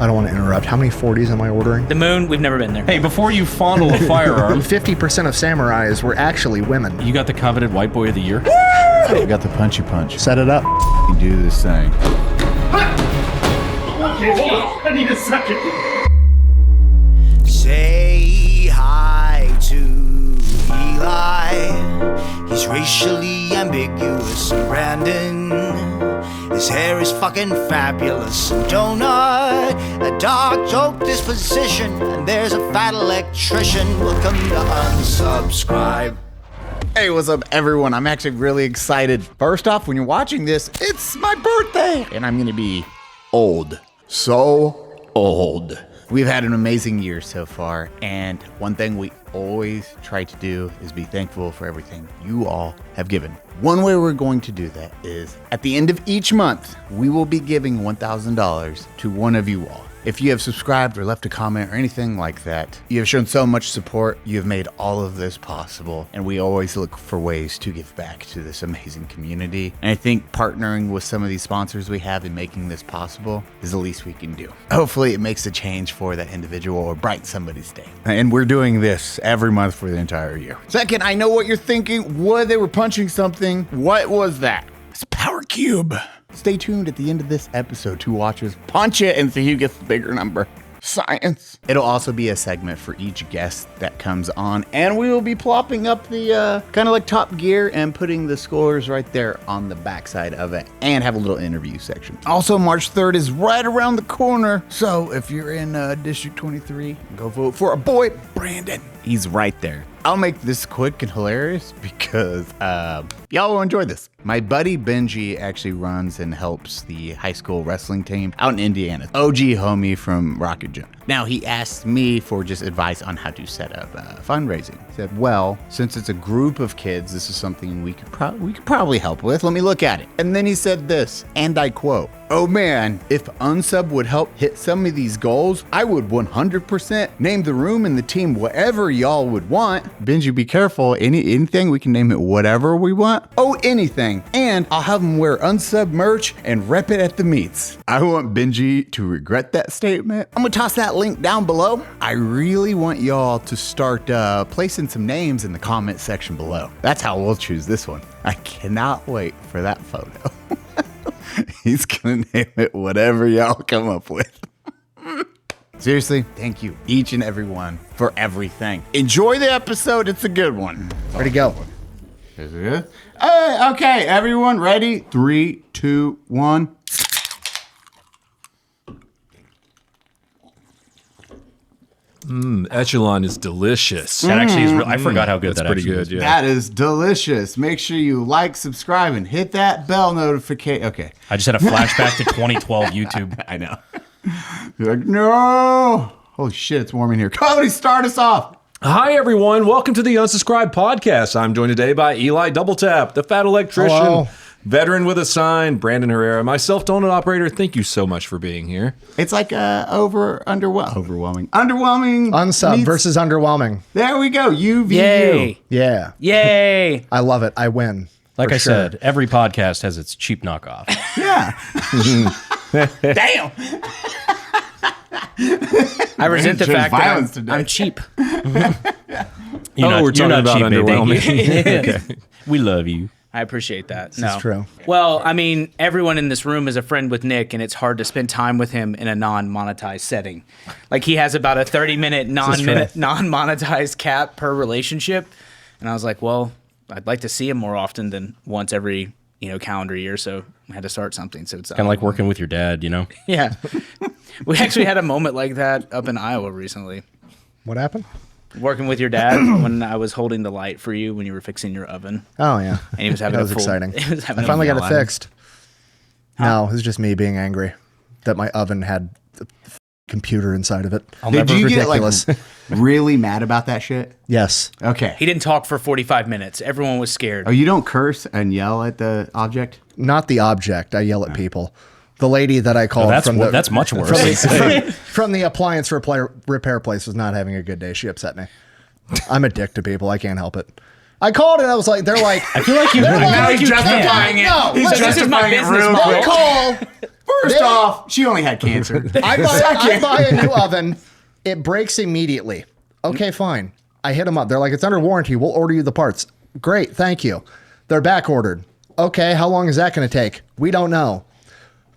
I don't want to interrupt. How many 40s am I ordering? The moon, we've never been there. Hey, before you fondle a firearm, 50% of samurais were actually women. you got the coveted white boy of the year? You got the punchy punch. Set it up. You do this thing. Okay, hold on. I need a second. Say hi to Eli. He's racially ambiguous, and Brandon, his hair is fucking fabulous. And Donut, a dark joke disposition. And there's a fat electrician. Welcome to Unsubscribe. Hey, what's up, everyone? I'm actually really excited. First off, when you're watching this, it's my birthday, and I'm gonna be old. So old. We've had an amazing year so far, and one thing we always try to do is be thankful for everything you all have given. One way we're going to do that is at the end of each month, we will be giving $1,000 to one of you all. If you have subscribed or left a comment or anything like that, you have shown so much support. You have made all of this possible, and we always look for ways to give back to this amazing community. And I think partnering with some of these sponsors we have in making this possible is the least we can do. Hopefully it makes a change for that individual or brightens somebody's day. And we're doing this every month for the entire year. Second, I know what you're thinking. What, they were punching something. What was that? It's Power Cube. Stay tuned at the end of this episode to watch us punch it and see who gets the bigger number. Science. It'll also be a segment for each guest that comes on, and we will be plopping up the kind of like Top Gear and putting the scores right there on the backside of it, and have a little interview section. Also, March 3rd is right around the corner, so if you're in District 23, go vote for our boy Brandon. He's right there. I'll make this quick and hilarious because y'all will enjoy this. My buddy Benji actually runs and helps the high school wrestling team out in Indiana. OG homie from Rocket Jump. Now, he asked me for just advice on how to set up fundraising. He said, well, since it's a group of kids, this is something we could probably help with. Let me look at it. And then he said this, and I quote, "Oh man, if Unsub would help hit some of these goals, I would 100% name the room and the team whatever y'all would want." Benji, be careful. Anything, we can name it whatever we want. Oh, anything. And I'll have them wear Unsub merch and rep it at the meets. I want Benji to regret that statement. I'm gonna toss that link down below. I really want y'all to start placing some names in the comment section below. That's how we'll choose this one. I cannot wait for that photo. He's gonna name it whatever y'all come up with. Seriously, thank you, each and every one, for everything. Enjoy the episode. It's a good one. Where'd he go? Is it good? Okay, everyone, ready? 3, 2, 1. Echelon is delicious. That actually is real. I forgot how good That's that pretty actually good, is. yeah. That is delicious. Make sure you like, subscribe, and hit that bell notification. Okay. I just had a flashback to 2012 YouTube. I know. You're like, no. Holy shit, it's warm in here. Cody, start us off. Hi, everyone. Welcome to the Unsubscribed Podcast. I'm joined today by Eli Doubletap, the Fat Electrician, Hello. Veteran with a Sign, Brandon Herrera, myself, Donut Operator. Thank you so much for being here. It's like overwhelming. Underwhelming. Unsub meets- versus underwhelming. There we go. UVU. Yay. Yeah. Yay. I love it. I win. Like For I sure. said, every podcast has its cheap knockoff. Yeah. Damn. I resent the Chose fact that violence today. I'm cheap. We're talking about underwhelming. Okay. We love you. I appreciate that. This is true. Well, I mean, everyone in this room is a friend with Nick, and it's hard to spend time with him in a non-monetized setting. Like, he has about a 30-minute non-monetized cap per relationship. And I was like, well, I'd like to see him more often than once every, calendar year. So I had to start something. So it's Kind of like working with your dad, Yeah. We actually had a moment like that up in Iowa recently. What happened? Working with your dad when I was holding the light for you when you were fixing your oven. Oh, yeah. And he was having that was a full, exciting. He was having I finally got it a fixed. No, it was just me being angry that my oven had the computer inside of it. Did you get ridiculous. really mad about that shit? Yes. Okay. He didn't talk for 45 minutes. Everyone was scared. Oh, you don't curse and yell at the object? Not the object. I yell at people. The lady that I called that's much worse. from the appliance repair place was not having a good day. She upset me. I'm a dick to people. I can't help it. I called and I was like, they're like, I feel like you. Now he's justifying it. No, He's listen, this is my justifying it business real model. quick. call. First off, she only had cancer. I buy a new oven. It breaks immediately. Okay, fine. I hit them up. They're like, it's under warranty. We'll order you the parts. Great, thank you. They're back ordered. Okay, how long is that going to take? We don't know.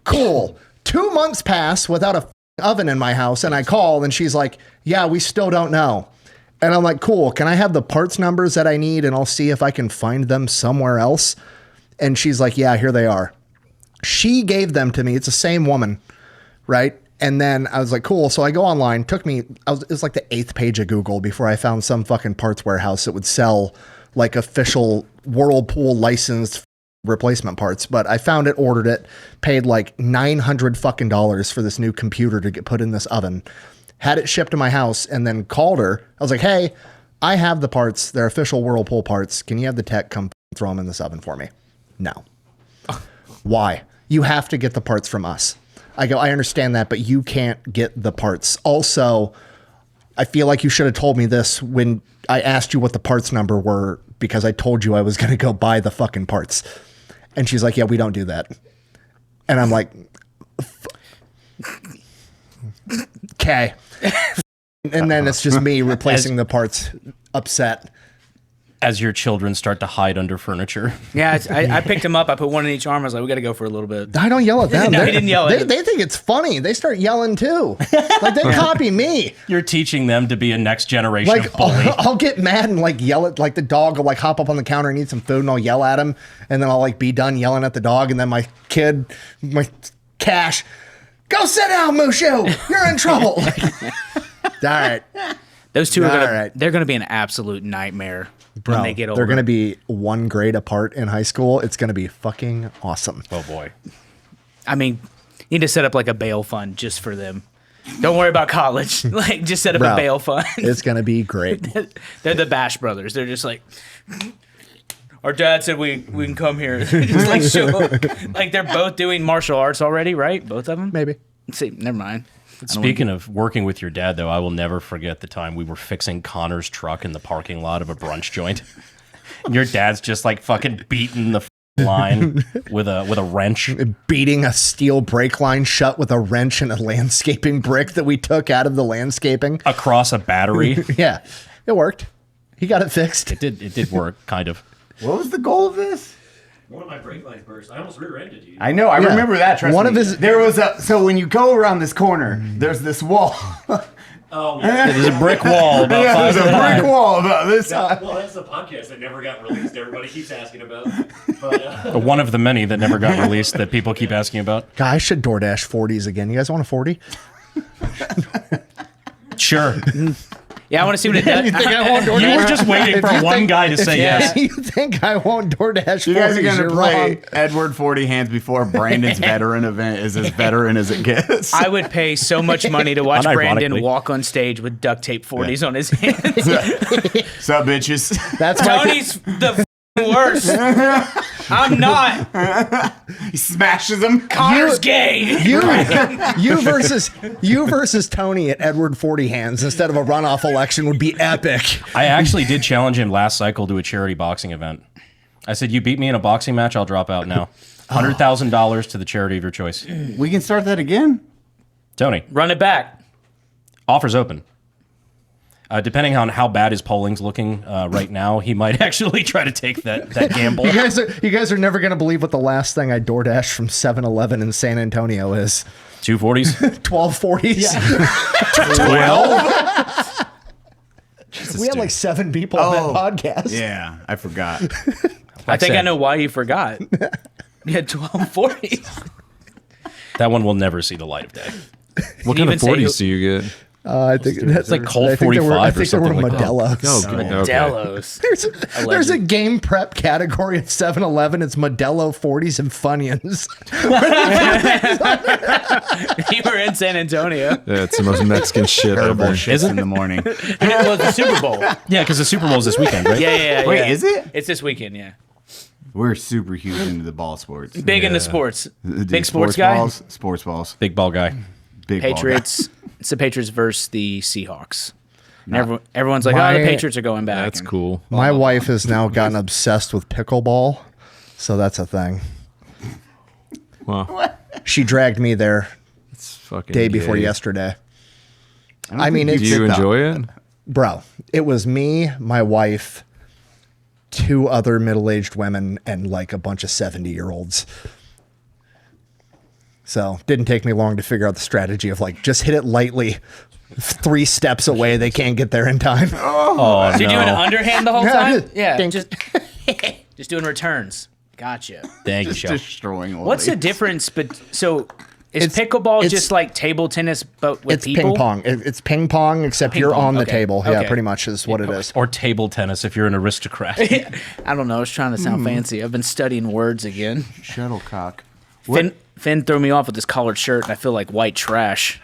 Cool. 2 months pass without a oven in my house, and I call, and she's like, yeah, we still don't know. And I'm like, cool. Can I have the parts numbers that I need, and I'll see if I can find them somewhere else? And she's like, yeah, here they are. She gave them to me. It's the same woman, right? And then I was like, cool. So I go online. It was like the 8th page of Google before I found some fucking parts warehouse that would sell like official Whirlpool licensed replacement parts. But I found it, ordered it, paid like $900 fucking for this new computer to get put in this oven, had it shipped to my house, and then called her. I was like, hey, I have the parts. They're official Whirlpool parts. Can you have the tech come throw them in this oven for me? No. Why? You have to get the parts from us. I go, I understand that, but you can't get the parts. Also, I feel like you should have told me this when I asked you what the parts number were, because I told you I was going to go buy the fucking parts. And she's like, yeah, we don't do that. And I'm like, okay. And then it's just me replacing the parts, upset. As your children start to hide under furniture. Yeah, I picked him up. I put one in each arm. I was like, we got to go for a little bit. I don't yell at them. No, he didn't yell at They think it's funny. They start yelling too. Like they copy me. You're teaching them to be a next generation of bully. I'll get mad and like yell at like the dog will like hop up on the counter and eat some food and I'll yell at him and then I'll like be done yelling at the dog and then my Cash, go sit down, Mushu. You're in trouble. All right. Those two are right. they're gonna be an absolute nightmare Bro, when they get older. they're going to be 1 grade apart in high school. It's going to be fucking awesome. Oh boy. I mean, you need to set up like a bail fund just for them. Don't worry about college. Like, just set up Bro, a bail fund. It's going to be great. They're the Bash Brothers. They're just like, our dad said we can come here. Just like show up. Like they're both doing martial arts already, right? Both of them? Maybe. See, never mind. Speaking of working with your dad, though, I will never forget the time we were fixing Connor's truck in the parking lot of a brunch joint. And your dad's just like fucking beating the line with a wrench. Beating a steel brake line shut with a wrench and a landscaping brick that we took out of the landscaping. Across a battery. Yeah, it worked. He got it fixed. It did work, kind of. What was the goal of this? One of my brake lines burst. I almost rear-ended you. I know. I remember that. Trust One me. of his- There was a. So when you go around this corner, there's this wall. Oh, yeah. There's a brick wall about Yeah, there's a 5 feet. brick wall about this high. Well, that's the podcast that never got released. Everybody keeps asking about. But, One of the many that never got released that people keep asking about. God, I should DoorDash 40s again. You guys want a 40? Sure. Yeah, I want to see what it does. You think I won't DoorDash? You were just waiting for one guy to say yes. You think I won't DoorDash 40s? You guys are going to You're play wrong. Edward 40 Hands before Brandon's veteran event is as veteran as it gets. I would pay so much money to watch Brandon Unironically. walk on stage with duct tape 40s on his hands. Sup, bitches? That's my Tony's the worst. I'm not. He smashes them. Connor's gay. you versus Tony at Edward 40 Hands instead of a runoff election would be epic. I actually did challenge him last cycle to a charity boxing event. I said, you beat me in a boxing match, I'll drop out now. $100,000 to the charity of your choice. We can start that again. Tony, Run it back. offers open. Depending on how bad his polling's looking right now, he might actually try to take that gamble. You guys are never going to believe what the last thing I DoorDashed from 7-Eleven in San Antonio is. 240s? 12 40s. 12? We had like 7 people on that podcast. Yeah, I forgot. I think I know why you forgot. You had 1240s. That one will never see the light of day. What kind of even say 40s do you get? I think that's like Colt I think they were- 45 I or think they were something like that. Modelo's. Oh, good. Okay. Modelo's. There's a game prep category at 7-Eleven. It's Modelo 40s and Funyuns. You were in San Antonio. Yeah, it's the most Mexican shit Terrible ever. shits in the morning. And it was the Super Bowl. Yeah, because the Super Bowl's this weekend, right? Yeah. Wait, is it? It's this weekend, yeah. We're super huge into the ball sports. Big into sports. Dude, Big sports guy. balls, sports balls. Big ball guy. Big ball guy. Patriots. It's the Patriots versus the Seahawks. And everyone's like, My- "Oh, the Patriots are going back." That's And cool. My wife has now gotten obsessed with pickleball, so that's a thing. Well, She dragged me there it's fucking day before gay. yesterday. I mean, Do it's you enjoy it? bro. It was me, my wife, 2 other middle-aged women, and like a bunch of 70-year-olds. So didn't take me long to figure out the strategy of like just hit it lightly. 3 steps away, they can't get there in time. Oh, So you're doing an no. underhand the whole time? Yeah, Dink. just doing returns. Gotcha. Thank you, Just Show. destroying all What's the these. difference? But so is It's- pickleball it's- just like table tennis, but with It's people? ping pong. It's ping pong, except Ping you're pong, on the okay. table. Yeah, Okay. pretty much is what it is. Or table tennis if you're an aristocrat. I don't know. I was trying to sound fancy. I've been studying words again. Shuttlecock? Finn threw me off with this collared shirt, and I feel like white trash.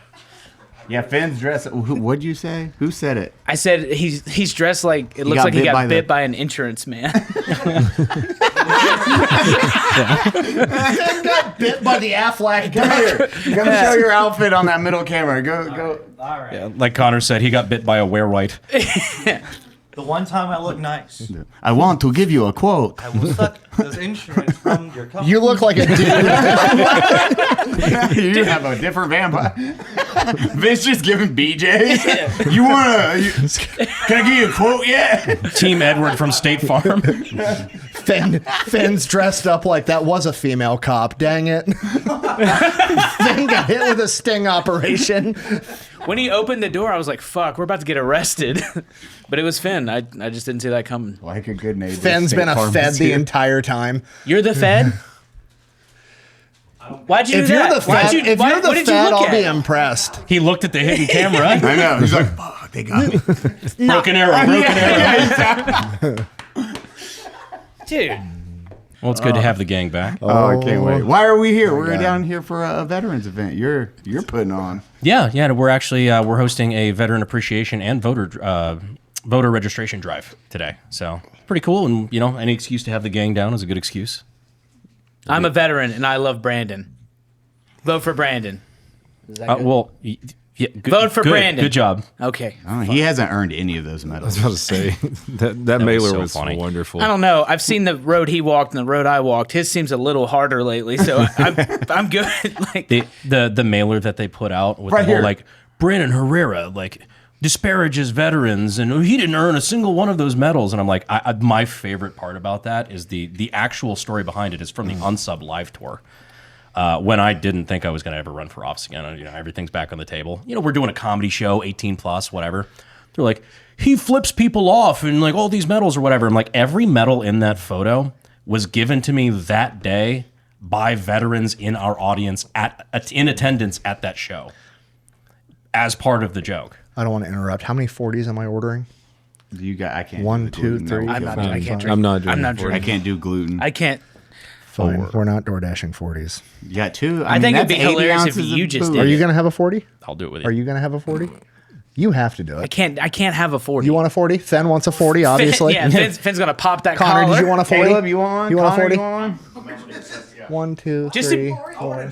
Yeah, Finn's dress. What'd you say? Who said it? I said he's dressed like it looks got like he bit got by bit the- by an insurance man. Bit by the Affleck. Come here. Come show your outfit on that middle camera. Go. All right. Yeah, like Connor said, he got bit by a werewhite. The one time I look nice, I want to give you a quote. I will suck this insurance from your company. You look like a dude. You have a different vampire. Vince just giving BJ. You wanna? Can I give you a quote yet? Team Edward from State Farm. Finn's dressed up like that was a female cop. Dang it. Finn got hit with a sting operation. When he opened the door, I was like, "Fuck, we're about to get arrested." But it was Finn. I just didn't see that coming. Like a good neighbor. Finn's State been a Farm Fed is the here. entire time. You're the Fed. Why'd you If do you're that? the Fed, What did you look I'll be at? impressed. He looked at the hidden camera. I know. He's like, fuck, they got me. Broken arrow, broken arrow. Dude. Well, it's good to have the gang back. Oh, I can't wait. Why are we here? We're God. down here for a veterans event. You're putting on. Yeah. We're actually we're hosting a veteran appreciation and voter registration drive today. So pretty cool, and any excuse to have the gang down is a good excuse. I'm a veteran, and I love Brandon. Vote for Brandon. Is that good? Well, yeah, good, Vote for good, Brandon. Good job. Okay. I don't know, he hasn't earned any of those I medals. was about to say that mailer so was funny. wonderful. I don't know. I've seen the road he walked and the road I walked. His seems a little harder lately, so I'm good. Like The mailer that they put out with Right the whole here. like Brandon Herrera disparages veterans and he didn't earn a single one of those medals, and I'm like, my favorite part about that is the actual story behind it is from the Unsub live tour. When I didn't think I was going to ever run for office again, everything's back on the table. We're doing a comedy show, 18 plus, whatever. They're like, he flips people off and like all these medals or whatever. I'm like, every medal in that photo was given to me that day by veterans in our audience in attendance at that show as part of the joke. I don't want to interrupt. How many 40s am I ordering? You got. I can't. 1, do 2, gluten. 3. No, I'm not. Fine, I can't fine. drink. I'm not doing I'm not it for you. I drinking. can't do gluten. I can't. Fine. We're not door dashing 40s. You got 2. I think it'd that's be 80 hilarious if ounces of you just booze. did Are you it. going to have a 40? I'll do it with you. Are you going to have a 40? You have to do I it. can't have a 40. You want a 40? Fen wants a 40, obviously. Yeah, Finn's gonna pop that Connor, collar. did you want a 40? Caleb, you want? You want a Connor, 40? you want? 1, 2, Just 3, a- 4.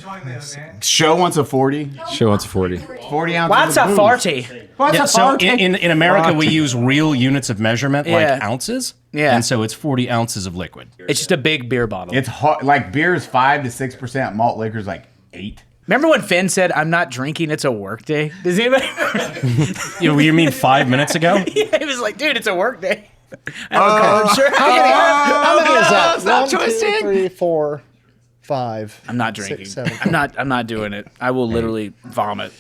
Show wants a 40. Show wants 40. 40 ounces. What's of a booze. 40? What's Yeah, a so 40? in America, we use real units of measurement, Yeah. like ounces. Yeah. And so it's 40 ounces of liquid. It's just a big beer bottle. It's hot. Like beer is 5 to 6%. Malt liquor is like 8. Remember when Finn said, "I'm not drinking. It's a work day." Does anybody? You mean 5 minutes ago? Yeah, he was like, "Dude, it's a work day." I have a collared shirt. How many is that? stop 1, 2, twisting. 3, 4, 5. I'm not drinking. 6, 7. I'm not doing it. I will literally vomit.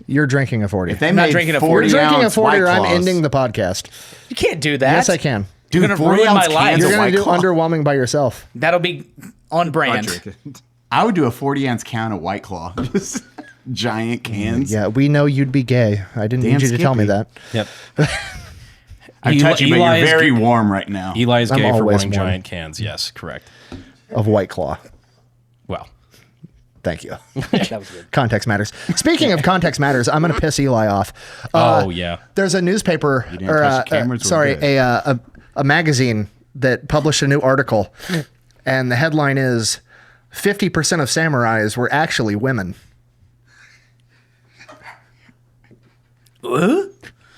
You're drinking a 40. If they I'm not made drinking a 40 You're drinking a ounce 40 or White I'm Claws. ending the podcast. You can't do that. Yes, I can. Dude, You're gonna 40 ruin my ounce life. cans You're of going to White do Claw. underwhelming by yourself. That'll be on brand. Drink it. I would do a 40 ounce can of White Claw. Just giant cans. Yeah, we know you'd be gay. I didn't Damn need you to tell me Skippy. that. Yep. I touch you, but Eli you're is very g- warm right now. Eli is I'm gay for always wanting warm. giant cans. Yes, correct. Of White Claw. Well, Thank you. That was good. Context matters. Speaking of context matters, I'm going to piss Eli off. oh yeah. There's a newspaper, didn't or touch the cameras, we're sorry, good. a magazine that published a new article, and the headline is 50% of samurais were actually women.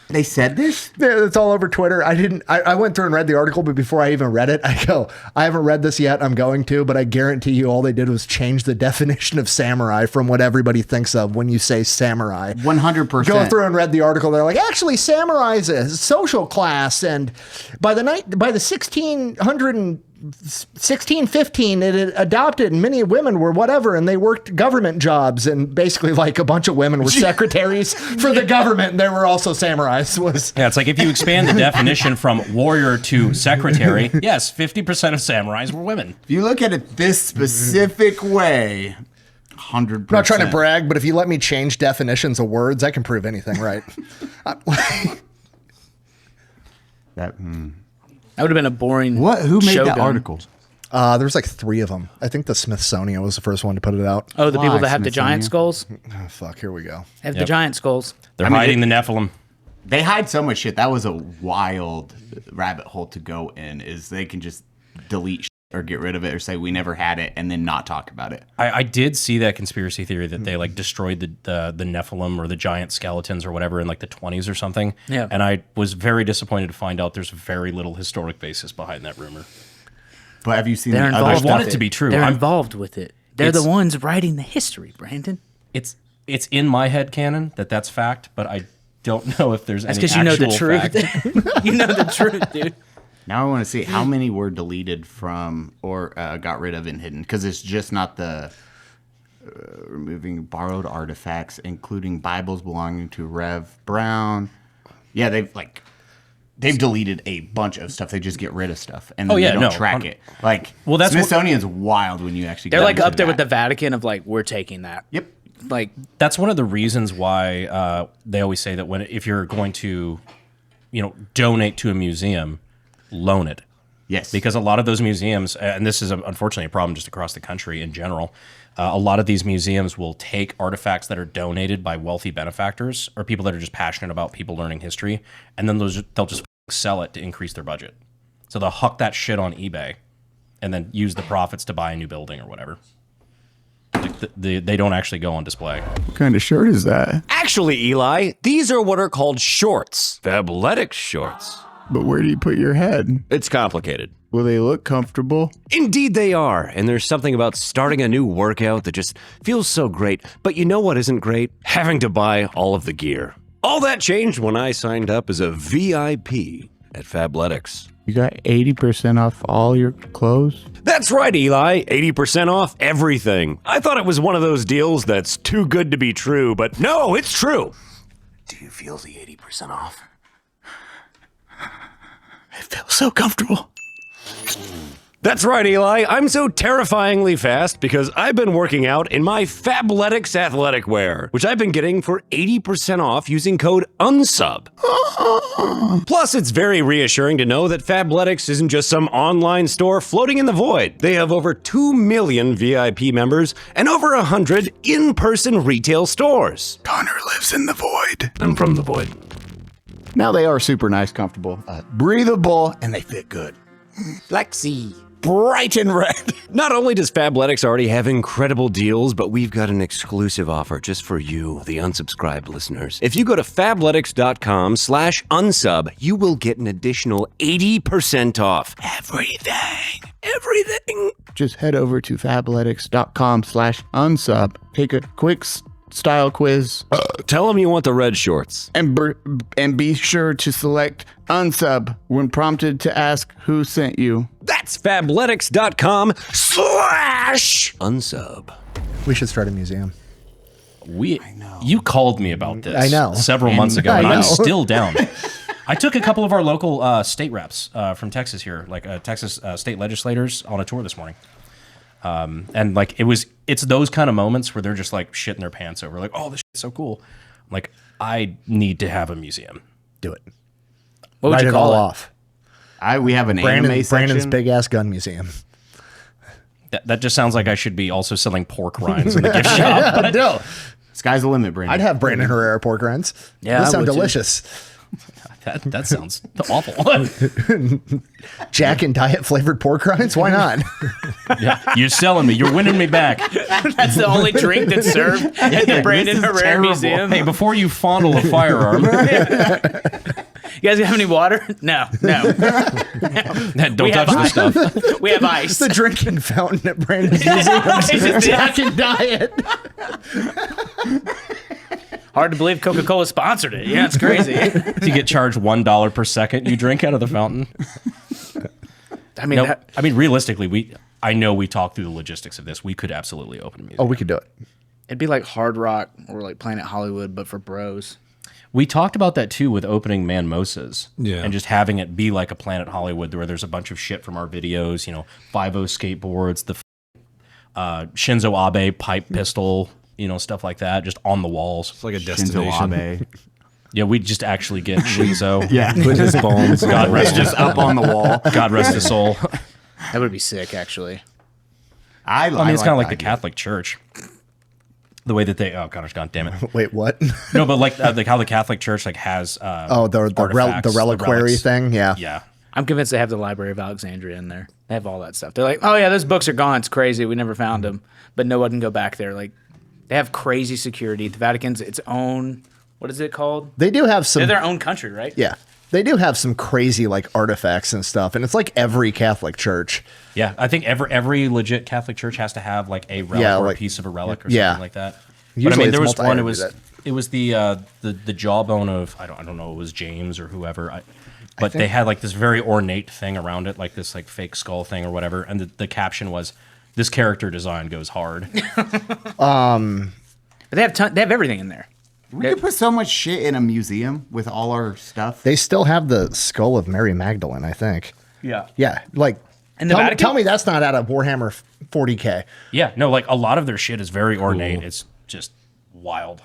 They said this? Yeah, it's all over Twitter. I went through and read the article, but before I even read it, I haven't read this yet. I'm going to, but I guarantee you all they did was change the definition of samurai from what everybody thinks of when you say samurai. 100%. Go through and read the article. They're like, actually, samurai is a social class. And by the 1615, it had adopted, and many women were whatever, and they worked government jobs, and basically like a bunch of women were secretaries for the government, and they were also samurais. Yeah, it's like if you expand the definition from warrior to secretary, yes, 50% of samurais were women. If you look at it this specific way, 100%. I'm not trying to brag, but if you let me change definitions of words, I can prove anything, right? That would have been a boring. Who made that Shogun. article? There's like 3 of them. I think the Smithsonian was the first one to put it out. Oh, the people Why, that have the giant skulls? Oh, fuck, here we go. Have the giant skulls. They're hiding the Nephilim. They hide so much shit. That was a wild rabbit hole to go in, is they can just delete shit or get rid of it or say we never had it and then not talk about it. I did see that conspiracy theory that they like destroyed the Nephilim or the giant skeletons or whatever in like the 20s or something. Yeah. And I was very disappointed to find out there's very little historic basis behind that rumor. But have you seen They're the involved other I want with it to be true. They're I'm- involved with it. They're the It's- ones writing the history, Brandon. It's in my head canon that's fact, but I don't know if there's That's any because you know the actual truth. fact. You know the truth, dude. Now I want to see how many were deleted from or got rid of and hidden, because it's just not the removing borrowed artifacts, including Bibles belonging to Rev Brown. Yeah, they've deleted a bunch of stuff. They just get rid of stuff and then they don't track it. Like, Well, that's Smithsonian's wild when you actually. They're get like into up there with the that. Vatican of like, we're taking that. Yep. Like, That's one of the reasons why they always say that if you're going to, donate to a museum, loan it. Yes. Because a lot of those museums, and this is unfortunately a problem just across the country in general, a lot of these museums will take artifacts that are donated by wealthy benefactors or people that are just passionate about people learning history, and then they'll just sell it to increase their budget. So they'll huck that shit on eBay and then use the profits to buy a new building or whatever. They don't actually go on display. What kind of shirt is that? Actually, Eli, these are what are called shorts. Fabletics shorts. But where do you put your head? It's complicated. Will they look comfortable? Indeed they are, and there's something about starting a new workout that just feels so great. But you know what isn't great? Having to buy all of the gear. All that changed when I signed up as a VIP at Fabletics. You got 80% off all your clothes? That's right, Eli. 80% off everything. I thought it was one of those deals that's too good to be true, but no, it's true. Do you feel the 80% off? It feels so comfortable. That's right, Eli. I'm so terrifyingly fast because I've been working out in my Fabletics athletic wear, which I've been getting for 80% off using code UNSUB. Plus, it's very reassuring to know that Fabletics isn't just some online store floating in the void. They have over 2 million VIP members and over 100 in-person retail stores. Connor lives in the void. I'm from the void. Now they are super nice, comfortable, breathable, and they fit good. Flexi. Bright and red. Not only does Fabletics already have incredible deals, but we've got an exclusive offer just for you, the unsubscribed listeners. If you go to fabletics.com/unsub, you will get an additional 80% off everything. Everything. Just head over to fabletics.com/unsub. Take a quick style quiz. Tell them you want the red shorts. And be sure to select unsub when prompted to ask who sent you. That's fabletics.com/unsub. We should start a museum. You called me about this. I know. Several months ago, I and I'm know. still down. I took a couple of our local state reps from Texas here, like Texas state legislators, on a tour this morning. And like it's those kind of moments where they're just like shitting their pants over, like, oh, this shit's so cool. I'm like, I need to have a museum. Do it. what would Write you it call all it? off. We have an anime Brandon's section. big ass gun museum. That just sounds like I should be also selling pork rinds in the gift shop. No, Sky's the limit, Brandon. I'd have Brandon Herrera pork rinds. Yeah, Those I sound would too. delicious. That sounds awful. Jack and Diet flavored pork rinds? Why not? Yeah, you're selling me. You're winning me back. That's the only drink that's served at the Brandon Herrera Museum. Hey, before you fondle a firearm, You guys have any water? No. don't touch the stuff. We have ice. The drinking fountain at Brandon's Museum. Jack and Diet. Hard to believe Coca-Cola sponsored it. Yeah, it's crazy. You get charged $1 per second you drink out of the fountain. I mean, No, I mean, realistically, I know we talked through the logistics of this. We could absolutely open a museum. Oh, we could do it. it'd be like Hard Rock or like Planet Hollywood, but for bros. We talked about that too with opening Manmosas. Yeah. And just having it be like a Planet Hollywood where there's a bunch of shit from our videos, 5.0 skateboards, the Shinzo Abe pipe pistol, stuff like that, just on the walls. It's like a destination. Shinzo Abe. Yeah, we just actually get Shinzo. Yeah. Put his bones. God rest Just up on the wall. God rest his soul. That would be sick, actually. I I mean, it's kind of like the idea. Catholic Church. The way that they, oh gosh, God damn it. Wait, what? No, but like how the Catholic Church has the reliquary relics. thing. Yeah. Yeah. I'm convinced they have the Library of Alexandria in there. They have all that stuff. They're like, oh yeah, those books are gone. It's crazy. We never found them. But no one can go back there. Like, they have crazy security. The Vatican's its own, what is it called? They do have some. They're their own country, right? Yeah. They do have some crazy like artifacts and stuff, and it's like every Catholic church. Yeah, I think every legit Catholic church has to have like a relic or a piece of a relic or something like that. But I Usually mean, there it's was one. multi-items. It was the jawbone of I don't know. It was James or whoever. But they had like this very ornate thing around it, like this like fake skull thing or whatever. And the caption was, "This character design goes hard." But they have everything in there. We could put so much shit in a museum with all our stuff. They still have the skull of Mary Magdalene, I think. Yeah. Yeah, like In the Vatican? tell me that's not out of Warhammer 40K. Yeah, no, like a lot of their shit is very ornate. It's just wild.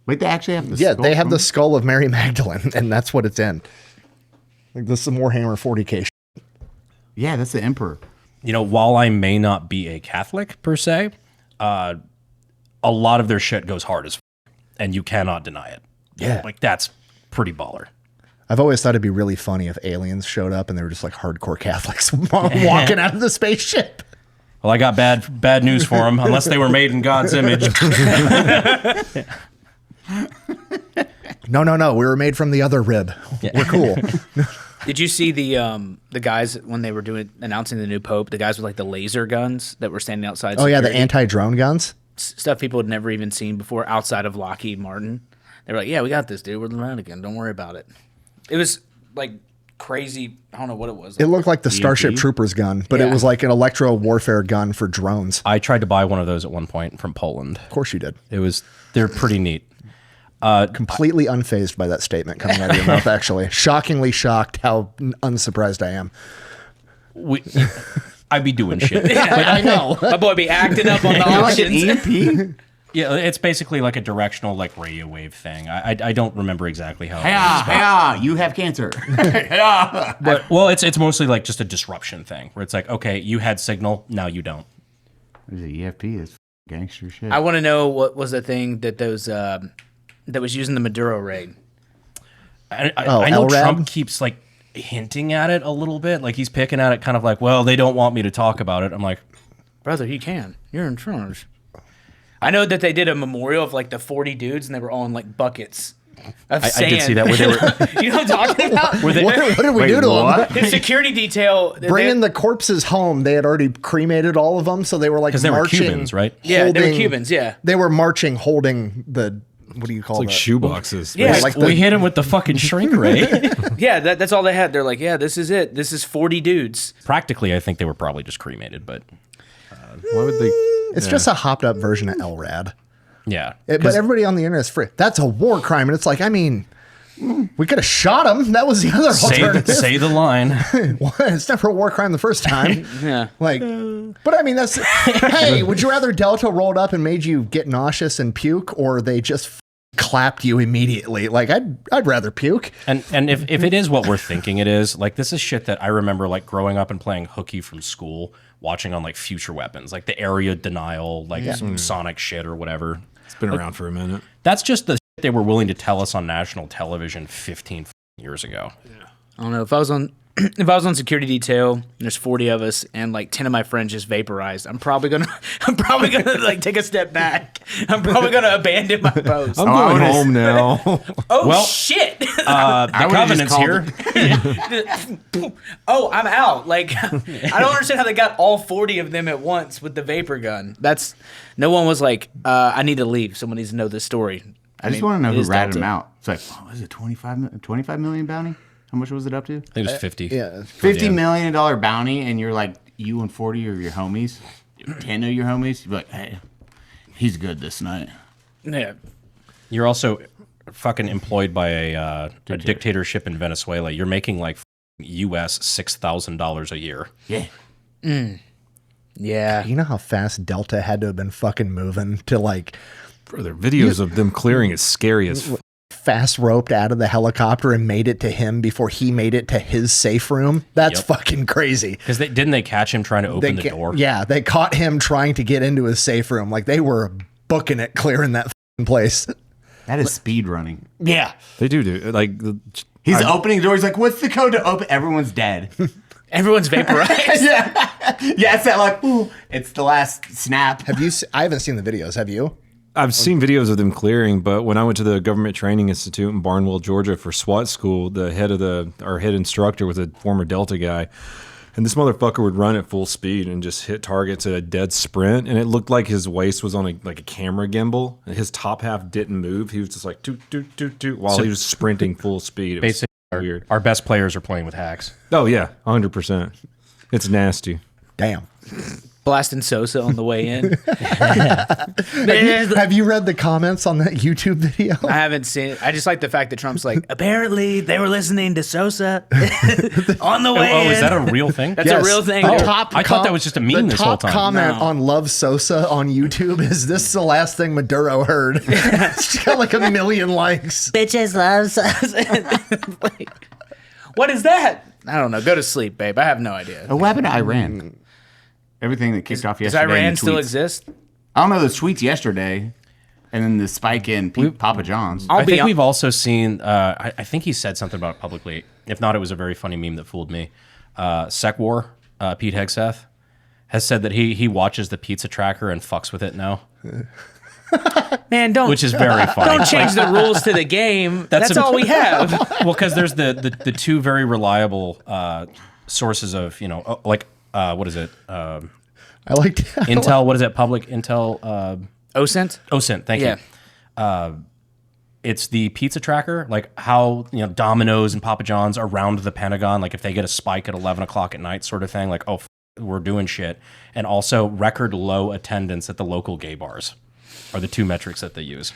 Wait, they actually have the Yeah, skull they have from- the skull of Mary Magdalene, and that's what it's in. Like this is some Warhammer 40K. Yeah, that's the Emperor. While I may not be a Catholic per se, a lot of their shit goes hard as f- and you cannot deny it. Yeah. Like that's pretty baller. I've always thought it'd be really funny if aliens showed up and they were just like hardcore Catholics walking out of the spaceship. Well, I got bad news for them. Unless they were made in God's image. No. We were made from the other rib. We're cool. Did you see the guys when they were announcing the new pope? The guys with like the laser guns that were standing outside. Oh, yeah, the security? anti-drone guns. Stuff people had never even seen before outside of Lockheed Martin. They were like, yeah, we got this, dude. We're the Vatican. Don't worry about it. It was like crazy. I don't know what it was. It looked like the Starship Troopers gun, but it Yeah. was like an electro warfare gun for drones. I tried to buy one of those at one point from Poland. Of course you did. They're pretty neat. Completely unfazed by that statement coming out of your mouth, actually. Shockingly shocked how unsurprised I am. I'd be doing shit. I know. My boy be acting up on the auctions. EMP? Yeah, it's basically like a directional like radio wave thing. I don't remember exactly how. You have cancer. But it's mostly like just a disruption thing where it's like, okay, you had signal, now you don't. What is it? EFP is gangster shit. I want to know what was the thing that those that was using the Maduro raid. I know LRAD? Trump keeps like hinting at it a little bit, like he's picking at it, kind of like, well, they don't want me to talk about it. I'm like, Brother, you can. You're in charge. I know that they did a memorial of like the 40 dudes, and they were all in like buckets of I sand. did see that where they were. You know what I'm talking about? Were they, What did we do to them? His security detail. Bringing the corpses home, they had already cremated all of them, so they were like 'Cause they were marching. Cubans, right? Yeah, they were holding- Cubans, yeah. They were marching, holding the, what do you call Like that? shoe boxes. Yeah, like we hit him with the fucking shrink ray. Yeah, that's all they had. They're like, yeah, this is it. This is 40 dudes. Practically, I think they were probably just cremated, but Why would they? It's just a hopped up version of LRAD. yeah. But everybody on the internet is free. That's a war crime. And it's like, I mean, we could have shot him. That was the other alternative. Say the line. Well, it's never a war crime the first time. Yeah. Like, but I mean, that's, hey, would you rather Delta rolled up and made you get nauseous and puke, or they just clapped you immediately? Like, I'd rather puke. And if it is what we're thinking it is, like this is shit that I remember like growing up and playing hooky from school, watching on like Future Weapons, like the area denial, like some Sonic shit or whatever. It's been around for a minute. That's just the they were willing to tell us on national television 15 years ago. I don't know if I was on security detail and there's 40 of us and like 10 of my friends just vaporized. I'm probably gonna like take a step back. I'm probably gonna abandon my post. I'm going home now. Oh Well, shit! The Covenant's here. Oh, I'm out. Like I don't understand how they got all 40 of them at once with the vapor gun. No one was like, I need to leave. Someone needs to know this story. I just want to know it who is ratted Delta. him out. It's like, is it 25 million bounty? How much was it up to? I think it was 50. Yeah. $50 million bounty, and you're like, you and 40 of your homies, 10 of your homies, you're like, hey, he's good this night. Yeah. You're also fucking employed by a dictatorship in Venezuela. You're making like US $6,000 a year. Yeah. Yeah. You know how fast Delta had to have been fucking moving to like Brother, videos of them clearing is scary as fast roped out of the helicopter and made it to him before he made it to his safe room. That's Yep. fucking crazy. Because didn't they catch him trying to open the door? Yeah, they caught him trying to get into his safe room. Like they were booking it, clearing that fucking place. That is speed running. Yeah. they do like He's opening the door. He's like, what's the code to open? Everyone's dead. Everyone's vaporized. Yeah, it's that like, ooh, it's the last snap. Have you? I haven't seen the videos. Have you? I've seen videos of them clearing, but when I went to the Government Training Institute in Barnwell, Georgia for SWAT school, the head of our head instructor was a former Delta guy. And this motherfucker would run at full speed and just hit targets at a dead sprint. And it looked like his waist was on a camera gimbal. And his top half didn't move. He was just like, toot, toot, toot, toot, while he was sprinting full speed. It was Basically, weird. our best players are playing with hacks. Oh, yeah, 100%. It's nasty. Damn. Blasting Sosa on the way in. Have you read the comments on that YouTube video? I haven't seen it. I just like the fact that Trump's like, apparently they were listening to Sosa on the way in. Is that a real thing? That's a real thing. The dude. top I thought that was just a meme the this whole top time. comment No. on Love Sosa on YouTube is this the last thing Maduro heard? It's got like 1 million likes. Bitches love Sosa. Like, what is that? I don't know. Go to sleep, babe. I have no idea. What happened to Iran? Everything that kicked off Does yesterday. Iran and the still tweets. exist? I don't know the tweets yesterday, and then the spike in Papa John's. I'll I be think hon- we've also seen, I think he said something about it publicly. If not, it was a very funny meme that fooled me. Sec War, Pete Hegseth, has said that he watches the pizza tracker and fucks with it now, Man, don't. which is very funny. Don't change the rules to the game. That's a- all we have. Well, because there's the two very reliable sources of, what is it? I like Intel, what is it? Public Intel, OSINT? OSINT, thank Yeah. you. It's the pizza tracker, like how, Domino's and Papa John's are around the Pentagon, like if they get a spike at 11 o'clock at night sort of thing, like, we're doing shit. And also record low attendance at the local gay bars are the two metrics that they use.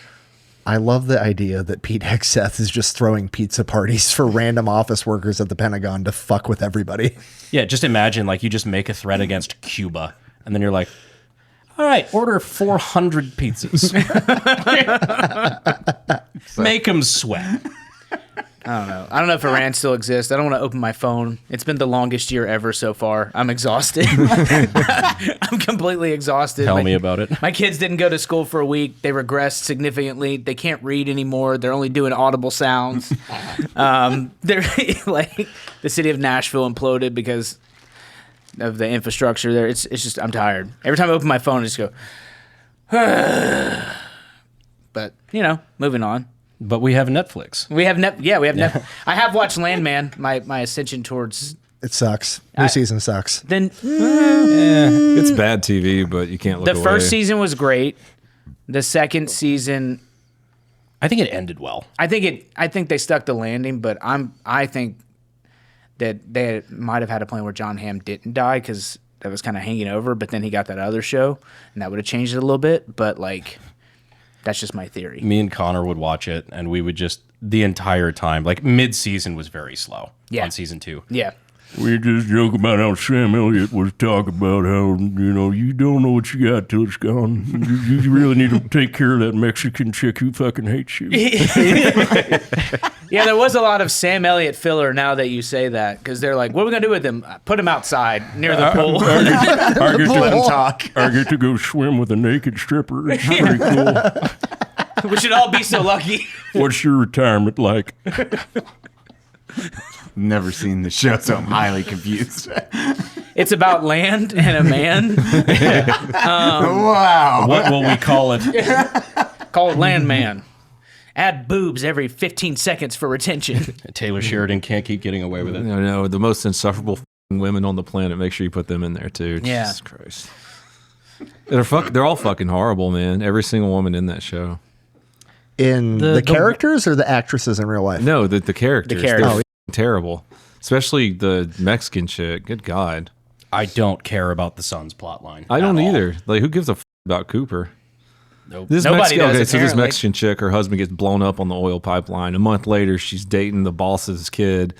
I love the idea that Pete Hegseth is just throwing pizza parties for random office workers at the Pentagon to fuck with everybody. Yeah, just imagine like you just make a threat against Cuba, and then you're like, all right, order 400 pizzas. Make them sweat. I don't know if Iran still exists. I don't want to open my phone. It's been the longest year ever so far. I'm exhausted. I'm completely exhausted. Tell me about it. My kids didn't go to school for a week. They regressed significantly. They can't read anymore. They're only doing audible sounds. They're like the city of Nashville imploded because of the infrastructure there. It's just I'm tired. Every time I open my phone, I just go. But moving on. But we have Netflix. We have Netflix. I have watched Landman. My ascension towards It sucks. New season sucks. then It's bad TV, but you can't look the away. first season was great. The second season, I think it ended well. I think they stuck the landing, but I think that they might have had a plan where John Hamm didn't die because that was kind of hanging over. But then he got that other show, and that would have changed it a little bit. But that's just my theory. Me and Connor would watch it, and we would just the entire time, like mid-season was very slow on season 2. Yeah. We just joke about how Sam Elliott was talking about how, you don't know what you got till it's gone. You really need to take care of that Mexican chick who fucking hates you. Yeah, there was a lot of Sam Elliott filler now that you say that because they're like, what are we going to do with him? Put him outside near the pool. I get to go swim with a naked stripper. It's pretty cool. We should all be so lucky. What's your retirement like? Never seen the show, so I'm highly confused. It's about land and a man. Wow. What will we call it? Call it Landman. Add boobs every 15 seconds for retention. Taylor Sheridan can't keep getting away with it. No, the most insufferable women on the planet. Make sure you put them in there too. Yeah. Jesus Christ. They're all fucking horrible, man. Every single woman in that show. In the characters or the actresses in real life? No, the characters. The characters. They're terrible. Especially the Mexican chick. Good God. I don't care about the son's plotline. I don't at all. either. Like, who gives a about Cooper? Nope. This Nobody does, so this apparently. Mexican chick, her husband gets blown up on the oil pipeline. A month later, she's dating the boss's kid.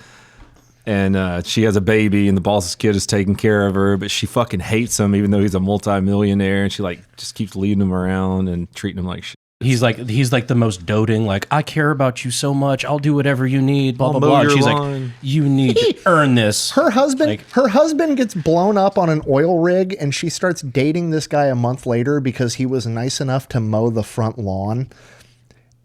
And she has a baby, and the boss's kid is taking care of her, but she fucking hates him, even though he's a multimillionaire. And she like just keeps leading him around and treating him like shit. He's like the most doting, like, I care about you so much, I'll do whatever you need, blah, I'll blah, mow blah. And your she's lawn. like, you need to earn this. Her husband, Like- her husband gets blown up on an oil rig, and she starts dating this guy a month later because he was nice enough to mow the front lawn.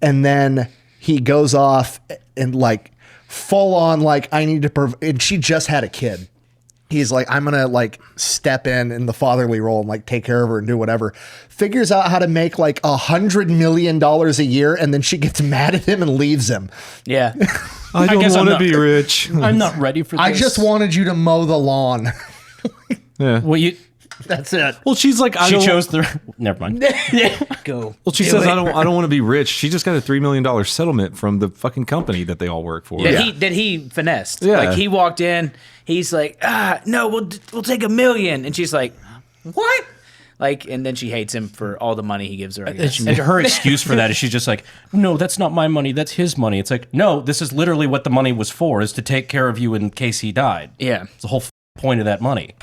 And then he goes off and like full on like I need to. And she just had a kid. He's like, I'm gonna like step in the fatherly role and like take care of her and do whatever. Figures out how to make like $100 million a year, and then she gets mad at him and leaves him. Yeah. I don't guess I'm want to not- be rich. I'm not ready for this. I just wanted you to mow the lawn. Yeah. Well, That's it. Well, she's like, she chose the. Never mind. Go. Well, she says, I don't want to be rich. She just got a $3 million settlement from the fucking company that they all work for. That he finessed. Yeah. Like he walked in, he's like, no, we'll take $1 million. And she's like, what? Like, and then she hates him for all the money he gives her. I guess. And her excuse for that is she's just like, no, that's not my money. That's his money. It's like, no, this is literally what the money was for, is to take care of you in case he died. Yeah. It's the whole point of that money.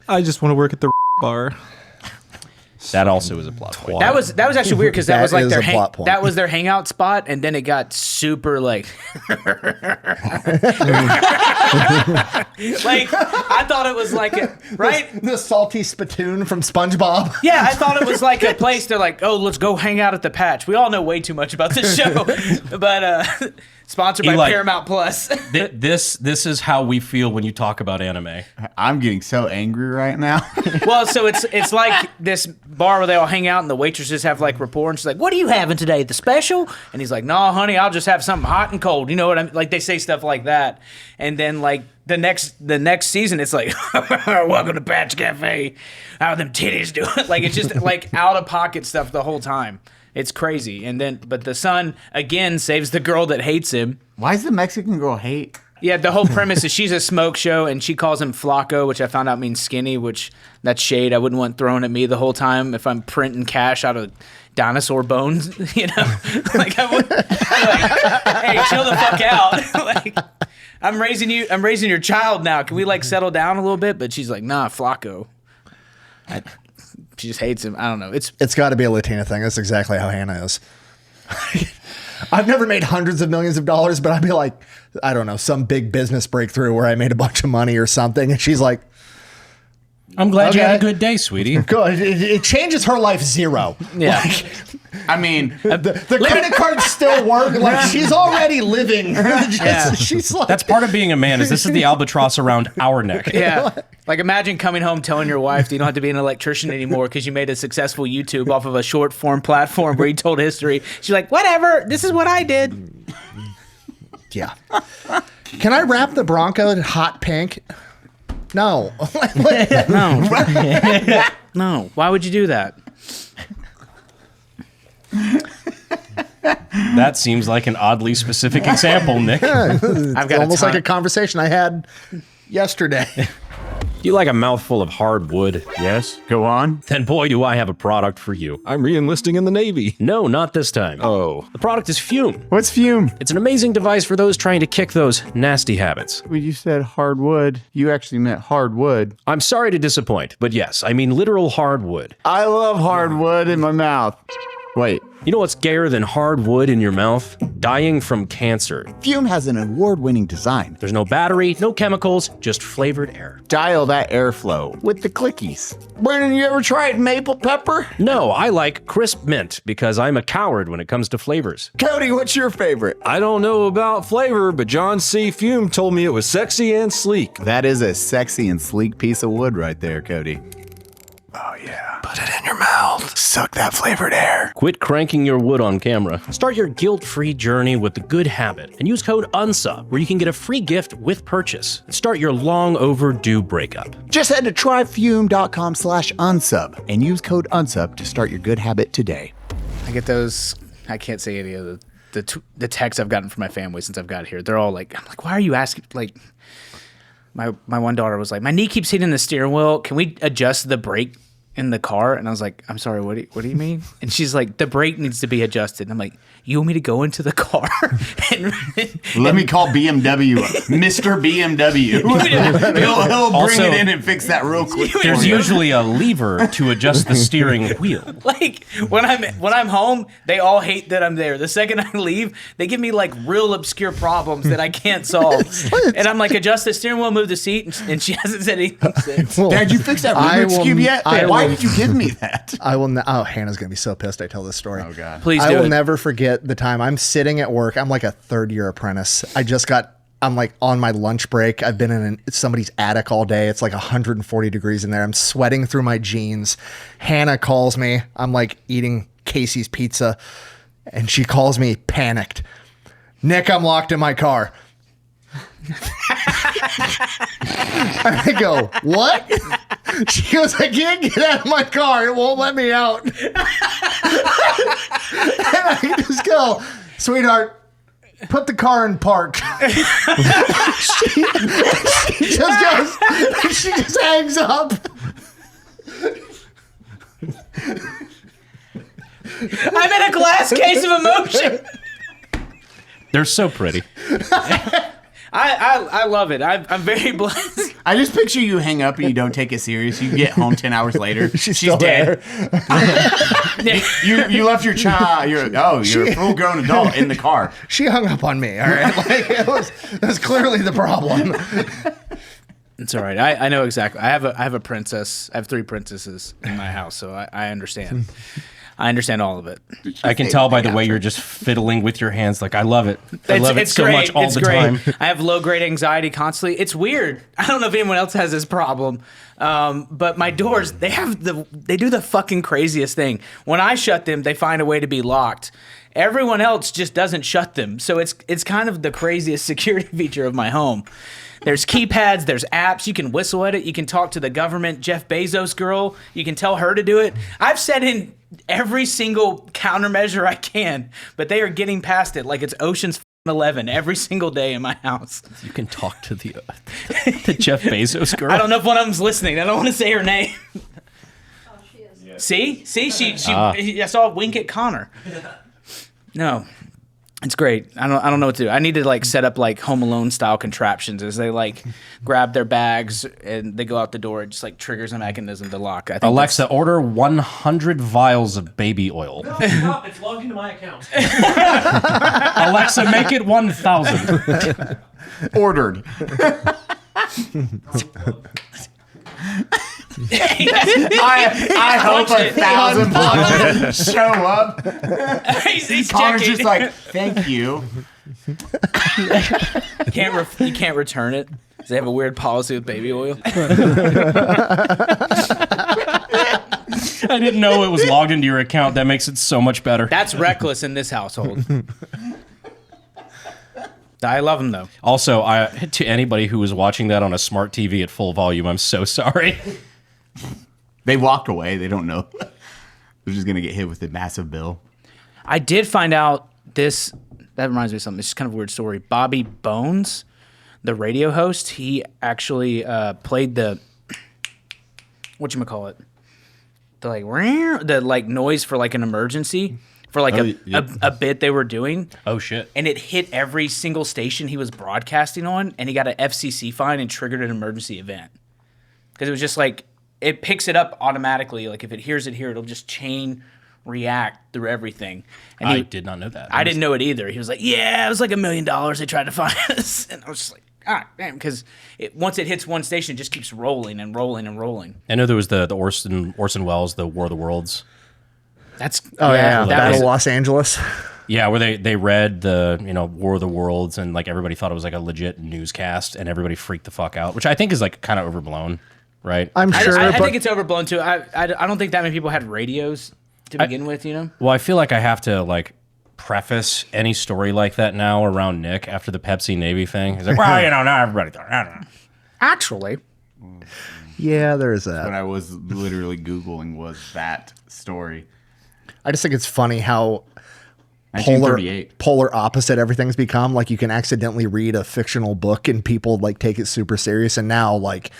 I just want to work at the bar. That also is a plot point. That was actually weird because that That was like is their a plot point. that was their hangout spot, and then it got super like like I thought it was like a, right. The salty spittoon from SpongeBob. Yeah, I thought it was like a place. They're like, oh, let's go hang out at the Patch. We all know way too much about this show, but sponsored by Eli, Paramount Plus. This is how we feel when you talk about anime. I'm getting so angry right now. Well, so it's like this bar where they all hang out and the waitresses have like rapport, and she's like, "What are you having today? The special?" And he's like, "No, honey, I'll just have something hot and cold." You know what I mean? Like they say stuff like that, and then like the next season, it's like, "Welcome to Patch Cafe. How are them titties doing?" Like it's just like out of pocket stuff the whole time. It's crazy. And then, but the son again saves the girl that hates him. Why does the Mexican girl hate? Yeah, the whole premise is she's a smoke show, and she calls him Flaco, which I found out means skinny, which that's shade I wouldn't want thrown at me the whole time if I'm printing cash out of dinosaur bones, you know? Like I would, like, hey, chill the fuck out. Like I'm raising your child now. Can we like settle down a little bit? But she's like, nah, Flaco. She just hates him. I don't know. It's got to be a Latina thing. That's exactly how Hannah is. I've never made hundreds of millions of dollars, but I'd be like, I don't know, some big business breakthrough where I made a bunch of money or something. And she's like, I'm glad you had a Okay. good day, sweetie. good. It changes her life zero. yeah. I mean, The credit cards still work. Like she's already living. She's like, That's part of being a man, is this is the albatross around our neck. Yeah. Like imagine coming home telling your wife that you don't have to be an electrician anymore because you made a successful YouTube off of a short form platform where you told history. She's like, whatever, this is what I did. yeah. Can I wrap the Bronco in hot pink? No. No. No. Why would you do that? That seems like an oddly specific example, Nick. I've got Almost like a ton- conversation I had yesterday. You like a mouthful of hard wood? yes, go on. Then boy, do I have a product for you. I'm re-enlisting in the Navy. No, not this time. Oh. The product is Fume. What's fume? It's an amazing device for those trying to kick those nasty habits. When you said hardwood, you actually meant hardwood. I'm sorry to disappoint, but yes, I mean literal hardwood. I love hardwood in my mouth. Wait, You know what's gayer than hard wood in your mouth? Dying from cancer. Fume has an award-winning design. There's no battery, no chemicals, just flavored air. Dial that airflow with the clickies. Brandon, you ever tried maple pepper? No, I like crisp mint because I'm a coward when it comes to flavors. Cody, what's your favorite? I don't know about flavor, but John C. Fume told me it was sexy and sleek. That is a sexy and sleek piece of wood right there, Cody. Oh yeah. Put it in your mouth. Suck that flavored air. Quit cranking your wood on camera. Start your guilt-free journey with The Good Habit and use code UNSUB where you can get a free gift with purchase. Start your long overdue breakup. Just head to tryfume.com/unsub and use code UNSUB to start your good habit today. I get those. I can't say any of the texts I've gotten from my family since I've got here. They're all like, I'm like, why are you asking? Like, my one daughter was like, my knee keeps hitting the steering wheel. Can we adjust the brake in the car? And I was like, I'm sorry, what do you mean? And she's like, the brake needs to be adjusted. And I'm like, you want me to go into the car? Let me call BMW, Mr. BMW. he'll bring Also, it in and fix that real quick. There's usually a lever to adjust the steering wheel. Like when I'm home, they all hate that I'm there. The second I leave, they give me like real obscure problems that I can't solve. And I'm like, adjust the steering wheel, move the seat, and she hasn't said anything since. Dad, you fix that Rubik's Cube yet? Why did you give me that? I will. Oh, Hannah's gonna be so pissed I tell this story. Oh God. Please I do will it. never forget the time I'm sitting at work. I'm like a third-year apprentice. I'm like on my lunch break. I've been in somebody's attic all day. It's like 140 degrees in there. I'm sweating through my jeans. Hannah calls me. I'm like eating Casey's pizza, and she calls me panicked. Nick, I'm locked in my car. I go, what? She goes, I can't get out of my car. It won't let me out. And I just go, sweetheart, put the car in park. she just hangs up. I'm in a glass case of emotion. They're so pretty. I love it. I'm very blessed. I just picture you hang up and you don't take it serious. You get home 10 hours later. She's still dead. you left your child. You're a full-grown adult in the car. She hung up on me. All right, like that's clearly the problem. It's all right. I know exactly. I have a princess. I have 3 princesses in my house, so I understand. I understand all of it. I can tell by the way you're just fiddling with your hands. Like, I love it. I love it It's so great. much all It's the great. time. I have low-grade anxiety constantly. It's weird. I don't know if anyone else has this problem, but my doors, they do the fucking craziest thing. When I shut them, they find a way to be locked. Everyone else just doesn't shut them. So it's kind of the craziest security feature of my home. There's keypads, there's apps, you can whistle at it, you can talk to the government Jeff Bezos girl, you can tell her to do it. I've set in every single countermeasure I can, but they are getting past it like it's Ocean's 11 every single day in my house. You can talk to the Jeff Bezos girl. I don't know if one of them's listening. I don't want to say her name. Oh, she is. Yeah. See, she I saw a wink at Connor. No. It's great. I don't know what to do. I need to like set up like Home Alone style contraptions as they like grab their bags and they go out the door. It just like triggers a mechanism to lock. I think Alexa, order 100 vials of baby oil. No, stop. It's logged into my account. Alexa, make it 1,000. Ordered. I hope 1,000 bucks show up. he's Connor's checking. just like, thank you. You can't return it. They have a weird policy with baby oil. I didn't know it was logged into your account. That makes it so much better. That's reckless in this household. I love them though. Also, to anybody who was watching that on a smart TV at full volume, I'm so sorry. They walked away. They don't know. They're just going to get hit with a massive bill. I did find out this. That reminds me of something. It's just kind of a weird story. Bobby Bones, the radio host, he actually played the whatchamacallit? The like noise for like an emergency for like a bit they were doing. Oh shit. And it hit every single station he was broadcasting on, and he got an FCC fine and triggered an emergency event. Because it was just like, it picks it up automatically. Like if it hears it here, it'll just chain react through everything. And I did not know that. I didn't know it either. He was like, yeah, it was like $1 million they tried to find us. And I was just like, ah, damn, because once it hits one station, it just keeps rolling and rolling and rolling. I know there was the Orson Welles, the War of the Worlds. That's Battle was, Los Angeles. Yeah, where they read the War of the Worlds, and like everybody thought it was like a legit newscast, and everybody freaked the fuck out, which I think is like kind of overblown, right? I'm sure. I think it's overblown too. I don't think that many people had radios to begin with. Well, I feel like I have to like preface any story like that now around Nick after the Pepsi Navy thing. He's like, well, not everybody thought. I don't know. Actually, yeah, there's that. What I was literally Googling was that story. I just think it's funny how 1938. polar opposite everything's become. Like, you can accidentally read a fictional book and people like take it super serious. And now, like,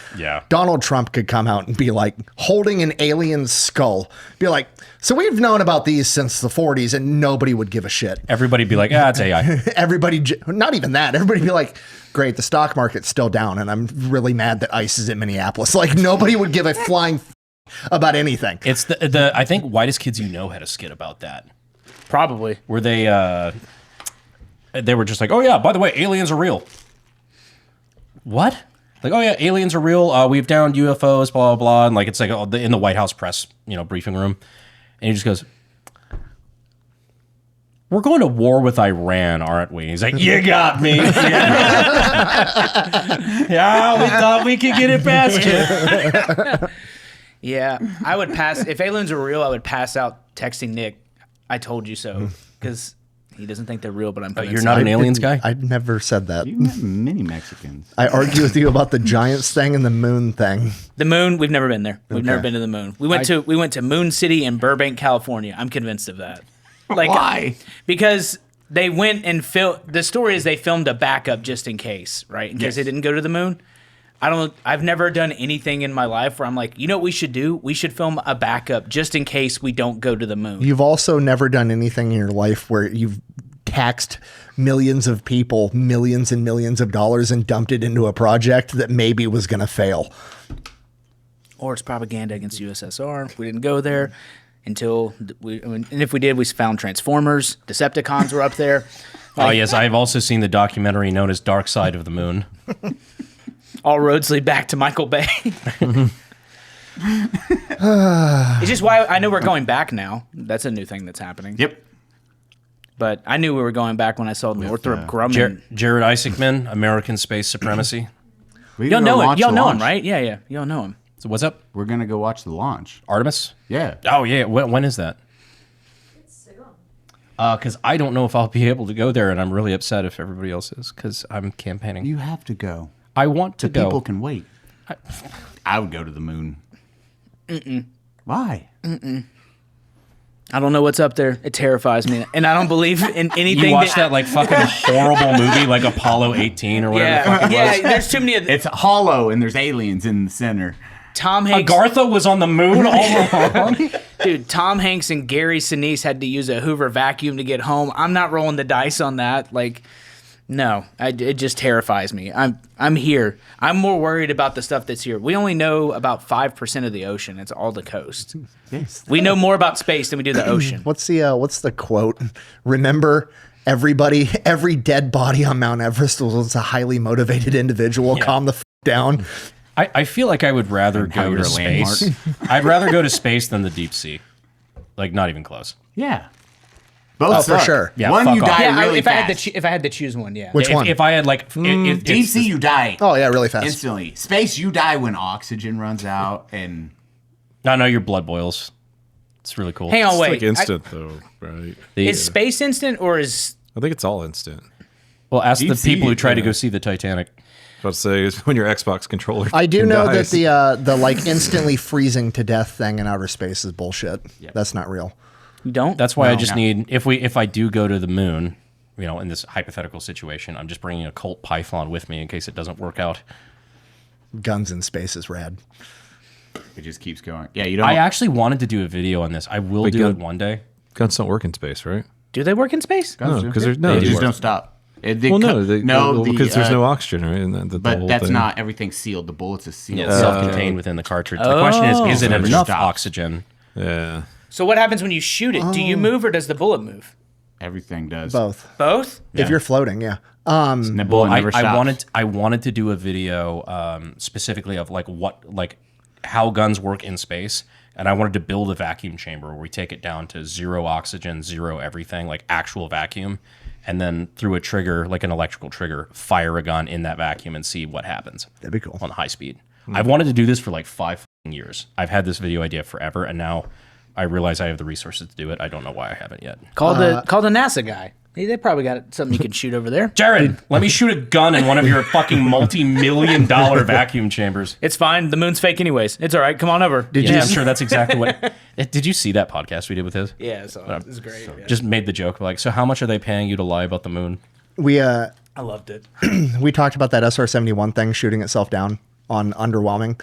Donald Trump could come out and be like holding an alien skull, be like, so we've known about these since the 40s, and nobody would give a shit. Everybody'd be like, it's AI. Everybody, not even that. Everybody'd be like, great, the stock market's still down, and I'm really mad that ICE is in Minneapolis. Like, nobody would give a flying about anything. It's the I think Whitest Kids You Know had a skit about that. probably. Where they were just like, oh yeah, by the way, aliens are real. What? Like, oh yeah, aliens are real. We've downed UFOs, blah, blah, blah. And like, it's like in the White House press, briefing room. And he just goes, we're going to war with Iran, aren't we? He's like, you got me. Yeah, we thought we could get it past you. Yeah, I would pass. If aliens were real, I would pass out texting Nick, I told you so. Because he doesn't think they're real, but I'm convinced. You're not an aliens guy? I never said that. You met many Mexicans. I argue with you about the Giants thing and the moon thing. The moon, we've never been there. We've never been to the moon. We went to Moon City in Burbank, California. I'm convinced of that. Like, why? Because they went and the story is they filmed a backup just in case, right? In case they didn't go to the moon. I've never done anything in my life where I'm like, you know what we should do? We should film a backup just in case we don't go to the moon. You've also never done anything in your life where you've taxed millions of people, millions and millions of dollars, and dumped it into a project that maybe was going to fail. Or it's propaganda against USSR. We didn't go there until and if we did, we found Transformers. Decepticons were up there. Oh yes, I've also seen the documentary known as Dark Side of the Moon. All roads lead back to Michael Bay. It's just why I know we're going back now. That's a new thing that's happening. Yep. But I knew we were going back when I saw Northrop Grumman. Jared Isaacman, American Space Supremacy. Y'all know it. Y'all know him, right? Yeah. Y'all know him. So what's up? We're going to go watch the launch. Artemis? Yeah. Oh, yeah. When is that? Because I don't know if I'll be able to go there, and I'm really upset if everybody else is, because I'm campaigning. You have to go. I want to go. People can wait. I would go to the moon. Why? I don't know what's up there. It terrifies me, and I don't believe in anything. You watched that like fucking horrible movie, like Apollo 18 or whatever the fuck it was? Yeah, there's too many. It's hollow, and there's aliens in the center. Tom Hanks. Agartha was on the moon all along. Dude, Tom Hanks and Gary Sinise had to use a Hoover vacuum to get home. I'm not rolling the dice on that. Like, no, it just terrifies me. I'm here. I'm more worried about the stuff that's here. We only know about 5% of the ocean. It's all the coast. Yes. We know more about space than we do the ocean. What's the quote? Remember, every dead body on Mount Everest was a highly motivated individual. Yeah. Calm the down. I feel like I would rather go to space. I'd rather go to space than the deep sea. Like, not even close. Yeah. Both for sure. Yeah, one you die really if fast. if I had to choose one, yeah. Which one? If I had like deep sea, you die. Oh yeah, really fast. Instantly. Space, you die when oxygen runs out, and no, your blood boils. It's really cool. Hang on, It's wait. like instant though, right? Is space instant or is? I think it's all instant. Well, ask Deep the people sea, who try to go see the Titanic. I was about to say is when your Xbox controller. I do know dies. that the like instantly freezing to death thing in outer space is bullshit. Yep. That's not real. You don't? That's why I just need if I do go to the moon, in this hypothetical situation, I'm just bringing a Colt Python with me in case it doesn't work out. Guns in space is rad. it just keeps going. Yeah, you don't. I actually wanted to do a video on this. I will do it one day. Guns don't work in space, right? Do they work in space? No, because there's they just don't stop. Because there's no oxygen, right? And but that's not everything sealed. The bullets is sealed. Yeah, it's self-contained within the cartridge. The question is it enough oxygen? Yeah. So what happens when you shoot it? Do you move or does the bullet move? Everything does. Both. Both? If you're floating, yeah. The bullet never stops. I wanted to do a video specifically of how guns work in space, and I wanted to build a vacuum chamber where we take it down to 0 oxygen, 0 everything, like actual vacuum, and then through a trigger, like an electrical trigger, fire a gun in that vacuum and see what happens. That'd be cool. On high speed. I've wanted to do this for like 5 years. I've had this video idea forever, and now I realize I have the resources to do it. I don't know why I haven't yet. Call the NASA guy. They probably got something you can shoot over there. Jared, let me shoot a gun in one of your fucking multi-million-dollar vacuum chambers. It's fine. The moon's fake anyways. It's all right. Come on over. I'm sure that's exactly what... Did you see that podcast we did with his? Yeah, so it was great. Yeah. Just made the joke, like, so how much are they paying you to lie about the moon? I loved it. We talked about that SR-71 thing shooting itself down on Underwhelming.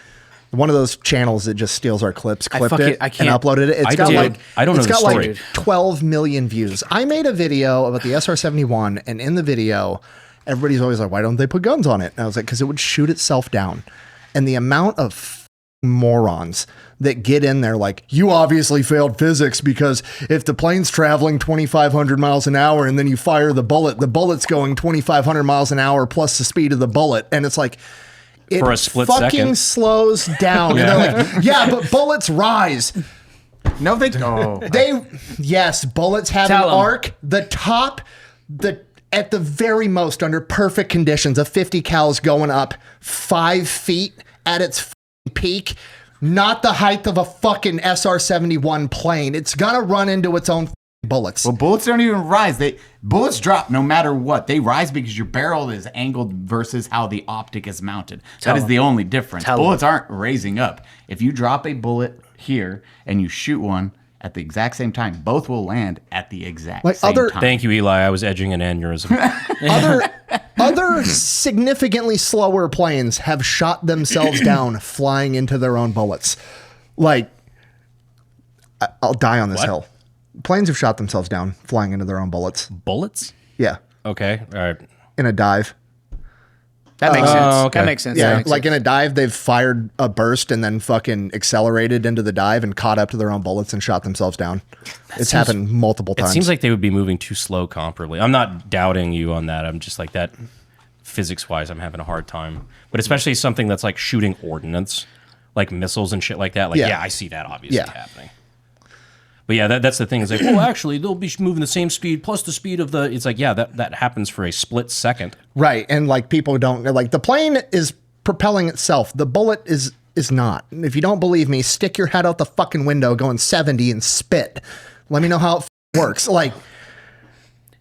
One of those channels that just steals our clips, clipped it, and uploaded it. I don't know the story. Like 12 million views. I made a video about the SR-71, and in the video, everybody's always like, why don't they put guns on it? And I was like, because it would shoot itself down. And the amount of morons that get in there like, you obviously failed physics because if the plane's traveling 2,500 miles an hour and then you fire the bullet's going 2,500 miles an hour plus the speed of the bullet. And it's like, it for a split fucking second slows down. And they're like, yeah, but bullets rise. No, they don't. Yes, bullets have an arc. The top, at the very most, under perfect conditions, a 50 cal's going up 5 feet at its peak. Not the height of a fucking SR-71 plane. It's gonna run into its own bullets. Well, bullets don't even rise. Bullets drop no matter what. They rise because your barrel is angled versus how the optic is mounted. That is the only difference. Bullets aren't raising up. If you drop a bullet here and you shoot one at the exact same time, both will land at the exact same time. Thank you, Eli. I was edging an aneurysm. Other significantly slower planes have shot themselves down flying into their own bullets. Like, I'll die on this hill. Planes have shot themselves down flying into their own bullets. Bullets? Yeah. Okay. All right. In a dive. That makes sense. Okay. That makes sense. Yeah, That makes like sense. in a dive, they've fired a burst and then fucking accelerated into the dive and caught up to their own bullets and shot themselves down. It's happened multiple times. It seems like they would be moving too slow comparably. I'm not doubting you on that. I'm just like that physics-wise, I'm having a hard time. But especially something that's like shooting ordnance, like missiles and shit like that. Like, yeah I see that obviously happening. But yeah, that's the thing. It's like, well, actually, they'll be moving the same speed plus the speed of the... It's like, yeah, that happens for a split second. Right, and like people don't... Like the plane is propelling itself. The bullet is not. If you don't believe me, stick your head out the fucking window going 70 and spit. Let me know how it works. Like...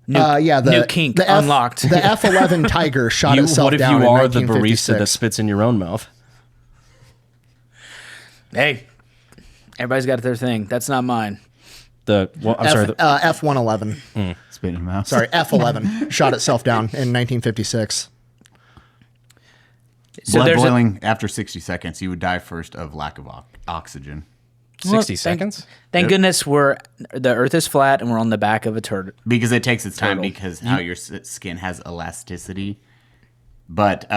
new kink unlocked. The F-11 Tiger shot itself down in 1956. What if you are the barista that spits in your own mouth? Hey, everybody's got their thing. That's not mine. F-111. Spit in your mouth. Sorry, F-11 shot itself down in 1956. So Blood there's boiling after 60 seconds. You would die first of lack of oxygen. 60 seconds? Thank goodness the Earth is flat and we're on the back of a turtle. Because it takes its time because how your skin has elasticity. But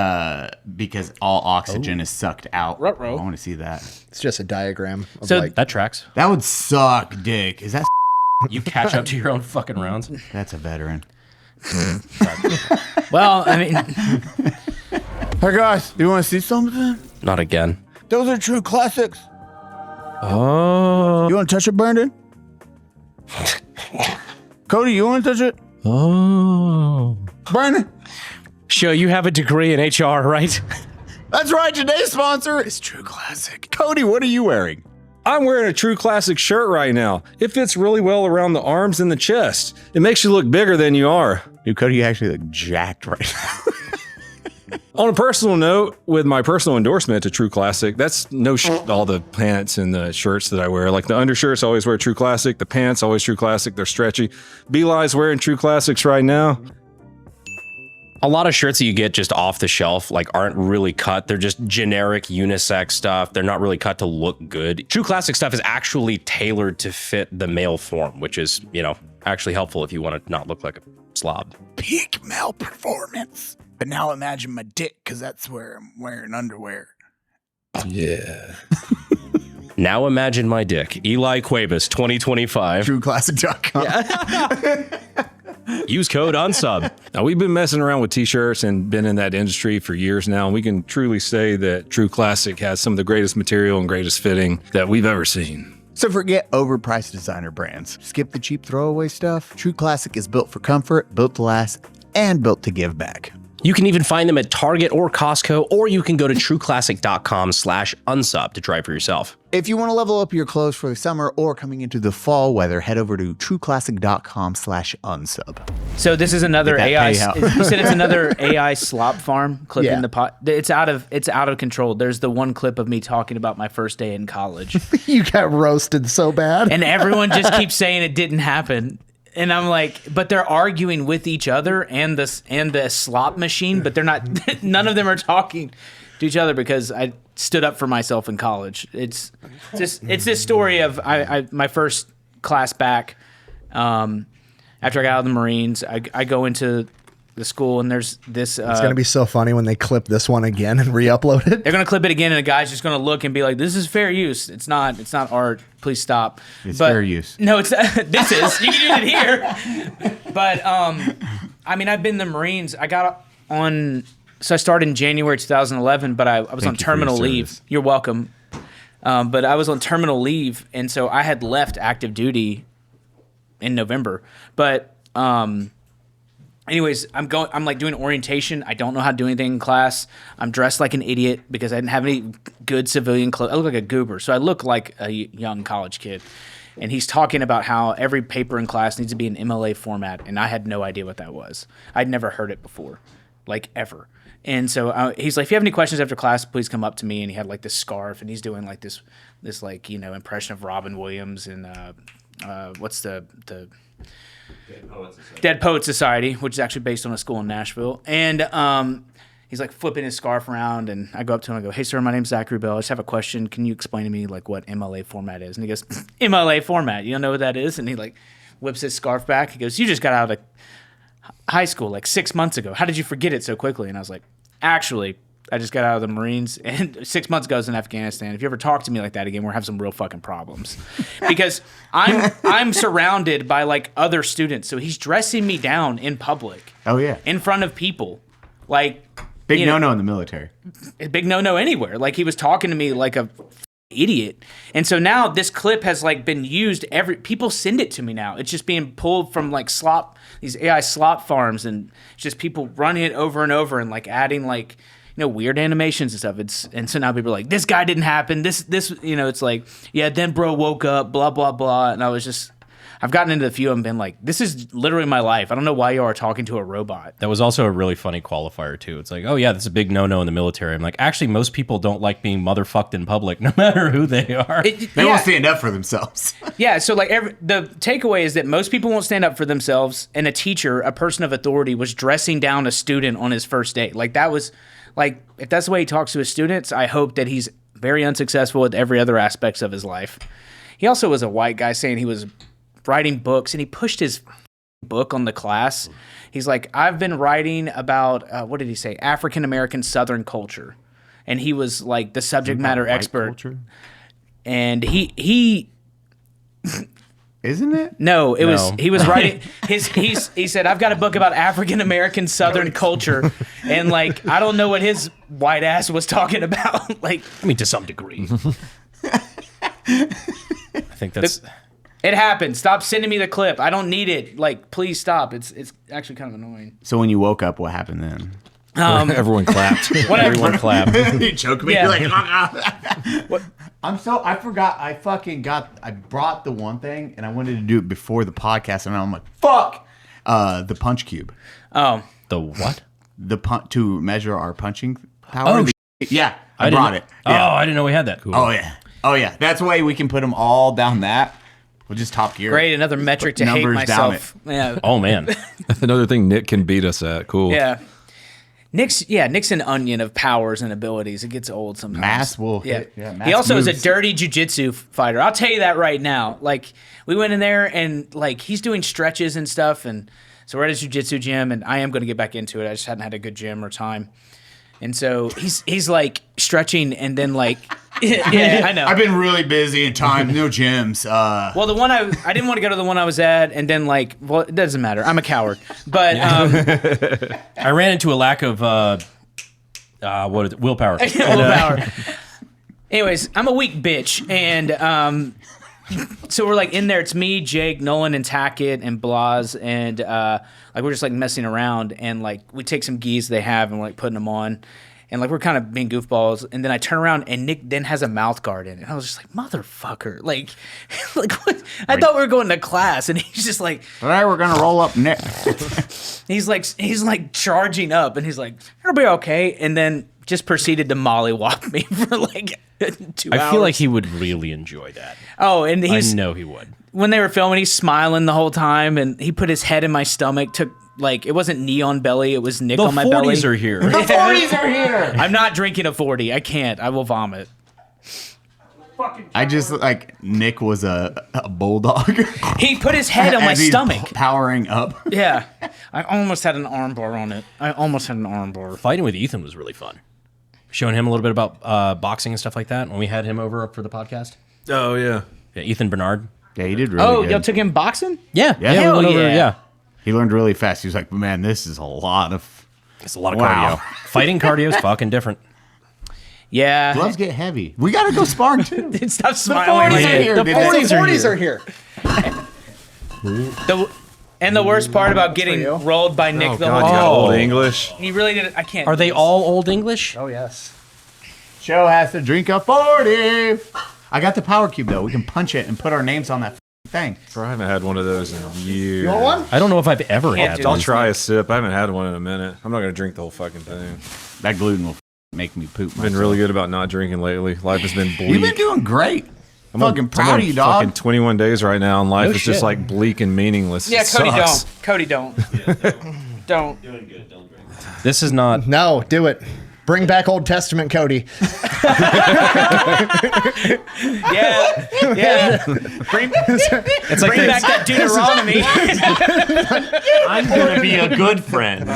because all oxygen is sucked out. Ruh-roh. I want to see that. It's just a diagram of So like... That tracks. That would suck, Dick. Is that... You catch up to your own fucking rounds. That's a veteran. Well, I mean... Hey, guys. You want to see something? Not again. Those are true classics. Oh. You want to touch it, Brandon? Cody, you want to touch it? Oh. Brandon? Sure, you have a degree in HR, right? That's right. Today's sponsor is True Classic. Cody, what are you wearing? I'm wearing a True Classic shirt right now. It fits really well around the arms and the chest. It makes you look bigger than you are. Dude, Cody, you actually look jacked right now. On a personal note, with my personal endorsement to True Classic, that's no shit, all the pants and the shirts that I wear. Like the undershirts, I always wear True Classic. The pants, always True Classic. They're stretchy. Beli's wearing True Classics right now. A lot of shirts that you get just off the shelf like aren't really cut. They're just generic unisex stuff. They're not really cut to look good. True Classic stuff is actually tailored to fit the male form, which is, you know, actually helpful if you want to not look like a slob. Peak male performance. But now imagine my dick, because that's where I'm wearing underwear. Yeah. Now imagine my dick. Eli Cuevas, 2025. TrueClassic.com. Use code UNSUB. Now, we've been messing around with t-shirts and been in that industry for years now, and we can truly say that True Classic has some of the greatest material and greatest fitting that we've ever seen. So forget overpriced designer brands. Skip the cheap throwaway stuff. True Classic is built for comfort, built to last, and built to give back. You can even find them at Target or Costco, or you can go to trueclassic.com/unsub to try for yourself. If you want to level up your clothes for the summer or coming into the fall weather, head over to trueclassic.com/unsub. So this is another Get that AI. payout. You said it's another AI slop farm clipping Yeah. the pot. It's out of control. There's the one clip of me talking about my first day in college, You got roasted so bad. and everyone just keeps saying it didn't happen. And I'm like, but they're arguing with each other and the slop machine, but they're not. None of them are talking to each other because I stood up for myself in college. It's this story of my first class back. After I got out of the Marines, I go into the school and there's this. It's going to be so funny when they clip this one again and re-upload it. They're gonna clip it again, and a guy's just gonna look and be like, "This is fair use. It's not art. Please stop." It's fair use. No, it's this is. You can use it here. But I mean, I've been in the Marines. I got on. So I started in January 2011, but I was on Thank you for your terminal service. leave. You're welcome. But I was on terminal leave, and so I had left active duty in November. But anyways, I'm like doing orientation. I don't know how to do anything in class. I'm dressed like an idiot because I didn't have any good civilian clothes. I look like a goober, so I look like a young college kid. And he's talking about how every paper in class needs to be in MLA format, and I had no idea what that was. I'd never heard it before, like ever. And so he's like, if you have any questions after class, please come up to me. And he had like this scarf, and he's doing like this like, you know, impression of Robin Williams and what's the Dead Poets Society, which is actually based on a school in Nashville. And he's like flipping his scarf around, and I go up to him and I go, "Hey sir, my name's Zachary Bell. I just have a question. Can you explain to me like what MLA format is?" And he goes, "MLA format? You don't know what that is?" And he like whips his scarf back. He goes, "You just got out of high school like 6 months ago. How did you forget it so quickly?" And I was like, "Actually, I just got out of the Marines, and 6 months ago I was in Afghanistan. If you ever talk to me like that again, we're having some real fucking problems." Because I'm surrounded by like other students, so he's dressing me down in public. Oh, yeah. In front of people, like Big you know, no-no in the military. a big no anywhere. Like he was talking to me like a idiot. And so now this clip has like been used people send it to me now. It's just being pulled from like these AI slop farms, and it's just people running it over and over and like adding like, you know, weird animations and stuff. And so now people are like, this guy didn't happen. This, you know, it's like, yeah, then bro woke up, blah, blah, blah. And I've gotten into a few and been like, this is literally my life. I don't know why you are talking to a robot. That was also a really funny qualifier, too. It's like, oh, yeah, that's a big no-no in the military. I'm like, actually, most people don't like being motherfucked in public, no matter who they are. They won't stand up for themselves. Yeah, so like the takeaway is that most people won't stand up for themselves, and a teacher, a person of authority, was dressing down a student on his first day. Like that was, like, if that's the way he talks to his students, I hope that he's very unsuccessful with every other aspects of his life. He also was a white guy saying he was writing books, and he pushed his book on the class. He's like, I've been writing about, what did he say? African American Southern culture. And he was like the subject matter expert. Culture? And he Isn't it? No, he was writing he said, I've got a book about African American Southern culture, and like I don't know what his white ass was talking about. Like, I mean, to some degree. I think that's... It happened. Stop sending me the clip. I don't need it. Like, please stop. It's actually kind of annoying. So when you woke up, what happened then? Everyone clapped. Everyone clapped. You choke me. Yeah. You're like, I forgot. I brought the one thing, and I wanted to do it before the podcast, and I'm like, fuck. The punch cube. Oh. The what? To measure our punching power. Yeah, I brought it. Yeah. Oh, I didn't know we had that. Cool. Oh yeah. That's why we can put them all down that. We'll just top gear. Great, another metric to hate numbers down myself. Yeah. Oh, man. Another thing Nick can beat us at. Cool. Yeah. Nick's an onion of powers and abilities. It gets old sometimes. Mass will Yeah. hit. Yeah, mass He also is a moves. dirty jiu-jitsu fighter. I'll tell you that right now. Like, we went in there and like he's doing stretches and stuff, and so we're at his jiu-jitsu gym, and I am going to get back into it. I just hadn't had a good gym or time. And so he's like stretching, and then like Yeah, I know. I've been really busy and time, no gyms. Well, the one I didn't want to go to the one I was at, and then well, it doesn't matter. I'm a coward, but I ran into a lack of what is it? Willpower. willpower. Anyways, I'm a weak bitch, and so we're like in there. It's me, Jake, Nolan, and Tackett, and Blas, and like we're just like messing around, and like we take some geese they have, and we're like putting them on. And like we're kind of being goofballs, and then I turn around and Nick then has a mouth guard in, and I was just like, "Motherfucker!" Like what? I thought we were going to class, and he's just like, All right, we're gonna roll up Nick. he's like charging up, and he's like, "It'll be okay," and then just proceeded to mollywop me for like 2 hours. I feel like he would really enjoy that. Oh, and I he's know he would. when they were filming, he's smiling the whole time, and he put his head in my stomach. Took like it wasn't knee on belly, it was Nick The on my belly. 40s are here. The 40s are here. I'm not drinking a 40. I can't. I will vomit. I just like Nick was a bulldog. He put his head on my As he's stomach. powering up. Yeah. I almost had an arm bar on it. I almost had an arm bar. Fighting with Ethan was really fun. Showing him a little bit about boxing and stuff like that when we had him over for the podcast. Oh yeah. Yeah, Ethan Bernard. Yeah, he did really Oh, good. y'all took him boxing? Yeah, Yeah. we Hell went over, yeah. yeah. He learned really fast. He was like, man, this is a lot of. It's a lot of Wow. cardio. Fighting cardio is fucking different. Yeah. Gloves get heavy. We got to go sparring too. Stop smiling. 40s are here. The dude. 40s The are here. And the worst part about getting rolled by Nick Oh the God, whole you got time. old English. He really did. I can't. Are they all Old English? Oh yes. Show has to drink a 40. I got the power cube though. We can punch it and put our names on that thing. Bro, I haven't had one of those in years. You want one? I don't know if I've ever Can't had do I'll one. try a sip. I haven't had one in a minute. I'm not gonna drink the whole fucking thing. That gluten will make me poop. I've been really good about not drinking lately. Life has been bleak. You've been doing great. I'm fucking proud on of you, Fucking dog. 21 days right now, and life No is just shit. like bleak and meaningless. Yeah, It Cody, sucks. don't. Cody, don't. Don't. Doing good. Don't drink. This is not. No, do it. Bring back Old Testament Cody. Yeah. Yeah. Bring It's like back that Deuteronomy. I'm gonna be a good friend.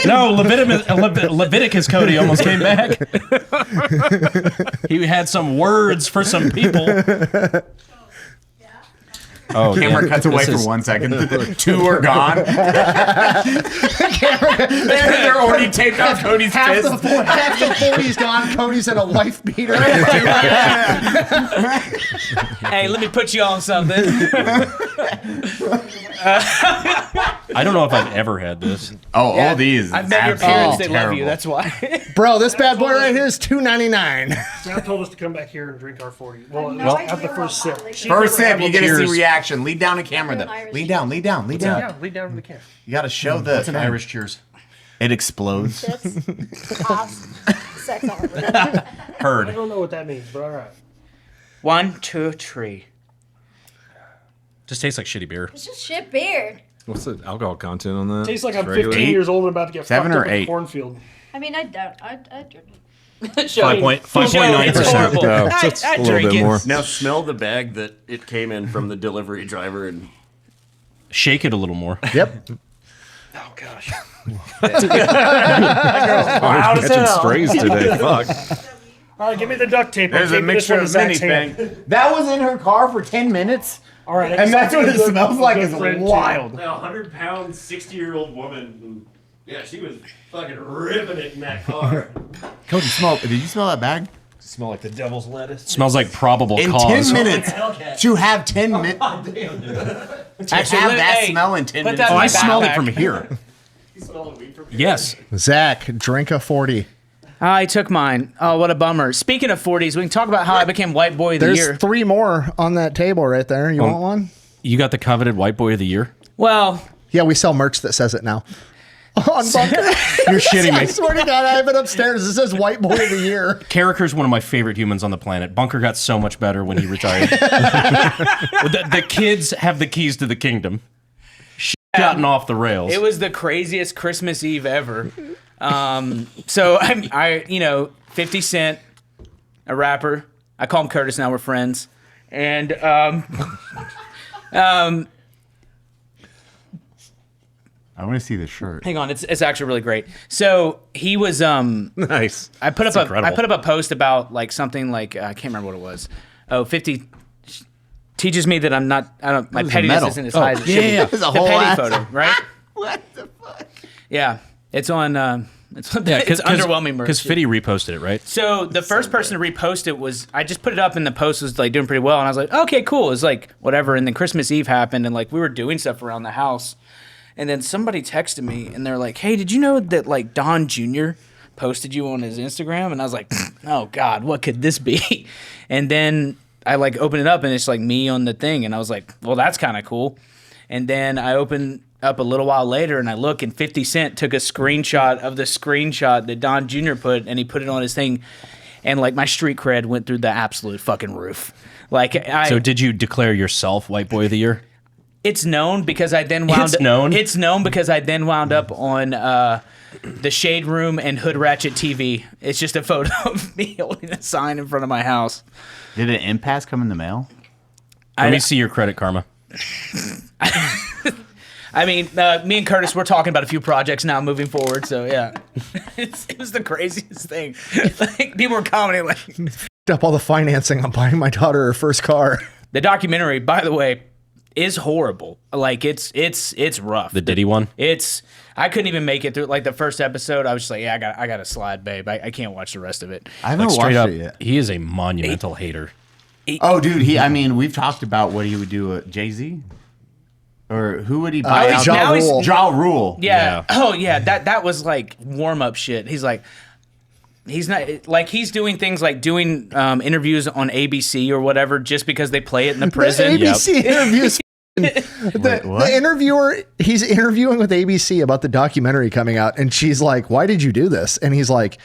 No, Leviticus Cody almost came back. He had some words for some people. Oh, Camera yeah. cuts away This for is- 1 second. The two are gone. They're already taped off Cody's Half fist. the 40's gone. Cody's in a wife beater. Hey, let me put you on something. I don't know if I've ever had this. Oh, all these. I've met your parents. They love you. That's why. Bro, this bad boy right here is $2.99. Sam told us to come back here and drink our 40. Well, No have the idea first what sip. First sip, you get to see Cheers. reaction. Lead down the camera, An though. Irish Lead down, lead down, lead down. Yeah, lead down to the camera. You got to show the. That's an Irish cheers. It explodes. That's ass. Sex arbor. I Heard. don't know what that means, but all right. 1, 2, 3. Just tastes like shitty beer. It's just shit beer. What's the alcohol content on that? Tastes like I'm Just regular? 15 years old and about to get 7 fucked or up in a 8? cornfield. I mean, I don't. I drink it. 5.9%. It's horrible. Oh, I just a little drink bit it. more. Now smell the bag that it came in from the delivery driver and Shake it a little more. Yep. Oh, gosh. Catching strays today. Fuck. All right, give me the duct tape. There's a I'm taping this mixture one of to many Zach's hand. things. That was in her car for 10 minutes. All right. And that's what it Good- smells like good is friend, too. wild. Now, 100-pound, 60-year-old woman. Yeah, she was fucking ripping it in that car. Cody, did you smell that bag? smell like the devil's lettuce. Smells like probable In cause. 10 minutes. To have 10 minutes. Actually, have that smell in 10 put minutes. that Oh, in I my smelled it backpack. from here. Yes. Zach, drink a 40. I took mine. Oh, what a bummer. Speaking of 40s, we can talk about how I became White Boy of the There's Year. 3 more on that table right there. You want one? You got the coveted White Boy of the Year? Well, Yeah, we sell merch that says it now. On Bunker. You're shitting I me. swear to God, I have it upstairs. It says White Boy of the Year. Carricker's one of my favorite humans on the planet. Bunker got so much better when he retired. the kids have the keys to the kingdom. Shit gotten off the rails. it was the craziest Christmas Eve ever. So I, 50 Cent, a rapper. I call him Curtis now. We're friends. And I'm I want to see the shirt. Hang on, it's actually really great. So he was Nice. I put up incredible. I put up a post about like something like I can't remember what it was. Oh, 50 teaches me that my pettiness medal. isn't as high as it should be. It's a The whole petty ass- photo, right? What the fuck? Yeah, it's on. It's Because underwhelming. merch. Because Fitty reposted it, right? So the first person to repost it was I just put it up and the post was like doing pretty well and I was like, okay, cool. It's like whatever. And then Christmas Eve happened and like we were doing stuff around the house, and then somebody texted me and they're like, hey, did you know that like Don Jr. posted you on his Instagram? And I was like, oh God, what could this be? And then I like opened it up and it's like me on the thing and I was like, well, that's kind of cool. And then I opened up a little while later and I look and 50 Cent took a screenshot of the screenshot that Don Jr. put and he put it on his thing and like my street cred went through the absolute fucking roof. Like So did you declare yourself White Boy of the Year? it's known because I then wound It's known because I then wound up on the Shade Room and Hood Ratchet TV. It's just a photo of me holding a sign in front of my house. Did an impasse come in the mail? Let me see your Credit Karma. I mean, me and Curtis, we're talking about a few projects now moving forward, so yeah. It was the craziest thing. Like, people were commenting like... Up all the financing on buying my daughter her first car. The documentary, by the way, is horrible. Like, it's rough. The Diddy one? I couldn't even make it through, like, the first episode. I was just like, yeah, I got to slide, babe. I can't watch the rest of it. I haven't Like, watched straight up, it yet. he is a monumental hater. Oh, dude, we've talked about what he would do with Jay-Z. Or who would he buy out? Ja Rule. Ja Rule. Yeah. Oh, yeah. That was, like, warm-up shit. He's like... He's not like he's doing things like doing interviews on ABC or whatever just because they play it in the prison. The ABC interviews. The interviewer, he's interviewing with ABC about the documentary coming out, and she's like, "Why did you do this?" And he's like,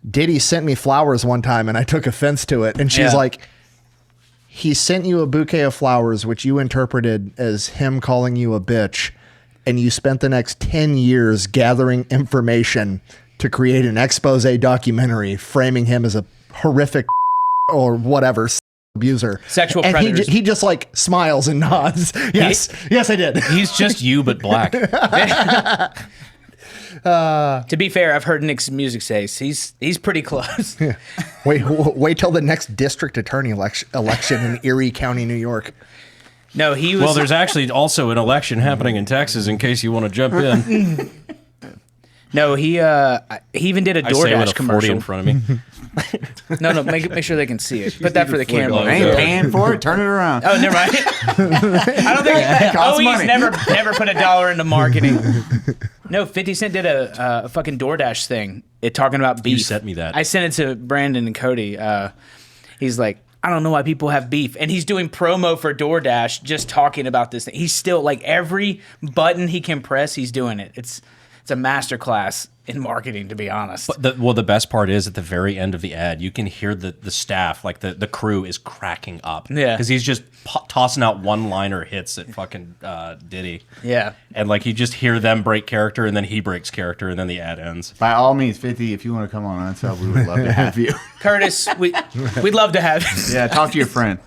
"Diddy sent me flowers one time, and I took offense to it." And she's like, "He sent you a bouquet of flowers, which you interpreted as him calling you a bitch, and you spent the next 10 years gathering information to create an expose documentary framing him as a horrific or whatever abuser, sexual and predators." he just like smiles and nods. Yes, yes, I did. He's just you, but black. To be fair, I've heard Nick's music say he's pretty close. Wait till the next district attorney election in Erie County, New York. No, he was. Well, there's actually also an election happening in Texas in case you want to jump in. No, he even did a I say with DoorDash a 40 commercial. in front of me. No, make sure they can see it. Put that for the camera. I ain't paying for it. Turn it around. Oh, never mind. I don't think costs he's money. never put $1 into marketing. No, 50 Cent did a fucking DoorDash thing. Talking about beef. You sent me that. I sent it to Brandon and Cody. He's like, I don't know why people have beef. And he's doing promo for DoorDash just talking about this thing. He's still like every button he can press, he's doing it. It's a masterclass in marketing, to be honest. But the best part is at the very end of the ad, you can hear the staff, like the crew is cracking up. Yeah. Because he's just tossing out one-liner hits at fucking Diddy. Yeah. And like you just hear them break character and then he breaks character and then the ad ends. By all means, 50, if you want to come on Unsub, we would love to have you. Curtis, we'd love to have you. Yeah, talk to your friend.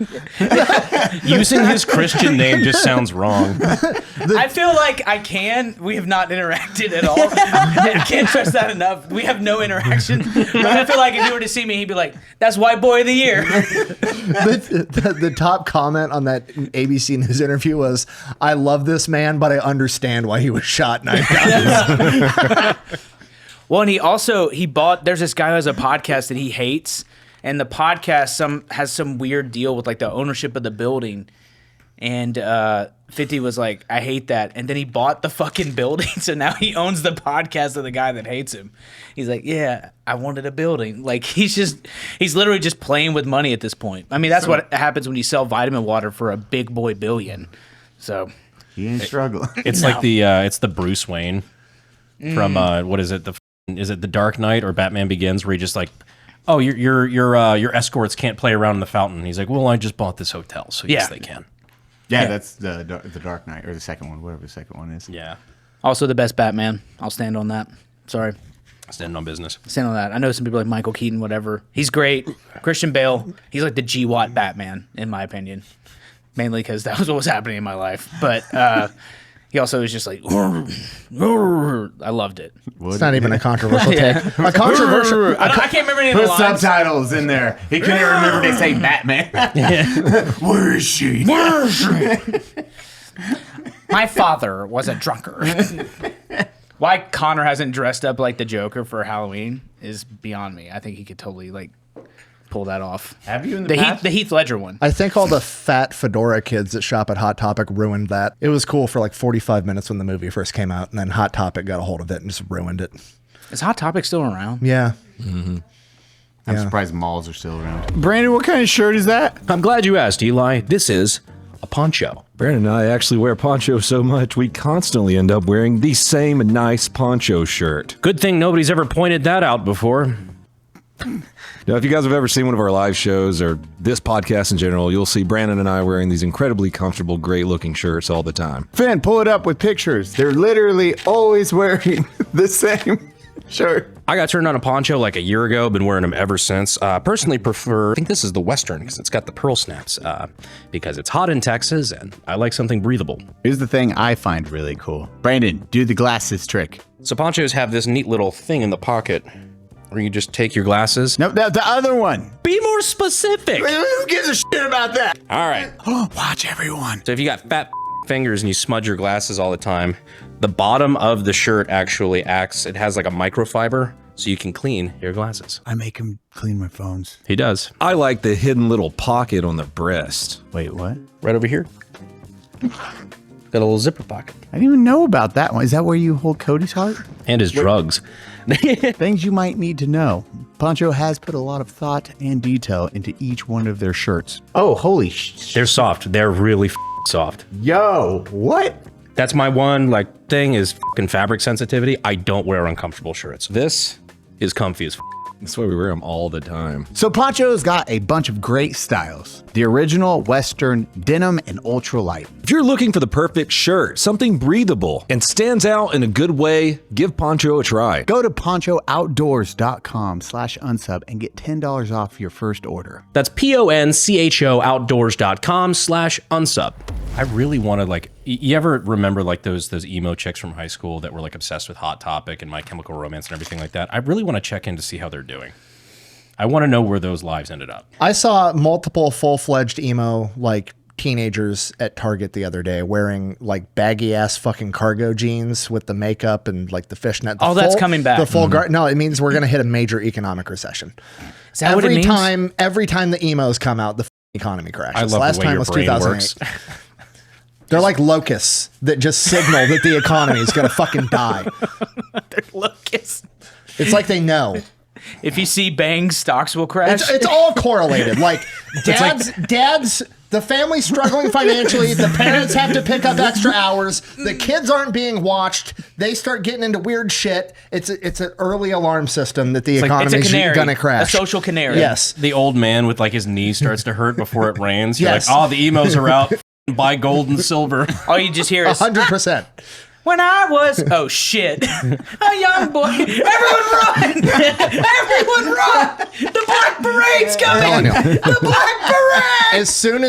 Using his Christian name just sounds wrong. I feel like I can. We have not interacted at all. I can't trust that enough. We have no interaction. But I feel like if he were to see me, he'd be like, that's White Boy of the Year. The top comment on that ABC News interview was, "I love this man, but I understand why he was shot." And Well, and he bought, there's this guy who has a podcast that he hates, and the podcast has some weird deal with like the ownership of the building. And 50 was like, I hate that. And then he bought the fucking building, so now he owns the podcast of the guy that hates him. He's like, yeah, I wanted a building. Like, he's literally just playing with money at this point. I mean, that's what happens when you sell vitamin water for a big boy billion. So He ain't struggling. It's like it's the Bruce Wayne from what is it? Is it The Dark Knight or Batman Begins, where he just like, oh, your escorts can't play around in the fountain. He's like, well, I just bought this hotel, so yes, they can. Yeah, that's the Dark Knight, or the second one, whatever the second one is. Yeah. Also the best Batman. I'll stand on that. Sorry. Standing on business. Stand on that. I know some people like Michael Keaton, whatever. He's great. Christian Bale, he's like the G-Watt Batman, in my opinion. Mainly because that was what was happening in my life. But He also was just like, I loved it. It's not even a controversial take. A controversial. I can't remember any of the Put lines. subtitles in there. He couldn't even remember to say Batman. Where is she? My father was a drunkard. Why Connor hasn't dressed up like the Joker for Halloween is beyond me. I think he could totally like pull that off. Have you in the Heath Ledger one? I think all the fat fedora kids that shop at Hot Topic ruined that. It was cool for like 45 minutes when the movie first came out, and then Hot Topic got a hold of it and just ruined it. Is Hot Topic still around? Yeah. I'm surprised malls are still around. Brandon, what kind of shirt is that? I'm glad you asked, Eli. This is a poncho. Brandon and I actually wear poncho so much we constantly end up wearing the same nice poncho shirt. Good thing nobody's ever pointed that out before. Now, if you guys have ever seen one of our live shows or this podcast in general, you'll see Brandon and I wearing these incredibly comfortable, great-looking shirts all the time. Finn, pull it up with pictures. They're literally always wearing the same shirt. I got turned on a poncho like a year ago. Been wearing them ever since. Personally prefer, I think this is the Western because it's got the pearl snaps. Because it's hot in Texas and I like something breathable. Here's the thing I find really cool. Brandon, do the glasses trick. So ponchos have this neat little thing in the pocket where you just take your glasses. No, the other one. Be more specific. Who gives a shit about that? All right. Watch everyone. So if you got fat fingers and you smudge your glasses all the time, the bottom of the shirt actually acts, it has like a microfiber so you can clean your glasses. I make him clean my phones. He does. I like the hidden little pocket on the breast. Wait, what? Right over here. Got a little zipper pocket. I didn't even know about that one. Is that where you hold Cody's heart? And his drugs. Things you might need to know. Poncho has put a lot of thought and detail into each one of their shirts. Oh, holy They're soft. They're really soft. Yo, what? That's my one thing is fucking fabric sensitivity. I don't wear uncomfortable shirts. This is comfy as That's why we wear them all the time. So Poncho's got a bunch of great styles. The original, Western, denim, and ultralight. If you're looking for the perfect shirt, something breathable, and stands out in a good way, give Poncho a try. Go to ponchooutdoors.com/unsub and get $10 off your first order. That's PONCHO outdoors.com/unsub. I really want to you ever remember those emo chicks from high school that were obsessed with Hot Topic and My Chemical Romance and everything like that? I really want to check in to see how they're doing. I want to know where those lives ended up. I saw multiple full-fledged emo teenagers at Target the other day wearing baggy ass fucking cargo jeans with the makeup and the fishnet. That's coming back. The full guard. No, it means we're gonna hit a major economic recession. Is that what it means? Every time the emos come out, the economy crashes. I love Last the way time your was brain 2008. works. They're like locusts that just signal that the economy is gonna fucking die. They're locusts. It's like they know. If you see bangs, stocks will crash. It's all correlated. Dads, the family's struggling financially. The parents have to pick up extra hours. The kids aren't being watched. They start getting into weird shit. It's an early alarm system that the economy is going to crash. A social canary. Yes. The old man with his knee starts to hurt before it rains. You're Yes. the emos are out. Buy gold and silver. All you just hear is 100%. when I was shit, a young boy. Everyone run! Everyone run! The Black Parade's coming! The Black Parade! As soon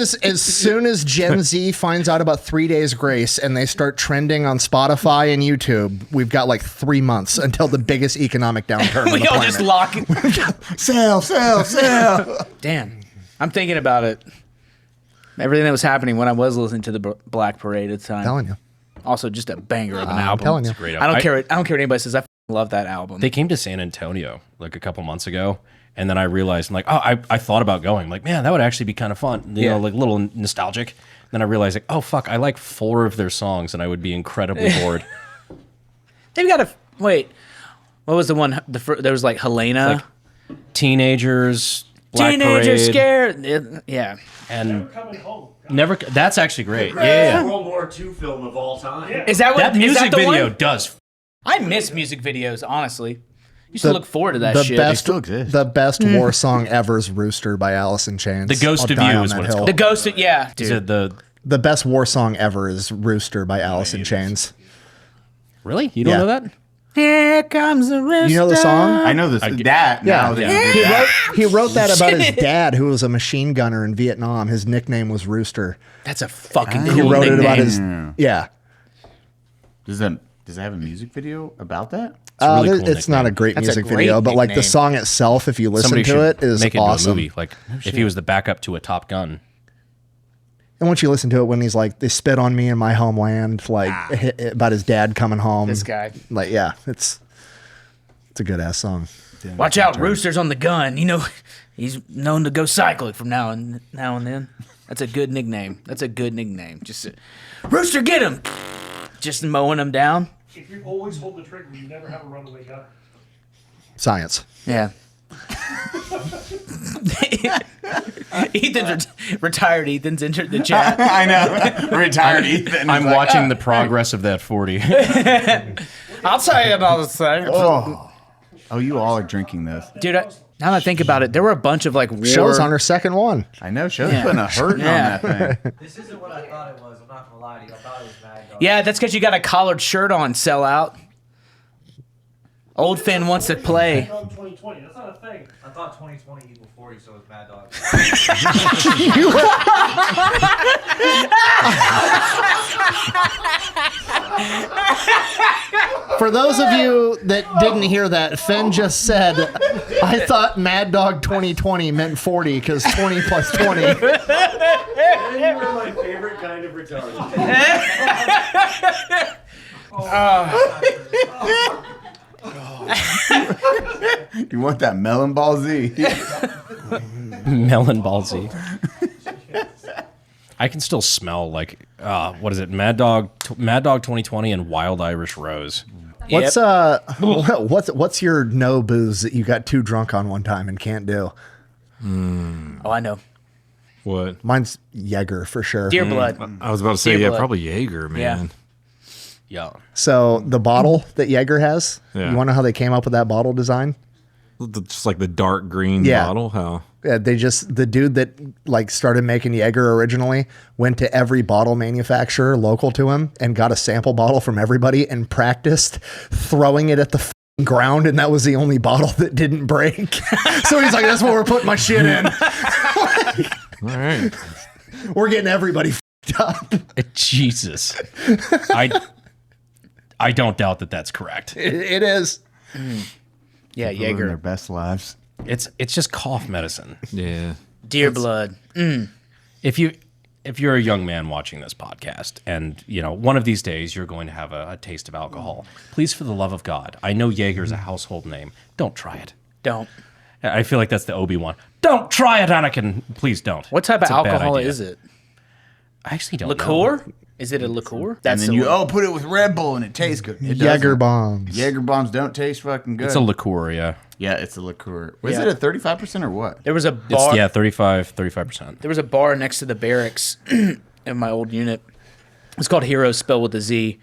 as Gen Z finds out about 3 Days Grace and they start trending on Spotify and YouTube, we've got 3 months until the biggest economic downturn on We the all planet. just lock it. Sell. Damn. I'm thinking about it. Everything that was happening when I was listening to the Black Parade at the time. I'm telling you. Also, just a banger of an album. I'm telling you. Great I don't care. I don't care what anybody says. I love that album. They came to San Antonio a couple months ago, and then I realized I thought about going. Man, that would actually be kind of fun. You know, a little nostalgic. Then I realized oh fuck, I like 4 of their songs, and I would be incredibly bored. They've got wait. What was the one? There was Helena. Teenagers. Black Teenagers Parade, scared. Yeah. and Coming home. never. That's actually great. Yeah. World War II film of all time. Is that what That music is that the video one? does. I miss music videos, honestly. Used to look forward to that shit. The best war song ever is Rooster by Alice in Chains. The Ghost I'll of Die You on is that what it's hill. called. The Ghost of, yeah. Is Dude. it The best war song ever is Rooster by Alice in Chains. really? You don't Yeah. know that? Here comes the rooster. You know the song? I know this. That. Yeah. Now that He wrote that about his dad, who was a machine gunner in Vietnam. His nickname was Rooster. That's a fucking He cool wrote it nickname. about his. Yeah. Does it have a music video about that? It's not a great music video, but like the song itself, if you listen to it, is make it awesome. into a movie. Like if he was the backup to a Top Gun. And once you listen to it, when he's like, "They spit on me in my homeland," like about his dad coming home. This guy, like, yeah, it's a good ass song. Watch out, Rooster's on the gun. You know, he's known to go cyclic from now and then. That's a good nickname. Just Rooster, get him. Just mowing him down. If you always hold the trigger, you never have a runaway gun. Science. Yeah. Ethan's retired. Ethan's entered the chat. I know. Retired Ethan. I'm watching the progress of that 40. I'll tell you about this. Oh, you all are drinking this. Dude, now that I think about it, there were a bunch of like war... Show's on her second one. I know. Show's been a hurting on that thing. This isn't what I thought it was. I'm not going to lie to you. I thought it was Mad Dog. Yeah, that's because you got a collared shirt on, sellout. Old Finn wants to play. 2020. That's not a thing. I thought 2020 equal 40, so it's Mad Dog. For those of you that didn't hear that, Finn just said, I thought Mad Dog 2020 meant 40 because 20 plus 20. You were my favorite kind of retarded. You want that melon ball Z? Melon Ball Z. I can still smell like what is it? Mad Dog 2020 and Wild Irish Rose. What's what's your no booze that you got too drunk on one time and can't do? Oh, I know. What? Mine's Jaeger for sure. Deer blood. I was about to say, Deer blood. probably Jaeger, man. Yeah. So the bottle that Jaeger has, Yeah. you want to know how they came up with that bottle design? Just like the dark green Yeah. bottle. How? The dude that like started making Jaeger originally went to every bottle manufacturer local to him and got a sample bottle from everybody and practiced throwing it at the ground, and that was the only bottle that didn't break. So he's like, that's what we're putting my shit in. All right. We're getting everybody up. Jesus. I don't doubt that that's correct. It is. Yeah, Living Jaeger. their best lives. It's just cough medicine. Yeah. Deer blood. If you're a young man watching this podcast and, you know, one of these days you're going to have a taste of alcohol, please, for the love of God, I know Jaeger's a household name. Don't try it. Don't. I feel like that's the Obi-Wan. Don't try it, Anakin. Please don't. What type It's of a bad alcohol idea. is it? I actually don't Liqueur? know. Is it a liqueur? And That's then the you one. put it with Red Bull and it tastes good. It Jaeger doesn't. bombs. Jaeger bombs don't taste fucking good. It's a liqueur, yeah. Yeah, it's a liqueur. Was Yeah. it a 35% or what? There was a It's, bar. 35%. There was a bar next to the barracks in my old unit. It's called Heroes, spelled with a Z.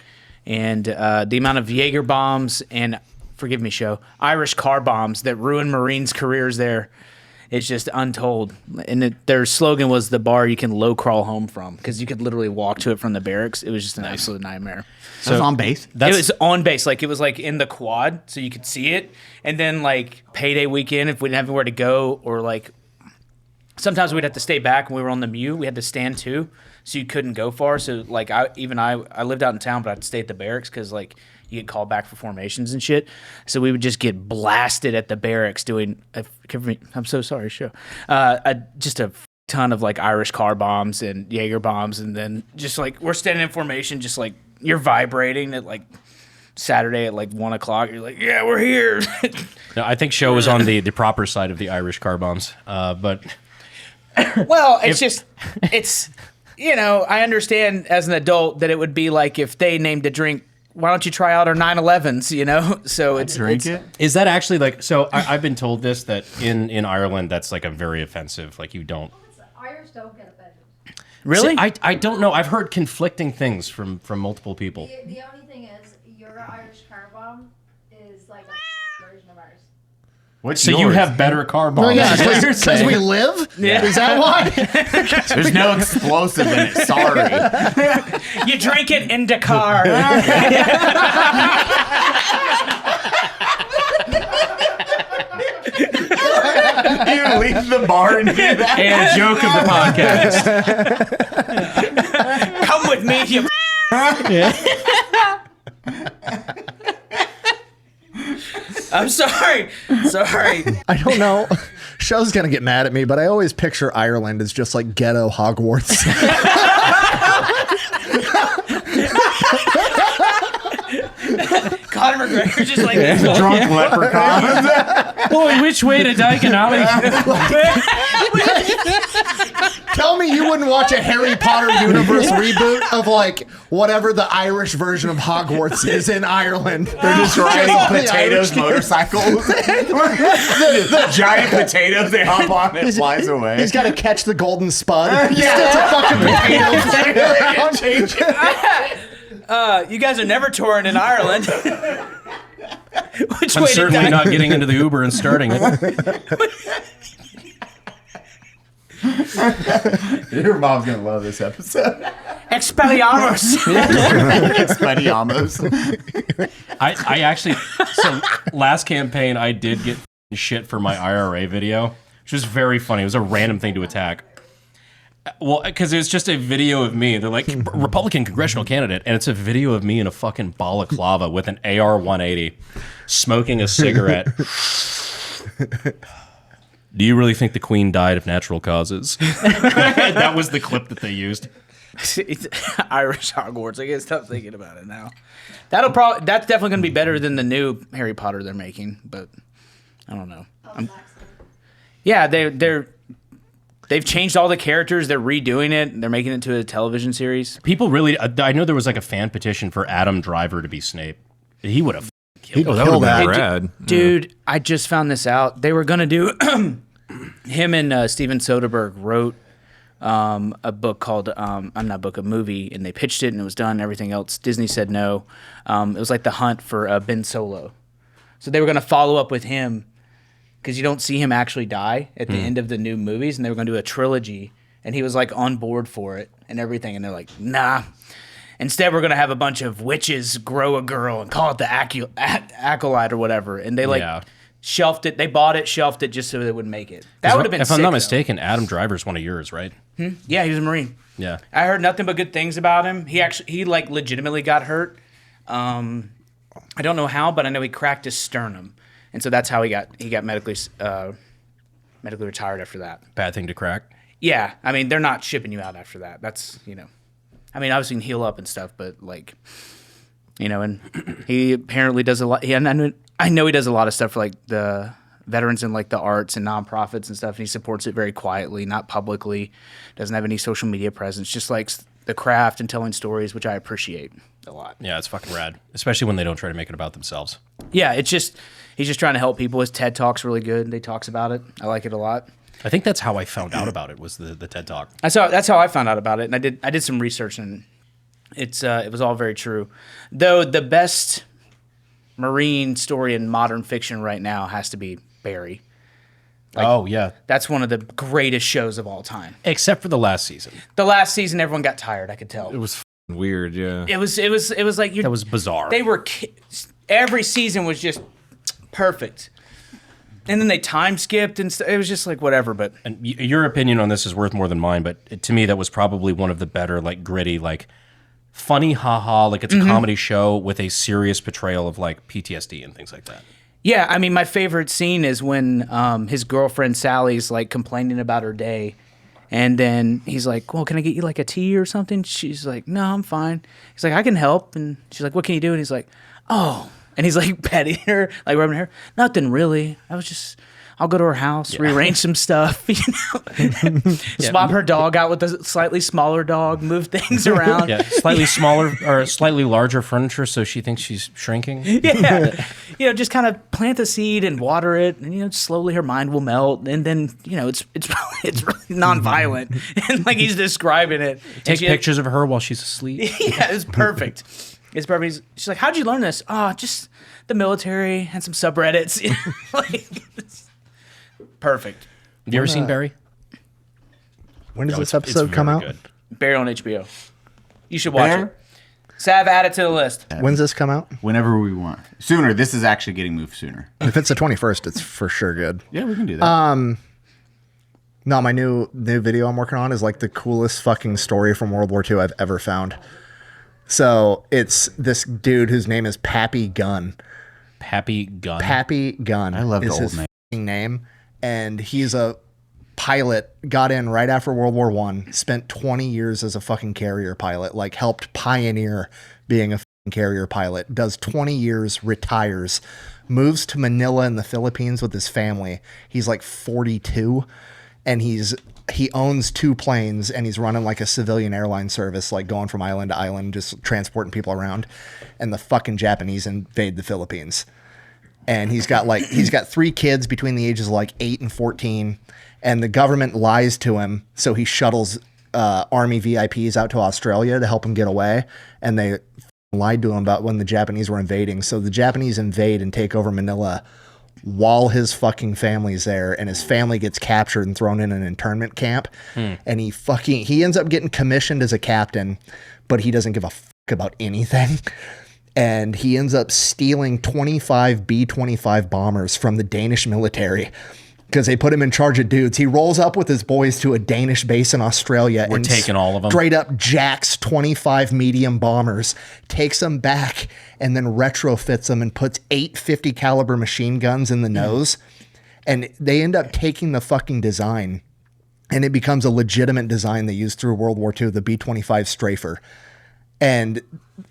And the amount of Jaeger bombs and, forgive me, show, Irish car bombs that ruined Marines' careers there, it's just untold. And their slogan was the bar you can low crawl home from, because you could literally walk to it from the barracks. It was just an absolute nightmare. So it was on base? It was on base. Like, it was like in the quad, so you could see it. And then like payday weekend, if we didn't have anywhere to go, or like sometimes we'd have to stay back when we were on the Mew. We had to stand too, so you couldn't go far. So like I lived out in town, but I'd stay at the barracks because like you get called back for formations and shit. So we would just get blasted at the barracks doing. I'm so sorry, show. Just a ton of like Irish car bombs and Jaeger bombs, and then just like we're standing in formation, just like you're vibrating at like Saturday at like 1 o'clock. You're like, yeah, we're here. No, I think Show was on the proper side of the Irish car bombs. But well, it's you know, I understand as an adult that it would be like if they named a drink, why don't you try out our 911s, you know? So it's Is that actually like, so I've been told this, that in Ireland, that's like a very offensive, like you don't. Irish don't get offended. Really? See, I don't know. I've heard conflicting things from multiple people. The only thing is, your Irish car bomb is like a version of ours. So you have better car bombs. No, yeah, is what you're because saying. we live? Yeah. Is that why? There's no explosive in it. Sorry. You drink it in Dakar. You leave the bar and do that. And joke of the podcast. Come with me, you. I'm sorry. Sorry. I don't know. Show's gonna get mad at me, but I always picture Ireland as just like ghetto Hogwarts. Conor McGregor just like Drunk leprechaun. Boy, which way to Dyke and Ollie? Tell me you wouldn't watch a Harry Potter universe reboot of like whatever the Irish version of Hogwarts is in Ireland. They're just riding all the potatoes, Irish motorcycles. the giant potatoes, they hop on, it flies away. He's got to catch the golden spud. Yeah. It's a fucking potato around. you guys are never touring in Ireland. Which I'm way to certainly die? not getting into the Uber and starting it. Your mom's gonna love this episode. Expelliarmus. Expelliarmus. I actually, so last campaign I did get shit for my IRA video, which was very funny. It was a random thing to attack. Well, because it was just a video of me. They're like, Republican congressional candidate. And it's a video of me in a fucking balaclava with an AR-180 smoking a cigarette. Do you really think the Queen died of natural causes? That was the clip that they used. It's Irish Hogwarts. I guess stop thinking about it now. That's definitely going to be better than the new Harry Potter they're making, but I don't know. Yeah, they've changed all the characters. They're redoing it. They're making it to a television series. People really, I know there was like a fan petition for Adam Driver to be Snape. He would have killed that would have been rad. Dude, I just found this out. They were going to do, him and Steven Soderbergh wrote a book called, a movie, and they pitched it and it was done and everything else. Disney said no. It was like The Hunt for Ben Solo. So they were going to follow up with him because you don't see him actually die at the end of the new movies, and they were going to do a trilogy, and he was like on board for it and everything, and they're like, nah. Instead, we're going to have a bunch of witches grow a girl and call it the Acolyte or whatever, and they shelved it. They bought it, shelved it just so they would make it. That would have been If sick, I'm not though. mistaken, Adam Driver's one of yours, right? Yeah, he was a Marine. Yeah. I heard nothing but good things about him. He like legitimately got hurt. I don't know how, but I know he cracked his sternum, and so that's how he got medically retired after that. Bad thing to crack. Yeah, I mean they're not shipping you out after that. That's I mean obviously you can heal up and stuff, but like and he apparently does a lot. I know he does a lot of stuff for like the veterans and like the arts and nonprofits and stuff. And he supports it very quietly, not publicly. Doesn't have any social media presence. Just likes the craft and telling stories, which I appreciate a lot. Yeah, it's fucking rad, especially when they don't try to make it about themselves. Yeah, he's just trying to help people. His TED Talk's really good. He talks about it. I like it a lot. I think that's how I found out about it, was the TED Talk. That's how I found out about it, and I did some research, and it was all very true. Though the best Marine story in modern fiction right now has to be Barry. Oh yeah, that's one of the greatest shows of all time. Except for the last season. The last season, everyone got tired. I could tell. It was weird. Yeah. It was like that was bizarre. They were every season was just perfect. And then they time skipped, and it was just like whatever. But your opinion on this is worth more than mine. But to me, that was probably one of the better, like gritty, like funny, haha, like it's a comedy show with a serious portrayal of like PTSD and things like that. Yeah, I mean, my favorite scene is when his girlfriend Sally's like complaining about her day, and then he's like, "Well, can I get you like a tea or something?" She's like, "No, I'm fine." He's like, "I can help," and she's like, "What can you do?" And he's like, "Oh." And he's like petting her, like rubbing her. Nothing really. I'll go to her house, rearrange some stuff, swap her dog out with a slightly smaller dog, move things around. Yeah, slightly smaller or slightly larger furniture, so she thinks she's shrinking. Yeah, just kind of plant the seed and water it, and slowly her mind will melt, and then it's really nonviolent, and like he's describing it. Take pictures of her while she's asleep. Yeah, it's perfect. It's perfect. She's like, "How'd you learn this?" "Oh, just the military and some subreddits." It's perfect. Have you ever seen Barry? When does this episode come out? Good. Barry on HBO. You should watch it. Sav, add it to the list. When's this come out? Whenever we want. Sooner. This is actually getting moved sooner. If it's the 21st, it's for sure good. Yeah, we can do that. No, my new video I'm working on is like the coolest fucking story from World War II I've ever found. So it's this dude whose name is Pappy Gun. Pappy Gun. Pappy Gun. I love the is old his name. name, and he's a pilot. Got in right after World War I. Spent 20 years as a fucking carrier pilot. Like helped pioneer being a fucking carrier pilot. Does 20 years, retires, moves to Manila in the Philippines with his family. He's like 42, and he owns 2 planes, and he's running like a civilian airline service, like going from island to island, just transporting people around. And the fucking Japanese invade the Philippines. And he's got 3 kids between the ages of like 8 and 14. And the government lies to him. So he shuttles Army VIPs out to Australia to help him get away. And they lied to him about when the Japanese were invading. So the Japanese invade and take over Manila while his fucking family's there, and his family gets captured and thrown in an internment camp. And he ends up getting commissioned as a captain, but he doesn't give a fuck about anything. And he ends up stealing 25 B-25 bombers from the Danish military because they put him in charge of dudes. He rolls up with his boys to a Danish base in Australia. We're taking all of them. Straight up jacks 25 medium bombers, takes them back, and then retrofits them and puts 8 50 caliber machine guns in the nose. And they end up taking the fucking design, and it becomes a legitimate design they used through World War II, the B-25 Strafer. And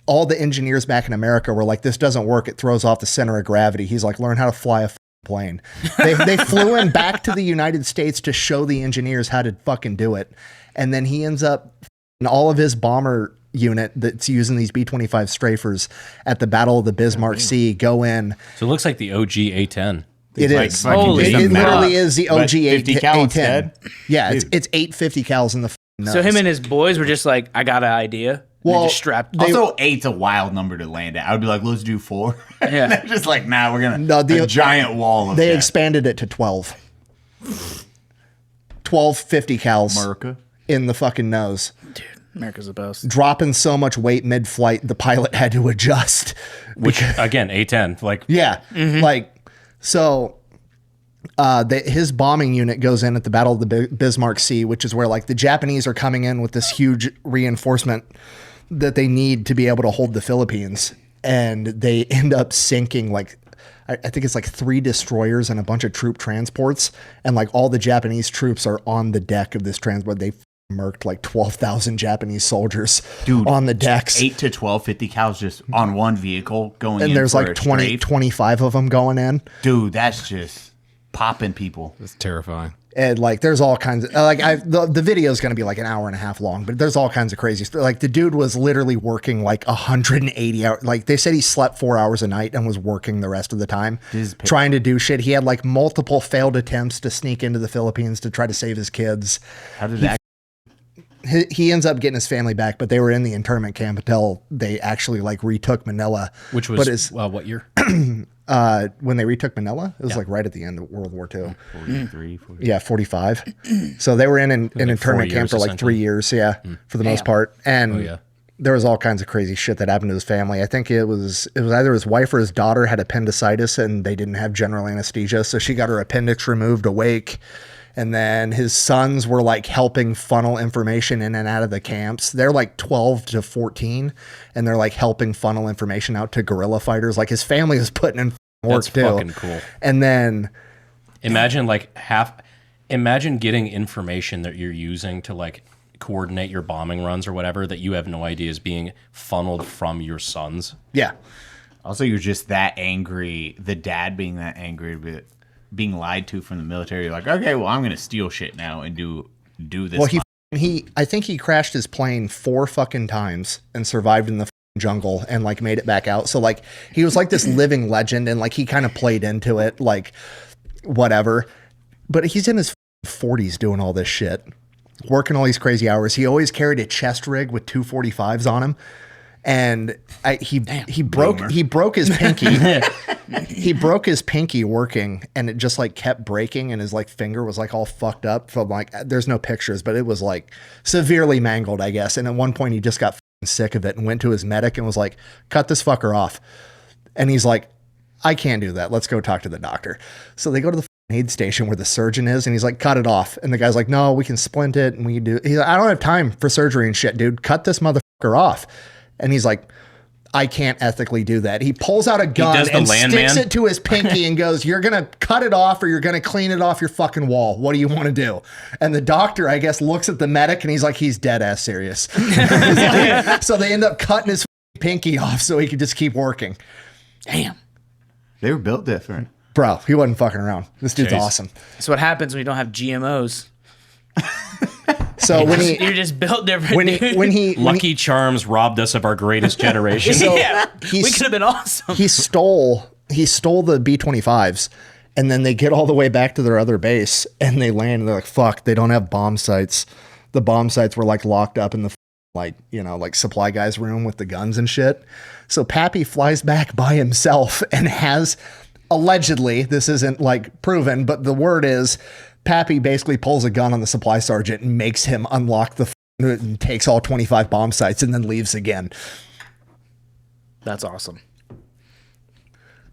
all the engineers back in America were like, this doesn't work. It throws off the center of gravity. He's like, learn how to fly a plane. They flew him back to the United States to show the engineers how to fucking do it. And then he ends up in all of his bomber unit that's using these B-25 Strafers at the Battle of the Bismarck Sea go in. So it looks like the OG A-10. It is. Holy It literally is the OG 50 cal A-10. instead? Yeah, it's 850 cals in the nose. So him and his boys were just like, I got an idea. Well, They just strapped. Also, 8's a wild number to land at. I would be like, let's do 4. Yeah. They're just like, nah, we're going to a giant wall of They death. expanded it to 12. 12 50 cals America. in the fucking nose. Dude, America's the best. Dropping so much weight mid-flight, the pilot had to adjust. Which, again, A-10. Like, Yeah. Like, so his bombing unit goes in at the Battle of the Bismarck Sea, which is where like the Japanese are coming in with this huge reinforcement that they need to be able to hold the Philippines. And they end up sinking like, I think it's like 3 destroyers and a bunch of troop transports. And like all the Japanese troops are on the deck of this transport. They murked like 12,000 Japanese soldiers on the decks. 8 to 12 50 cals just on one vehicle going in. And there's for like a 20, strafe. 25 of them going in. Dude, that's just popping people. That's terrifying. And like, there's all kinds of the video is going to be like an hour and a half long, but there's all kinds of crazy stuff. Like the dude was literally working like 180 hours. Like they said he slept 4 hours a night and was working the rest of the time trying to do shit. He had like multiple failed attempts to sneak into the Philippines to try to save his kids. How did that? He ends up getting his family back, but they were in the internment camp until they actually like retook Manila. which was, what year? When they retook Manila, it was like right at the end of World War II. 43, 40. Yeah, 45. So they were in an internment camp for like 3 years, for the most part. And there was all kinds of crazy shit that happened to his family. I think it was either his wife or his daughter had appendicitis and they didn't have general anesthesia, so she got her appendix removed awake. And then his sons were like helping funnel information in and out of the camps. They're like 12 to 14 and they're like helping funnel information out to guerrilla fighters. Like his family was putting in work That's too. fucking cool. And then Imagine imagine getting information that you're using to like coordinate your bombing runs or whatever that you have no idea is being funneled from your sons. Yeah. Also, you're just that angry. The dad being that angry, but being lied to from the military. You're like, okay, well, I'm going to steal shit now and do this. Well, I think he crashed his plane 4 fucking times and survived in the jungle and like made it back out. So like he was like this living legend and like he kind of played into it, like whatever. But he's in his 40s doing all this shit, working all these crazy hours. He always carried a chest rig with 245s on him. And he broke his pinky. He broke his pinky working, and it just like kept breaking, and his like finger was like all fucked up from like, there's no pictures, but it was like severely mangled, I guess. And at one point he just got sick of it and went to his medic and was like, cut this fucker off. And he's like, I can't do that. Let's go talk to the doctor. So they go to the aid station where the surgeon is, and he's like, cut it off. And the guy's like, no, we can splint it and we can do. He's like, I don't have time for surgery and shit, dude. Cut this motherfucker off. And he's like, I can't ethically do that. He pulls out a gun does the and Landman. sticks it to his pinky and goes, you're going to cut it off or you're going to clean it off your fucking wall. What do you want to do? And the doctor, I guess, looks at the medic and he's like, he's dead ass serious. So they end up cutting his pinky off so he could just keep working. Damn. They were built different. Bro, he wasn't fucking around. This dude's Jeez. awesome. That's what happens when you don't have GMOs. So when You're just built different. when he Lucky Charms robbed us of our greatest generation. So yeah, we he's- could have been awesome. he stole the B-25s and then they get all the way back to their other base and they land and they're like, fuck, they don't have bomb sites. The bomb sites were like locked up in the like supply guy's room with the guns and shit. So Pappy flies back by himself and has allegedly, this isn't like proven, but the word is Pappy basically pulls a gun on the supply sergeant and makes him unlock the and takes all 25 bomb sites and then leaves again. That's awesome.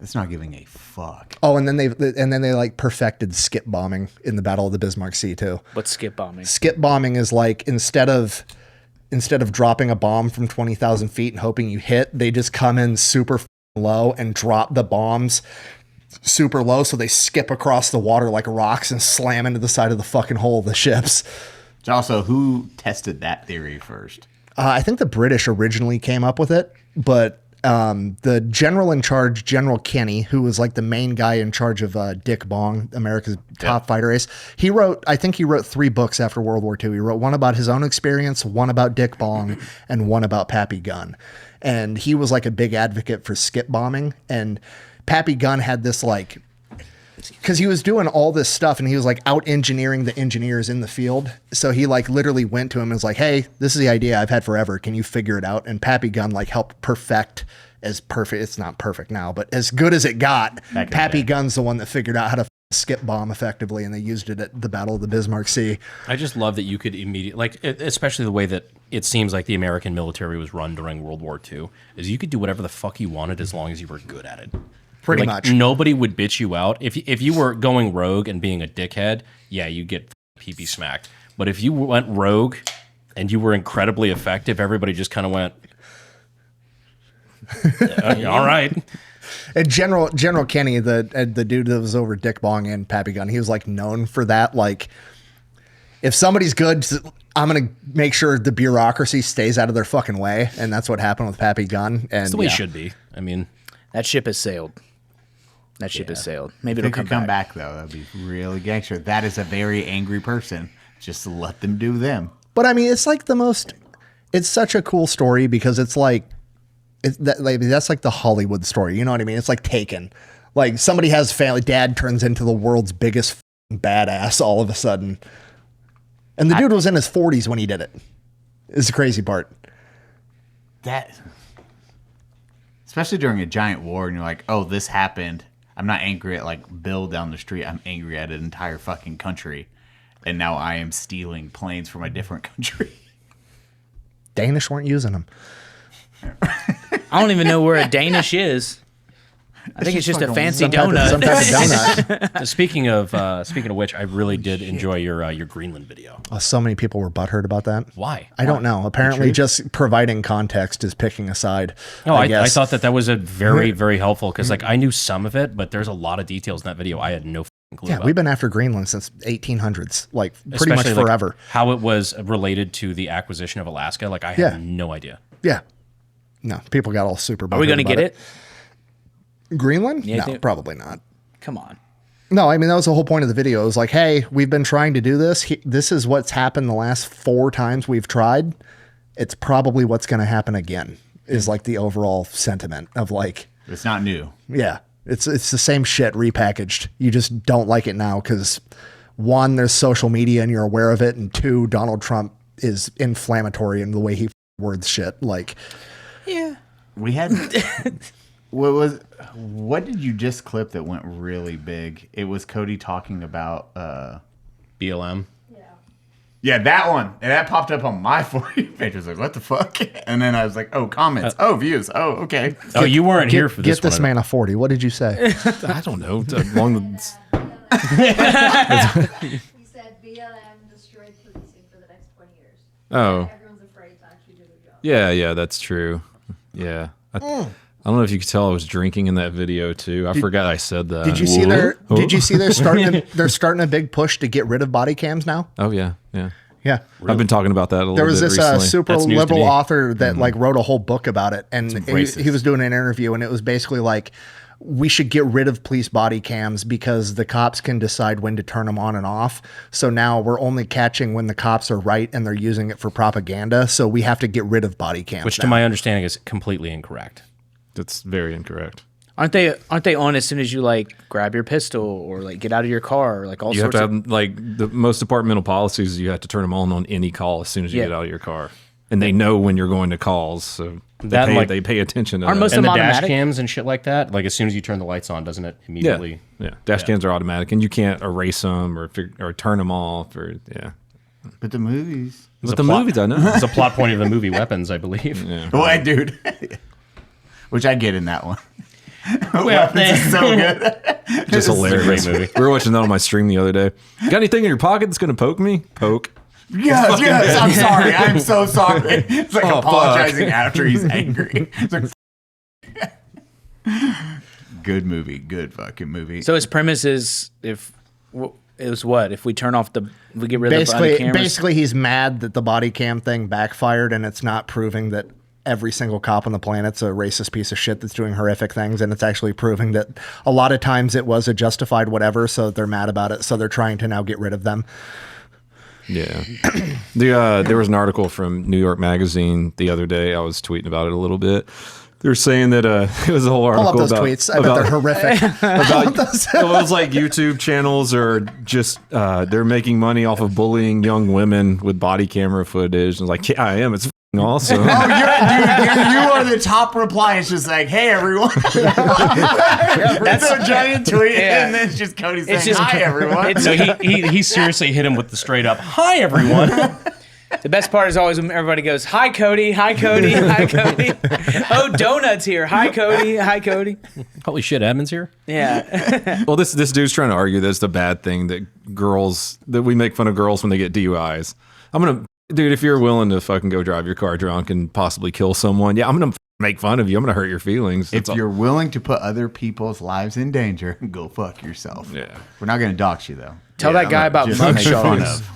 It's not giving a fuck. Oh, and then they like perfected skip bombing in the Battle of the Bismarck Sea too. What's skip bombing? Skip bombing is like instead of dropping a bomb from 20,000 feet and hoping you hit, they just come in super low and drop the bombs super low, so they skip across the water like rocks and slam into the side of the fucking hull of the ships. Also, who tested that theory first? I think the British originally came up with it, but the general in charge, General Kenny, who was like the main guy in charge of Dick Bong, America's top fighter ace, I think he wrote 3 books after World War II. He wrote one about his own experience, one about Dick Bong, and one about Pappy Gun. And he was like a big advocate for skip bombing. And Pappy Gun had this like, because he was doing all this stuff and he was like out engineering the engineers in the field. So he like literally went to him and was like, hey, this is the idea I've had forever. Can you figure it out? And Pappy Gun like helped perfect as perfect. It's not perfect now, but as good as it got. Pappy Gun's the one that figured out how to skip bomb effectively. And they used it at the Battle of the Bismarck Sea. I just love that you could immediately, especially the way that it seems like the American military was run during World War II, is you could do whatever the fuck you wanted as long as you were good at it. Pretty much. Nobody would bitch you out. If you were going rogue and being a dickhead, yeah, you get pee-pee smacked. But if you went rogue and you were incredibly effective, everybody just kind of went, all right. And General Kenny, the dude that was over Dick Bong and Pappy Gun, he was like known for that. Like, if somebody's good, I'm going to make sure the bureaucracy stays out of their fucking way. And that's what happened with Pappy Gun. And That's the way it should be. I mean, that ship has sailed. That ship has sailed. Maybe They it'll could come come back. back though. That'd be really gangster. That is a very angry person. Just let them do them. But I mean, it's like it's such a cool story because it's like, that's like the Hollywood story. You know what I mean? It's like Taken. Like somebody has family, dad turns into the world's biggest badass all of a sudden. And the dude was in his 40s when he did it. Is the crazy part. That, especially during a giant war and you're like, oh, this happened. I'm not angry at like Bill down the street. I'm angry at an entire fucking country. And now I am stealing planes from a different country. Danish weren't using them. I don't even know where a Danish is. I think it's just a fancy donut. Some type of donut. Speaking of which, I really did enjoy your Greenland video. Oh, so many people were butthurt about that. Why? I don't know. Apparently, just providing context is picking a side. No, I guess. thought that was a very, very helpful because like I knew some of it, but there's a lot of details in that video I had no clue Yeah, about. we've been after Greenland since 1800s, like pretty Especially, much like, forever. how it was related to the acquisition of Alaska, like I had no idea. Yeah. No, people got all super butthurt. Are we going to get it? Greenland? Yeah, no, probably not. Come on. No, I mean, that was the whole point of the video. It was like, hey, we've been trying to do this. This is what's happened the last 4 times we've tried. It's probably what's going to happen again, is like the overall sentiment of like. It's not new. Yeah. It's the same shit repackaged. You just don't like it now because 1, there's social media and you're aware of it. And 2, Donald Trump is inflammatory in the way he words shit. Like, yeah. We had. What did you just clip that went really big? It was Cody talking about BLM. Yeah, that one. And that popped up on my For You page. I was like, what the fuck? And then I was like, oh, comments. Oh, views. Oh, okay. Oh, you weren't here for this Get this one. man a 40. What did you say? I don't know. Along the, He said BLM destroyed policing for the next 20 years. oh, Everyone's afraid to actually do their job. yeah, that's true. Yeah. I don't know if you could tell I was drinking in that video too. I forgot I said that. Did you see they're starting a big push to get rid of body cams now? Oh yeah, yeah. Yeah. I've been talking about that a little bit. There was this super That's news to liberal me. author that like wrote a whole book about it, and he was doing an interview, and it was basically like, we should get rid of police body cams because the cops can decide when to turn them on and off. So now we're only catching when the cops are right and they're using it for propaganda. So we have to get rid of body cams. Which, to my understanding, is completely incorrect. That's very incorrect. Aren't they on as soon as you like grab your pistol or like get out of your car or like all You have sorts to have like the most departmental policies. You have to turn them on any call as soon as you get out of your car, and they know when you're going to calls, so they pay attention to that. most And of the them dash automatic? cams and shit like that, like as soon as you turn the lights on, doesn't it immediately? Yeah, dash cams are automatic, and you can't erase them or turn them off or But the movies. But the movies, I know. It's a plot point of the movie Weapons, I believe. Yeah. What, dude? Which I get in that one. Well, Weapons is so good. Just hilarious. great movie. We were watching that on my stream the other day. Got anything in your pocket that's gonna poke me? Poke. Yes. I'm sorry. I'm so sorry. It's like apologizing after he's angry. It's like, good movie. Good fucking movie. So his premise is if we turn off we get rid of the body cameras. Basically, he's mad that the body cam thing backfired, and it's not proving that every single cop on the planet's a racist piece of shit that's doing horrific things, and it's actually proving that a lot of times it was a justified whatever, so they're mad about it, so they're trying to now get rid of them. Yeah. There was an article from New York Magazine the other day. I was tweeting about it a little bit. They're saying that it was a whole article Pull up those about tweets. I bet they're horrific. it was like YouTube channels are just they're making money off of bullying young women with body camera footage. And like, yeah, I am. It's f***ing awesome. Oh, you are the top reply. It's just like, hey, everyone. That's a giant tweet, and then it's just Cody saying, hi, everyone. So he seriously hit him with the straight up, hi, everyone. The best part is always when everybody goes, hi, Cody, hi, Cody, hi, Cody. Oh, Donut's here. Hi, Cody, hi, Cody. Holy shit, Edmund's here? Yeah. Well, this dude's trying to argue that it's the bad thing that we make fun of girls when they get DUIs. Dude, if you're willing to fucking go drive your car drunk and possibly kill someone, yeah, I'm gonna make fun of you. I'm gonna hurt your feelings. If you're willing to put other people's lives in danger, go fuck yourself. Yeah. We're not gonna dox you, though. Tell that guy about Just make fun mugshots. of.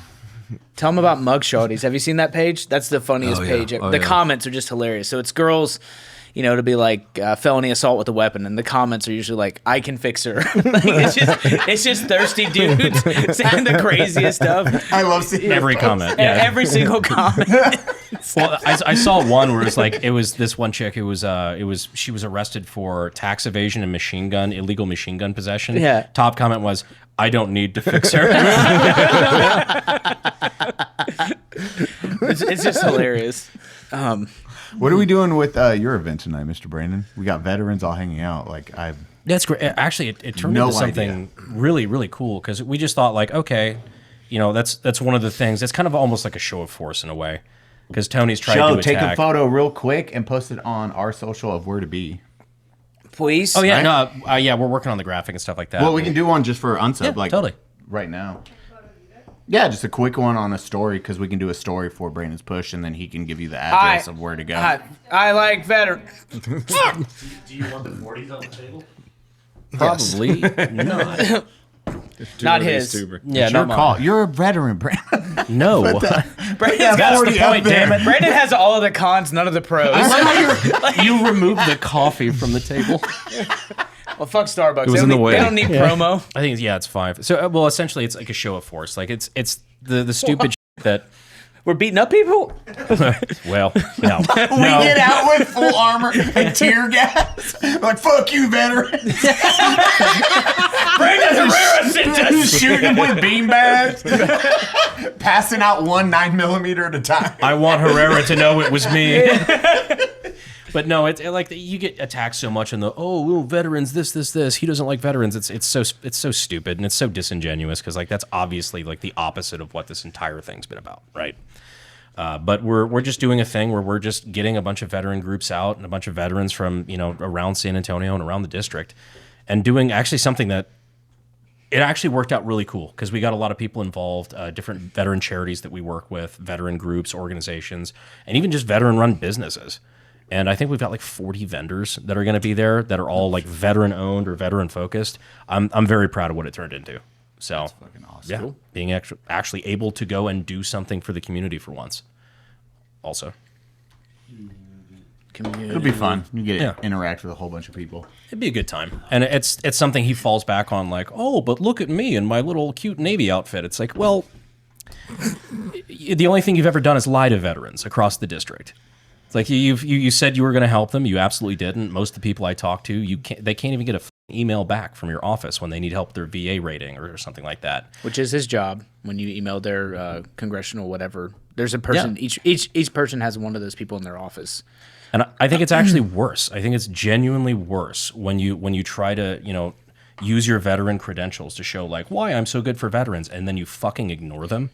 Tell them about mugshotties. Have you seen that page? That's the funniest page. The comments are just hilarious. So it's girls, to be like felony assault with a weapon, and the comments are usually like, "I can fix her." it's just thirsty dudes saying the craziest stuff. I love seeing Every comment. Yeah. Every single comment. Well, I saw one where it was this one chick who she was arrested for tax evasion and illegal machine gun possession. Yeah. Top comment was, I don't need to fix her. it's just hilarious. What are we doing with your event tonight, Mr. Brandon? We got veterans all hanging out. That's great. Actually, it turned into something really, really cool because we just thought like, okay, that's one of the things. It's kind of almost like a show of force in a way because Tony's trying to attack. Take a photo real quick and post it on our social of where to be. Please. Oh yeah, right? No, we're working on the graphic and stuff like that. Well, we can do one just for Unsub, totally right now. Yeah, just a quick one on a story because we can do a story for Brandon's push, and then he can give you the address of where to go. I like veterans. Do you want the 40s on the table? Probably not. Not his. Yeah, it's your call. You're a veteran, Brandon. No. Brandon's got the point, damn it. Brandon has all of the cons, none of the pros. You removed the coffee from the table. Well, fuck Starbucks. It was in the way. They don't need promo. I think it's 5. So, well, essentially, it's like a show of force. Like it's the stupid shit that we're beating up people. Well, no. We get out with full armor and tear gas. Like, fuck you, veterans. Brandon Herrera sent us. Shooting with beanbags. Passing out 1 9mm at a time. I want Herrera to know it was me. But no, it's like you get attacked so much in veterans, this. He doesn't like veterans. It's so stupid and it's so disingenuous because like that's obviously like the opposite of what this entire thing's been about, right? But we're just doing a thing where we're just getting a bunch of veteran groups out and a bunch of veterans from around San Antonio and around the district, and doing actually something that it actually worked out really cool because we got a lot of people involved, different veteran charities that we work with, veteran groups, organizations, and even just veteran-run businesses. And I think we've got like 40 vendors that are going to be there that are all like veteran owned or veteran focused. I'm very proud of what it turned into. So that's fucking awesome. Yeah, Cool. being actually able to go and do something for the community for once. Also, It'll be fun. You get to interact with a whole bunch of people. it'd be a good time. And it's something he falls back on, like, oh, but look at me in my little cute Navy outfit. It's like, well, the only thing you've ever done is lie to veterans across the district. It's like you said you were going to help them. You absolutely didn't. Most of the people I talk to, they can't even get a email back from your office when they need help with their VA rating or something like that. Which is his job when you email their congressional whatever. There's a person, each person has one of those people in their office. And I think it's actually worse. I think it's genuinely worse when you try to, use your veteran credentials to show like why I'm so good for veterans and then you fucking ignore them.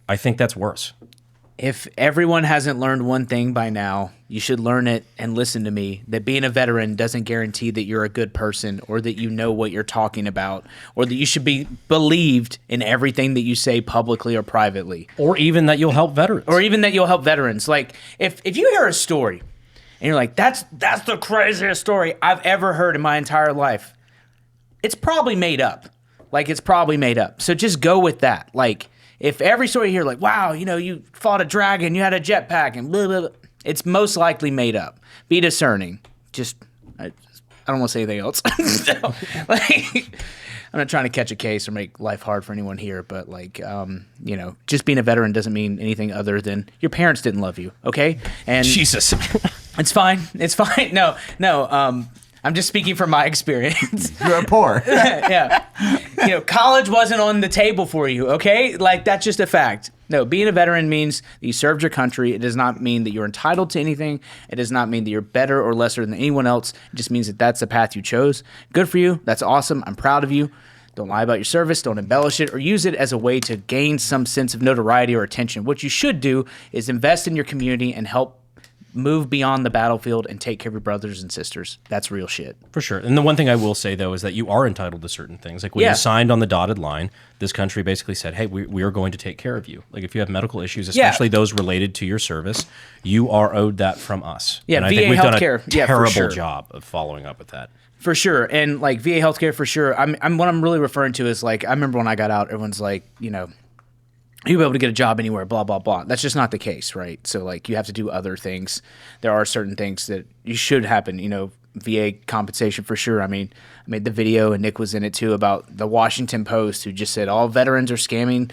I think that's worse. If everyone hasn't learned one thing by now, you should learn it and listen to me, that being a veteran doesn't guarantee that you're a good person or that you know what you're talking about or that you should be believed in everything that you say publicly or privately. Or even that you'll help veterans. Like, if you hear a story and you're like, that's the craziest story I've ever heard in my entire life, it's probably made up. So just go with that. Like, if every story you hear, like, wow, you fought a dragon, you had a jetpack, and blah, blah, blah, it's most likely made up. Be discerning. I don't want to say anything else. I'm not trying to catch a case or make life hard for anyone here, but, just being a veteran doesn't mean anything other than your parents didn't love you, okay? And Jesus. It's fine. No. I'm just speaking from my experience. You're poor. Yeah. College wasn't on the table for you, okay? Like, that's just a fact. No, being a veteran means that you served your country. It does not mean that you're entitled to anything. It does not mean that you're better or lesser than anyone else. It just means that that's the path you chose. Good for you. That's awesome. I'm proud of you. Don't lie about your service. Don't embellish it or use it as a way to gain some sense of notoriety or attention. What you should do is invest in your community and help move beyond the battlefield and take care of your brothers and sisters. That's real shit. For sure. And the one thing I will say, though, is that you are entitled to certain things. Like when you signed on the dotted line, this country basically said, hey, we are going to take care of you. Like if you have medical issues, especially those related to your service, you are owed that from us. Yeah, and I VA think we've healthcare. done a terrible job of following up with that. For sure. And like VA healthcare, for sure. What I'm really referring to is like, I remember when I got out, everyone's like, you'll be able to get a job anywhere, blah, blah, blah. That's just not the case, right? So, like, you have to do other things. There are certain things that you should happen, VA compensation for sure. I mean, I made the video, and Nick was in it too, about the Washington Post, who just said all veterans are scamming,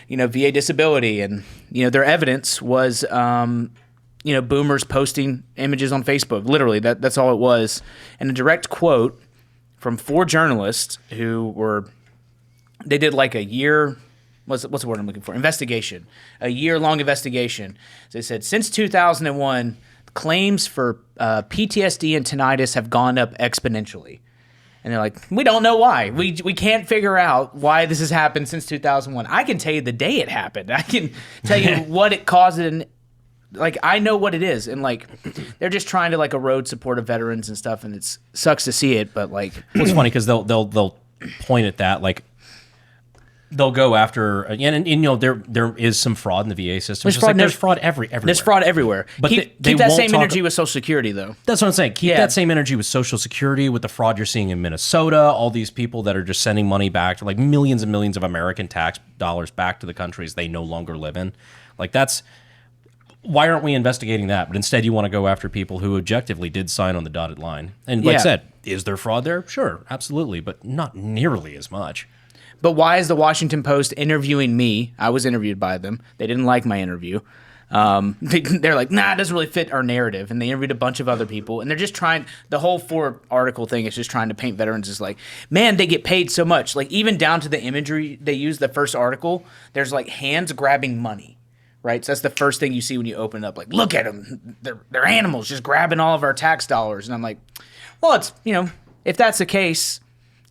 VA disability. And, their evidence was, boomers posting images on Facebook. Literally, that's all it was. And a direct quote from 4 journalists they did like a year... What's the word I'm looking for? Investigation. A year-long investigation. They said, since 2001, claims for PTSD and tinnitus have gone up exponentially. And they're like, we don't know why. We can't figure out why this has happened since 2001. I can tell you the day it happened. I can tell you what it caused. And I know what it is. And they're just trying to erode support of veterans and stuff. And it sucks to see it. But well, it's funny because they'll point at that they'll go after, there is some fraud in the VA system. There's fraud everywhere. There's fraud everywhere. But keep that same energy with Social Security, though. That's what I'm saying. Keep that same energy with Social Security, with the fraud you're seeing in Minnesota, all these people that are just sending money back to millions and millions of American tax dollars back to the countries they no longer live in. Why aren't we investigating that? But instead you want to go after people who objectively did sign on the dotted line. And I said, is there fraud there? Sure, absolutely, but not nearly as much. But why is the Washington Post interviewing me? I was interviewed by them. They didn't like my interview. They're like, nah, it doesn't really fit our narrative. And they interviewed a bunch of other people. And they're just trying, the whole 4-article thing is just trying to paint veterans as man, they get paid so much. Even down to the imagery they use, the first article, there's hands grabbing money. Right? So that's the first thing you see when you open it up. Look at them. They're animals just grabbing all of our tax dollars. And I'm like, well, it's, if that's the case...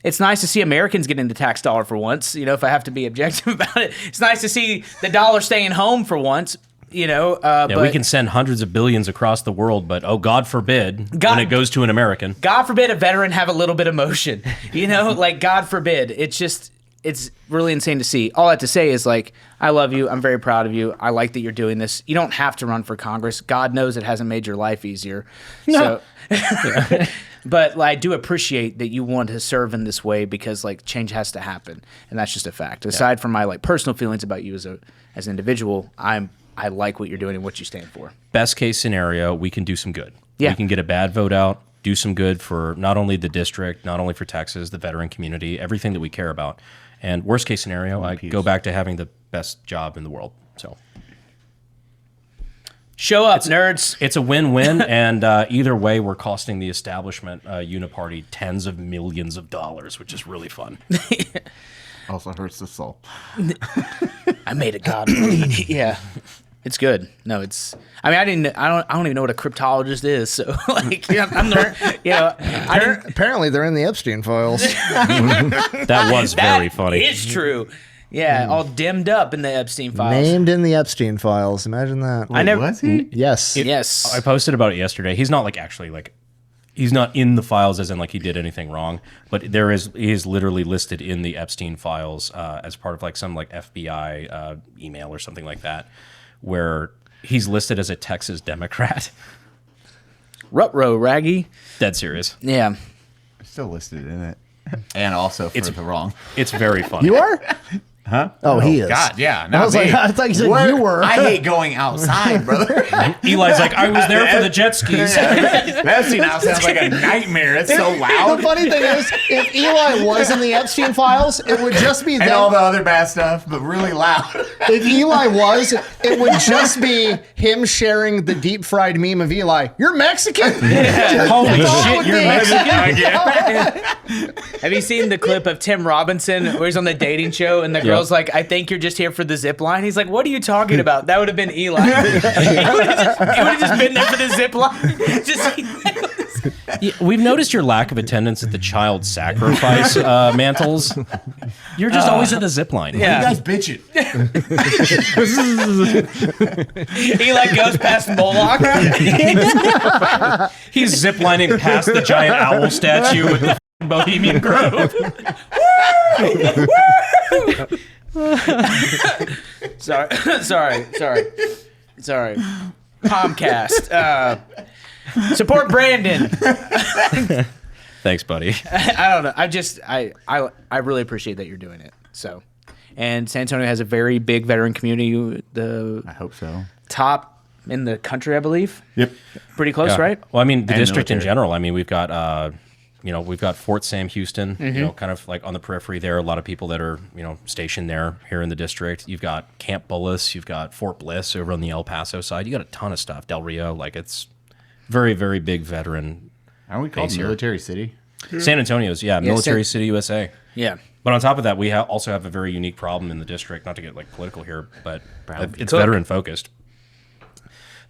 It's nice to see Americans getting the tax dollar for once, if I have to be objective about it. It's nice to see the dollar staying home for once, but we can send hundreds of billions across the world, but God forbid when it goes to an American. God forbid a veteran have a little bit of motion, God forbid. It's just, it's really insane to see. All I have to say is like, I love you. I'm very proud of you. I like that you're doing this. You don't have to run for Congress. God knows it hasn't made your life easier. No. So, but like, I do appreciate that you want to serve in this way because like change has to happen, and that's just a fact. Aside from my like personal feelings about you as an individual, I like what you're doing and what you stand for. Best case scenario, we can do some good. Yeah. We can get a bad vote out, do some good for not only the district, not only for Texas, the veteran community, everything that we care about. And worst case scenario, I go back to having the best job in the world. So show up, nerds. It's a win-win, and either way, we're costing the establishment uniparty tens of millions of dollars, which is really fun. Also hurts the soul. I made a god bleed. Yeah. It's good. No, it's. I mean, I don't even know what a cryptologist is. So, like, I'm the. You know, apparently they're in the Epstein files. That was very funny. It's true. Yeah, all dimmed up in the Epstein files. Named in the Epstein files. Imagine that. Wait, was he? Yes. Yes. I posted about it yesterday. He's not like actually like. He's not in the files as in like he did anything wrong, but he is literally listed in the Epstein files as part of like some like FBI email or something like that, where he's listed as a Texas Democrat. Ruh-roh, Raggy. Dead serious. Yeah. Still listed in it. And also for the wrong. It's very funny. You are? Huh? Oh, he is. God, yeah. I was like, I thought you said you were. I hate going outside, brother. Eli's like, I was there for the jet skis. Epstein house sounds like a nightmare. It's so loud. The funny thing is, if Eli was in the Epstein files, it would just be and them. all the other bad stuff, but really loud. If Eli was, it would just be him sharing the deep fried meme of Eli. You're Mexican? Holy shit, you're Mexican. Have you seen the clip of Tim Robinson where he's on the dating show and the girl's like, I think you're just here for the zip line? He's like, what are you talking about? That would have been Eli. He would have just been there for the zip line. We've noticed your lack of attendance at the child sacrifice mantles. You're just always at the zip line. Yeah. You guys bitching. Eli goes past Moloch. He's ziplining past the giant owl statue with the Bohemian Grove. Sorry. Comcast. Support Brandon. Thanks, buddy. I don't know. I really appreciate that you're doing it. So, and San Antonio has a very big veteran community. I hope so. Top in the country, I believe. Yep. Pretty close, right? Well, I mean, the And district in military. general. I mean, we've got we've got Fort Sam Houston, kind of like on the periphery there. A lot of people that are, stationed there here in the district. You've got Camp Bullis. You've got Fort Bliss over on the El Paso side. You got a ton of stuff. Del Rio, like it's very, very big veteran. Aren't we called base here. Military City? San Antonio's, Military City, USA. Yeah. But on top of that, we also have a very unique problem in the district. Not to get like political here, but it's Cook. veteran focused.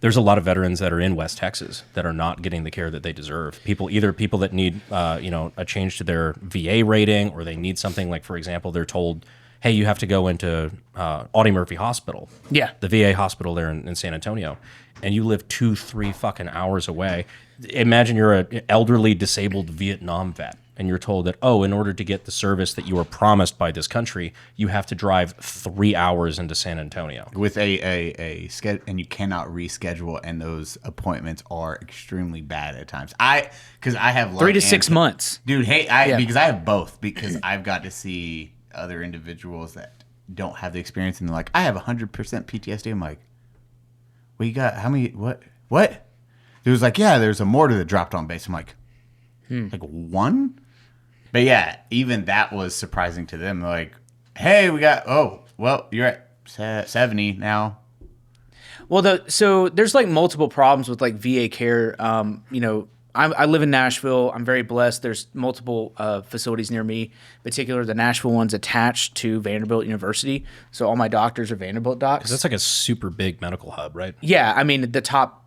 There's a lot of veterans that are in West Texas that are not getting the care that they deserve. People that need, a change to their VA rating, or they need something like, for example, they're told, hey, you have to go into Audie Murphy Hospital. Yeah. The VA hospital there in San Antonio. And you live 2-3 fucking hours away. Imagine you're an elderly, disabled Vietnam vet, and you're told that, in order to get the service that you were promised by this country, you have to drive 3 hours into San Antonio. With a schedule, and you cannot reschedule, and those appointments are extremely bad at times. Because I have 3 to 6 months. Dude, because I have both, because I've got to see other individuals that don't have the experience, and they're like, I have 100% PTSD. I'm like, well, you got how many? What? It was like, yeah, there's a mortar that dropped on base. I'm like, like one? But yeah, even that was surprising to them. They're like, hey, you're at 70 now. Well, so there's like multiple problems with like VA care. I live in Nashville. I'm very blessed. There's multiple facilities near me. In particular, the Nashville one's attached to Vanderbilt University. So all my doctors are Vanderbilt docs. That's like a super big medical hub, right? Yeah, I mean, the top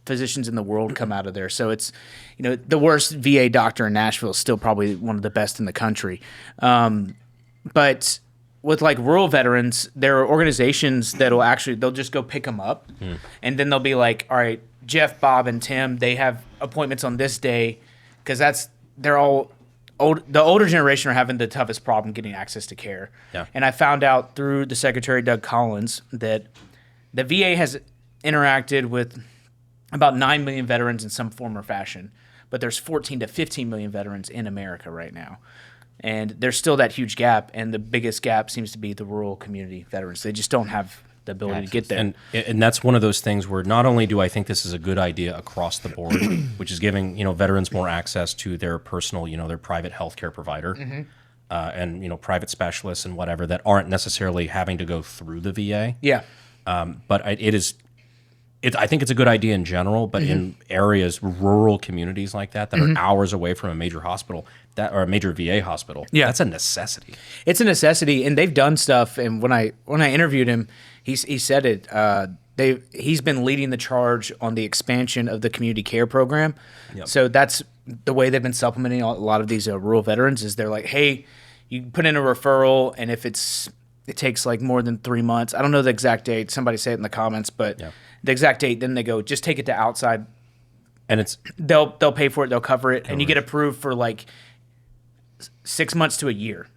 physicians in the world come out of there. So it's, the worst VA doctor in Nashville is still probably one of the best in the country. But with like rural veterans, there are organizations they'll just go pick them up. And then they'll be like, all right, Jeff, Bob, and Tim, they have appointments on this day because they're all the older generation are having the toughest problem getting access to care. Yeah. And I found out through the Secretary Doug Collins that the VA has interacted with about 9 million veterans in some form or fashion, but there's 14 to 15 million veterans in America right now. And there's still that huge gap, and the biggest gap seems to be the rural community veterans. They just don't have the ability to get there. And that's one of those things where not only do I think this is a good idea across the board, which is giving veterans more access to their personal, their private healthcare provider, and private specialists and whatever that aren't necessarily having to go through the VA. Yeah. But I think it's a good idea in general, but in areas, rural communities like that are hours away from a major hospital, or a major VA hospital, that's a necessity. It's a necessity, and they've done stuff. And when I interviewed him, he said it. He's been leading the charge on the expansion of the community care program. Yep. So that's the way they've been supplementing a lot of these rural veterans. Is they're like, hey, you put in a referral, and if it takes like more than 3 months, I don't know the exact date. Somebody say it in the comments, but the exact date. Then they go, just take it to outside, and they'll pay for it, they'll cover it, and you get approved for like 6 months to a year.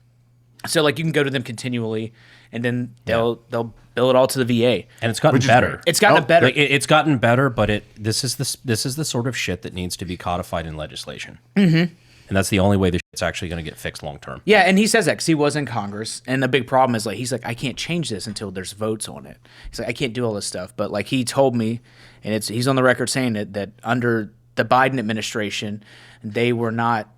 So like you can go to them continually, and then they'll bill it all to the VA. And it's gotten better. It's gotten better. Like, it's gotten better, but this is the sort of shit that needs to be codified in legislation. And that's the only way this shit's actually going to get fixed long term. Yeah, and he says that because he was in Congress, and the big problem is he's like, I can't change this until there's votes on it. He's like, I can't do all this stuff. But like he told me, and he's on the record saying that under the Biden administration, they were not.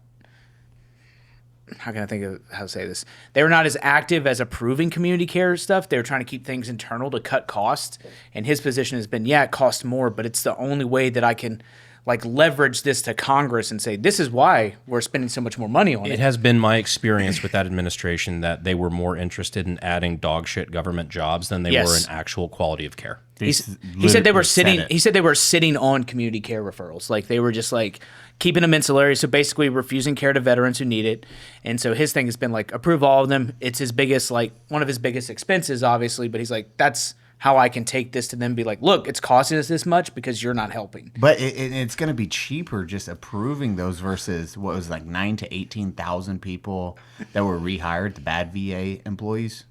How can I think of how to say this? They were not as active as approving community care stuff. They were trying to keep things internal to cut costs. And his position has been, it costs more, but it's the only way that I can leverage this to Congress and say, this is why we're spending so much more money on it. It has been my experience with that administration that they were more interested in adding dog shit government jobs than they were in actual quality of care. He said they were sitting on community care referrals. Like they were just keeping them ancillary. So basically refusing care to veterans who need it. And so his thing has been approve all of them. It's his biggest, one of his biggest expenses, obviously. But he's like, that's how I can take this to them and be like, look, it's costing us this much because you're not helping. But it's going to be cheaper just approving those versus what was 9,000 to 18,000 people that were rehired, the bad VA employees.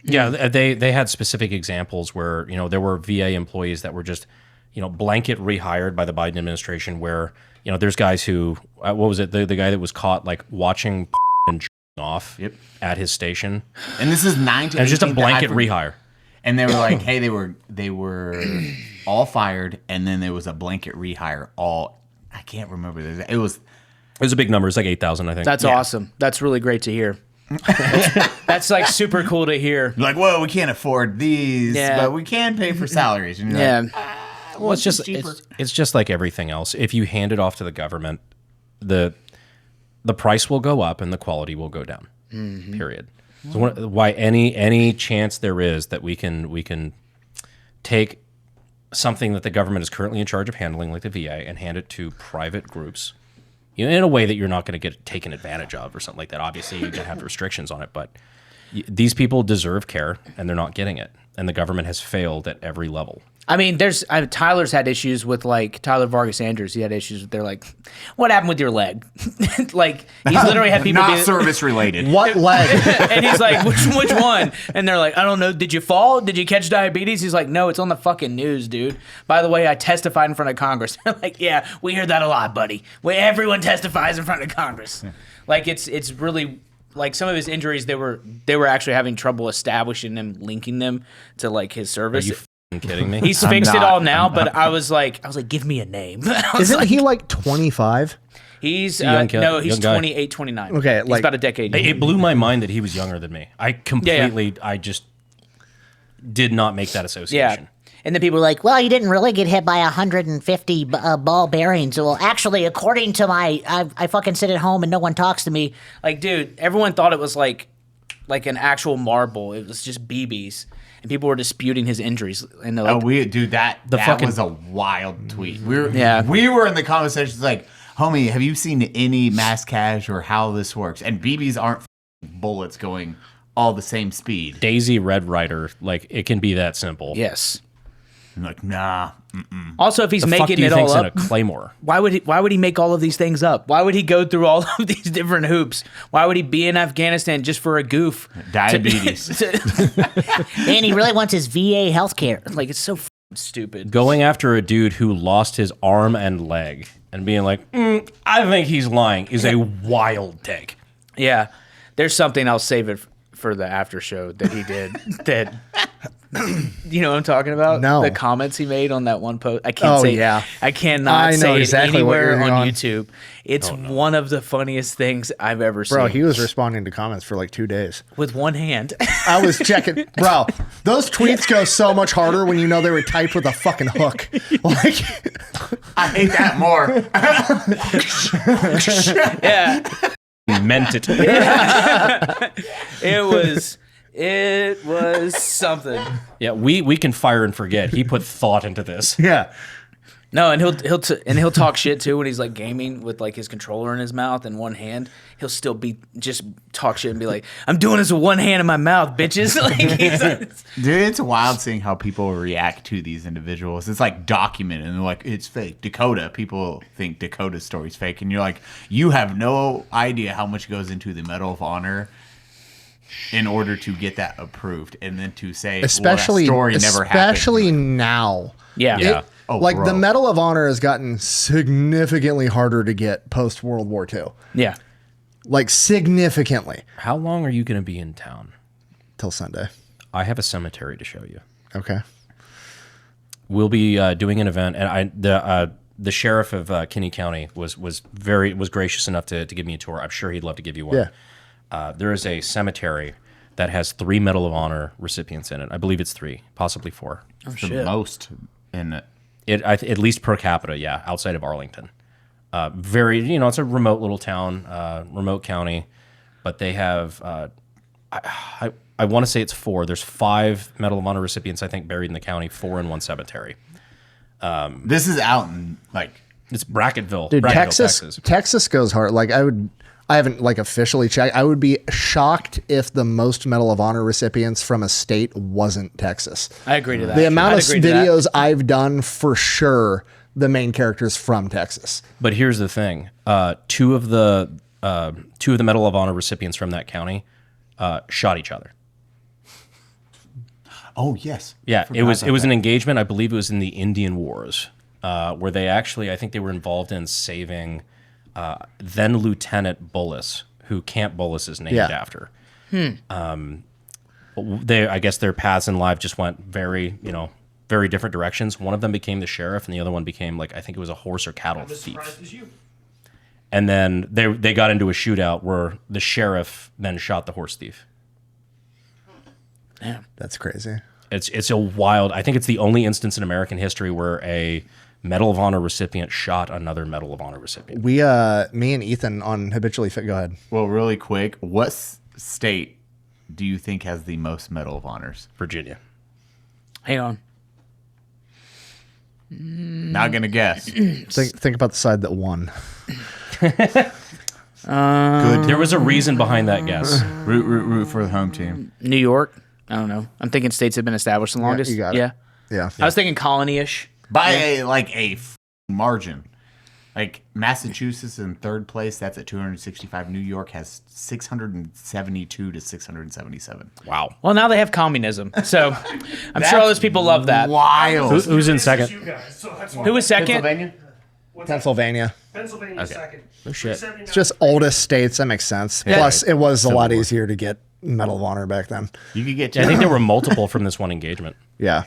Yeah, they had specific examples where, there were VA employees that were just, blanket rehired by the Biden administration where, there's guys who, what was it? The guy that was caught watching and off at his station. And this is 9 to 18. And it's just a blanket rehire. And they were like, hey, they were all fired, and then there was a blanket rehire. I can't remember. It was a big number. It's 8,000, I think. That's awesome. That's really great to hear. That's super cool to hear. Well, we can't afford these, but we can pay for salaries. And well, it's just like everything else. If you hand it off to the government, the price will go up and the quality will go down. Period. So why any chance there is that we can take something that the government is currently in charge of handling, like the VA, and hand it to private groups, in a way that you're not going to get taken advantage of or something like that. Obviously, you're going to have restrictions on it, but these people deserve care, and they're not getting it, and the government has failed at every level. I mean, Tyler's had issues with Tyler Vargas Andrews. He had issues with what happened with your leg? He's literally had people not service related. What leg? And he's like, which one? And they're like, I don't know. Did you fall? Did you catch diabetes? He's like, no, it's on the fucking news, dude. By the way, I testified in front of Congress. They're like, yeah, we hear that a lot, buddy. Everyone testifies in front of Congress. It's really. Some of his injuries, they were actually having trouble establishing them, linking them to his service. Are you kidding me? He's fixed it all now, but I was like, give me a name. Isn't he 25? He's he's 28, 29. Okay, he's about a decade. It blew my mind that he was younger than me. I just did not make that association. Yeah. And then people were like, well, you didn't really get hit by 150 ball bearings. Well, actually, according to I fucking sit at home and no one talks to me. Dude, everyone thought it was like an actual marble. It was just BBs. And people were disputing his injuries. And that was a wild tweet. We were in the conversations homie, have you seen any mass cash or how this works? And BBs aren't bullets going all the same speed. Daisy Red Ryder, it can be that simple. Yes. I'm like, nah. Also, if he's The fuck making do you it all think's in up, a claymore? why would he make all of these things up? Why would he go through all of these different hoops? Why would he be in Afghanistan just for a goof? Diabetes. Man, he really wants his VA healthcare. Like, it's so stupid. Going after a dude who lost his arm and leg and being like, I think he's lying is a wild take. Yeah, there's something, I'll save it for the after show that he did that. You know what I'm talking about? No. The comments he made on that one post. I can't Oh, say. yeah. I cannot I know say exactly it what anywhere you're on on. YouTube. It's one of the funniest things I've ever seen. Bro, he was responding to comments for like 2 days. with one hand. I was checking. Bro, those tweets go so much harder when you know they were typed with a fucking hook. Like, I hate that more. Yeah, Meant it. it was something. Yeah, we can fire and forget. He put thought into this. yeah. No, and he'll talk shit too when he's like gaming with like his controller in his mouth and one hand. He'll still just talk shit and be like, "I'm doing this with one hand in my mouth, bitches." Like, Dude, it's wild seeing how people react to these individuals. It's like documented, and they're like, it's fake. Dakota, people think Dakota's story's fake, and you're like, you have no idea how much goes into the Medal of Honor in order to get that approved, and then to say, Especially, well, that story never happened. especially now. yeah. Yeah. Oh, Like bro. the Medal of Honor has gotten significantly harder to get post World War II. Yeah. Like significantly. How long are you going to be in town? Till Sunday. I have a cemetery to show you. Okay. We'll be doing an event, and the sheriff of Kinney County was gracious enough to give me a tour. I'm sure he'd love to give you one. Yeah. There is a cemetery that has 3 Medal of Honor recipients in it. I believe it's 3, possibly 4. It's the most in it. At least per capita, yeah, outside of Arlington. It's a remote little town, remote county, but they have, I want to say it's 4. There's 5 Medal of Honor recipients, I think, buried in the county, 4 in one cemetery. This is out in, like... It's Bracketville. Dude, Bracketville, Texas goes hard. Like I haven't like officially checked. I would be shocked if the most Medal of Honor recipients from a state wasn't Texas. I agree to that. The amount I'd of agree to that. videos I've done, for sure, the main characters from Texas. But here's the thing: two of the Medal of Honor recipients from that county shot each other. Oh, yes. Yeah, it was an engagement. I believe it was in the Indian Wars, where they actually, I think they were involved in saving then Lieutenant Bullis, who Camp Bullis is named after. I guess their paths in life just went very different directions. One of them became the sheriff, and the other one became, like, I think it was a horse or cattle thief. And then they got into a shootout where the sheriff then shot the horse thief. Yeah, that's crazy. It's a wild. I think it's the only instance in American history where a Medal of Honor recipient shot another Medal of Honor recipient. Me and Ethan on Habitually Fit. Go ahead. Well, really quick, what state do you think has the most Medal of Honors? Virginia. Hang on. Not gonna guess. Think about the side that won. Good. There was a reason behind that guess. Root for the home team. New York. I don't know. I'm thinking states have been established the longest. you got it. Yeah. Yeah. I was thinking colony-ish. By a margin. Like Massachusetts in 3rd place, that's at 265. New York has 672 to 677. Wow. Well, now they have communism, so I'm sure all those people love that. Wild. Who's in second? You guys, so that's why. Who was second? Pennsylvania. Pennsylvania second. Oh, shit. 379. It's just oldest states. That makes sense. Yeah. Plus, it was a lot easier to get Medal of Honor back then. You could get. I think there were multiple from this one engagement. Yeah.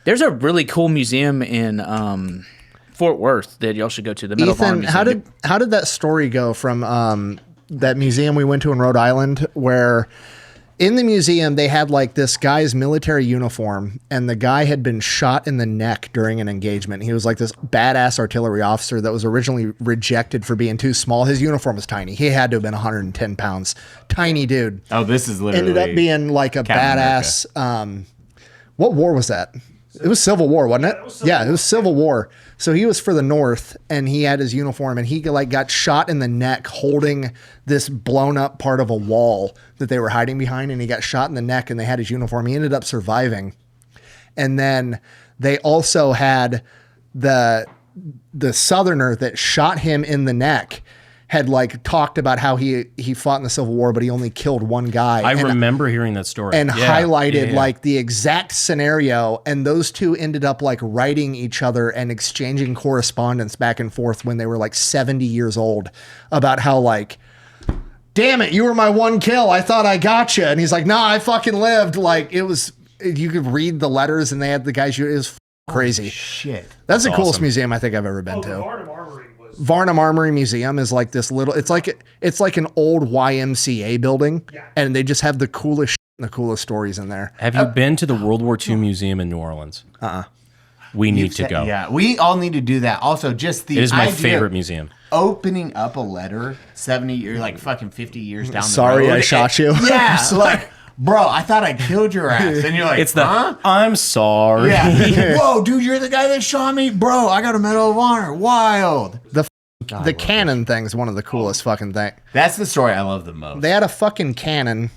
There's a really cool museum in Fort Worth that y'all should go to. The Medal of Honor Ethan, Museum. how did that story go from that museum we went to in Rhode Island, where in the museum they had like this guy's military uniform, and the guy had been shot in the neck during an engagement. He was like this badass artillery officer that was originally rejected for being too small. His uniform was tiny. He had to have been 110 pounds. Tiny dude. Oh, this is literally. Ended up being like a Captain badass. What war was that? It was Civil War, wasn't it? It was Civil War. So he was for the North, and he had his uniform, and he like got shot in the neck holding this blown up part of a wall that they were hiding behind, and he got shot in the neck, and they had his uniform. He ended up surviving. And then they also had the Southerner that shot him in the neck had like talked about how he fought in the Civil War, but he only killed one guy. I remember hearing that story. And highlighted like the exact scenario. And those two ended up like writing each other and exchanging correspondence back and forth when they were like 70 years old about how like, damn it, you were my one kill. I thought I got you. And he's like, nah, I fucking lived. Like it was, you could read the letters and they had the guys, it was crazy. Shit. That's the coolest museum I think I've ever been to. Varnum Armory Museum is like this little, it's like an old YMCA building, and they just have the coolest shit and the coolest stories in there. Have you been to the World War II Museum in New Orleans? We need to go. Yeah, we all need to do that. Also, just the It is my idea favorite of museum. Opening up a letter 70 or like fucking 50 years down the road. Sorry, I shot you. Yeah, like, bro, I thought I killed your ass. And you're like, It's the, huh? I'm sorry. Yeah. Whoa, dude, you're the guy that shot me? Bro, I got a Medal of Honor. Wild. The cannon thing is one of the coolest fucking things. That's the story I love the most. They had a fucking cannon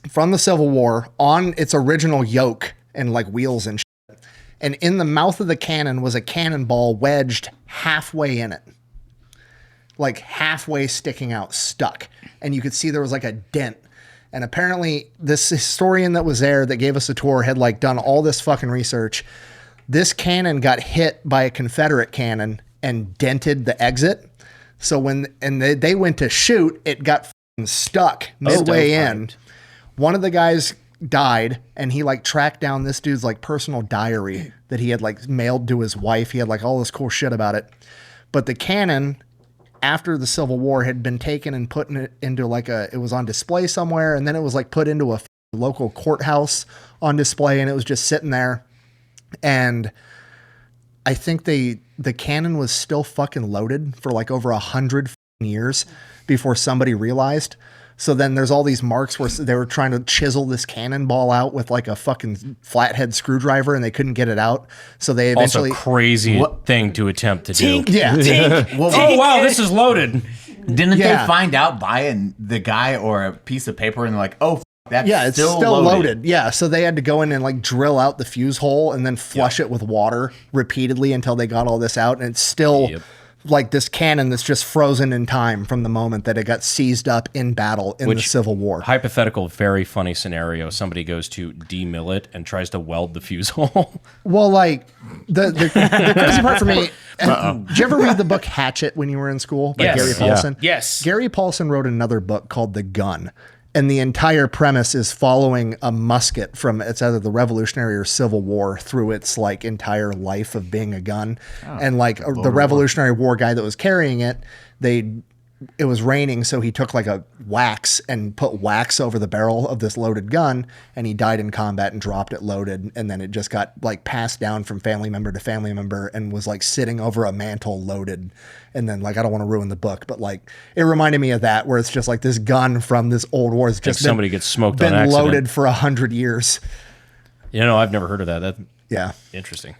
from the Civil War on its original yoke and like wheels and shit. And in the mouth of the cannon was a cannonball wedged halfway in it. Like halfway sticking out, stuck. And you could see there was like a dent. And apparently this historian that was there that gave us a tour had like done all this fucking research. This cannon got hit by a Confederate cannon and dented the exit. So when they went to shoot, it got stuck midway in. One of the guys died, and he like tracked down this dude's like personal diary that he had like mailed to his wife. He had like all this cool shit about it. But the cannon, after the Civil War, had been taken and put into like it was on display somewhere, and then it was like put into a local courthouse on display, and it was just sitting there. And I think the cannon was still fucking loaded for like over 100 years before somebody realized. So then there's all these marks where they were trying to chisel this cannonball out with like a fucking flathead screwdriver, and they couldn't get it out. So they eventually Also crazy thing to attempt to do. Yeah. Oh, wow, this is loaded. Didn't they find out by the guy or a piece of paper and they're like, oh, that's it's still loaded. Yeah, so they had to go in and like drill out the fuse hole and then flush it with water repeatedly until they got all this out. And it's still like this cannon that's just frozen in time from the moment that it got seized up in battle in the Civil War. Hypothetical, very funny scenario. Somebody goes to demill it and tries to weld the fuse hole. Well, like the crazy part for me, did you ever read the book Hatchet when you were in school by Gary Paulson? Yes. Gary Paulson wrote another book called The Gun. And the entire premise is following a musket from it's either the Revolutionary or Civil War through its like entire life of being a gun. And like the Revolutionary War guy that was carrying it, it was raining, so he took like a wax and put wax over the barrel of this loaded gun, and he died in combat and dropped it loaded, and then it just got like passed down from family member to family member and was like sitting over a mantle loaded. And then like I don't want to ruin the book, but like it reminded me of that, where it's just like this gun from this old war has just somebody gets smoked on been accident. loaded for 100 years. You know, I've never heard of that. Yeah, interesting.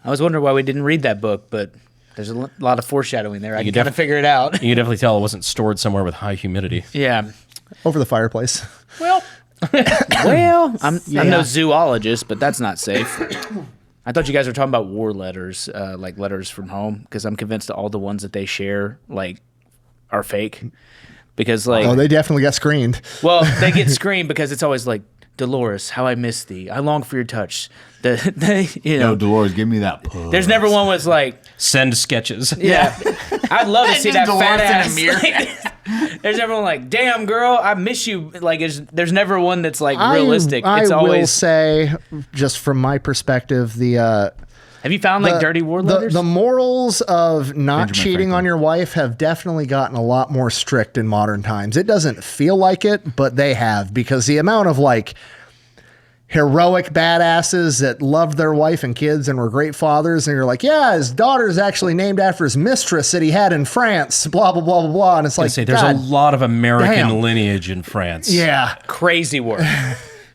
I was wondering why we didn't read that book, but there's a lot of foreshadowing there. I can kind of figure it out. You can definitely tell it wasn't stored somewhere with high humidity. Yeah. Over the fireplace. Well, I'm no zoologist, but that's not safe. I thought you guys were talking about war letters, like letters from home, because I'm convinced that all the ones that they share, like, are fake. Because, like... Oh, they definitely got screened. Well, they get screened because it's always like, Dolores, how I miss thee. I long for your touch. Yo, Dolores, give me that puss. There's never one was like... Send sketches. Yeah. I'd love to see that Dolores fat ass. in a mirror. There's everyone like, damn, girl, I miss you. Like, there's never one that's like realistic. It's I always will say, just from my perspective, have you found like dirty war letters? The morals of not Benjamin cheating Franklin. on your wife have definitely gotten a lot more strict in modern times. It doesn't feel like it, but they have, because the amount of like heroic badasses that loved their wife and kids and were great fathers, and you're like, yeah, his daughter's actually named after his mistress that he had in France, blah blah blah blah blah, and it's like, there's God, a lot of American damn. lineage in France. Yeah, crazy work.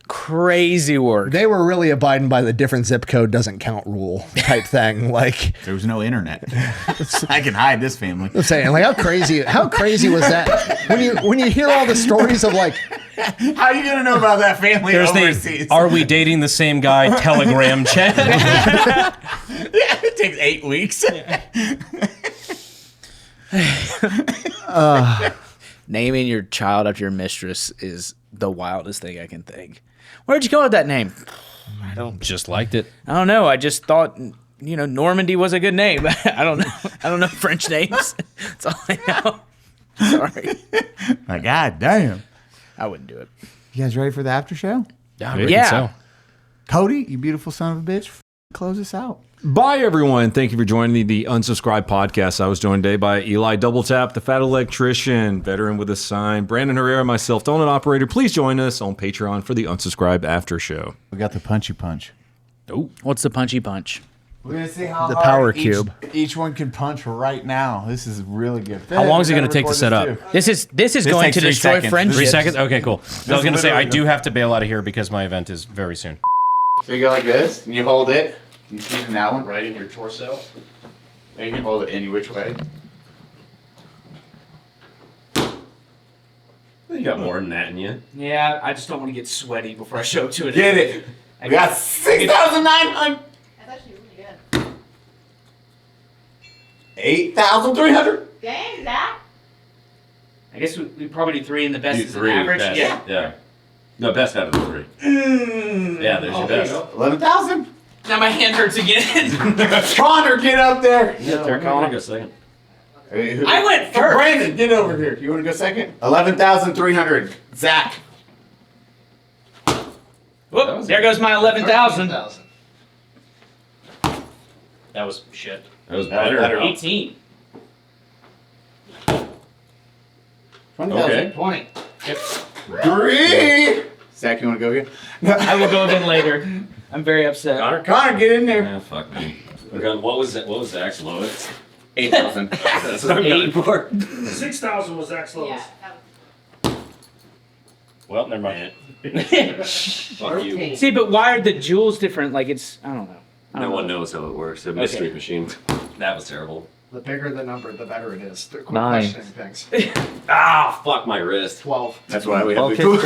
Crazy work. They were really abiding by the different zip code doesn't count rule type thing. Like there was no internet. I can hide this family. I'm saying, like, how crazy was that? When you hear all the stories of like, how are you gonna know about that family There's overseas? Are we dating the same guy? Telegram chat. Yeah, it takes 8 weeks. Naming your child after your mistress is the wildest thing I can think. Where'd you go with that name? I don't just liked it. I don't know. I just thought, Normandy was a good name. I don't know. I don't know French names. That's all I know. Sorry. My God damn. I wouldn't do it. You guys ready for the after show? Yeah. So. Cody, you beautiful son of a bitch, close us out. Bye, everyone. Thank you for joining the Unsubscribed podcast. I was joined today by Eli Doubletap, the Fat Electrician, veteran with a sign, Brandon Herrera, myself, Donut Operator. Please join us on Patreon for the Unsubscribed After Show. We got the punchy punch. Oh, what's the punchy punch? We're gonna see how The hard power cube. each one can punch right now. This is really good. How long is it going to take to set up? This is going takes to 3 destroy seconds. friendships. 3 seconds? Okay, cool. I was going to say, I literally do have to bail out of here because my event is very soon. So you go like this, and you hold it. You see that one right in your torso. And you can hold it any which way. You got more than that in you. Yeah, I just don't want to get sweaty before I show up to it. Get it. We got 6,900. That's actually really good. 8,300. Dang, Zach. I guess we probably do 3 and the best Do is an 3 average. best. Yeah. No, best out of the 3. Yeah, there's your best. 11,000. Now my hand hurts again. Connor, get up there. There, Colin. Go second. I went first. Brandon, get over here. You want to go second? 11,300. Zach. Whoop, there goes my 11,000. That was shit. That was better. 18. Okay. 20. Yep. 3. Zach, you want to go here? I will go again later. I'm very upset. Connor, get in there. Yeah, fuck me. Okay, what was that? What was Zach's lowest? 8,000. That's what I'm going for. 6,000 was Zach's lowest. Yeah. Well, never mind. Fuck you. See, but why are the jewels different? Like it's, I don't know. No one knows how it works. A mystery machine. That was terrible. the bigger the number, the better it is. Quit 9. questioning things. Ah, fuck my wrist. 12. That's why we have Okay. big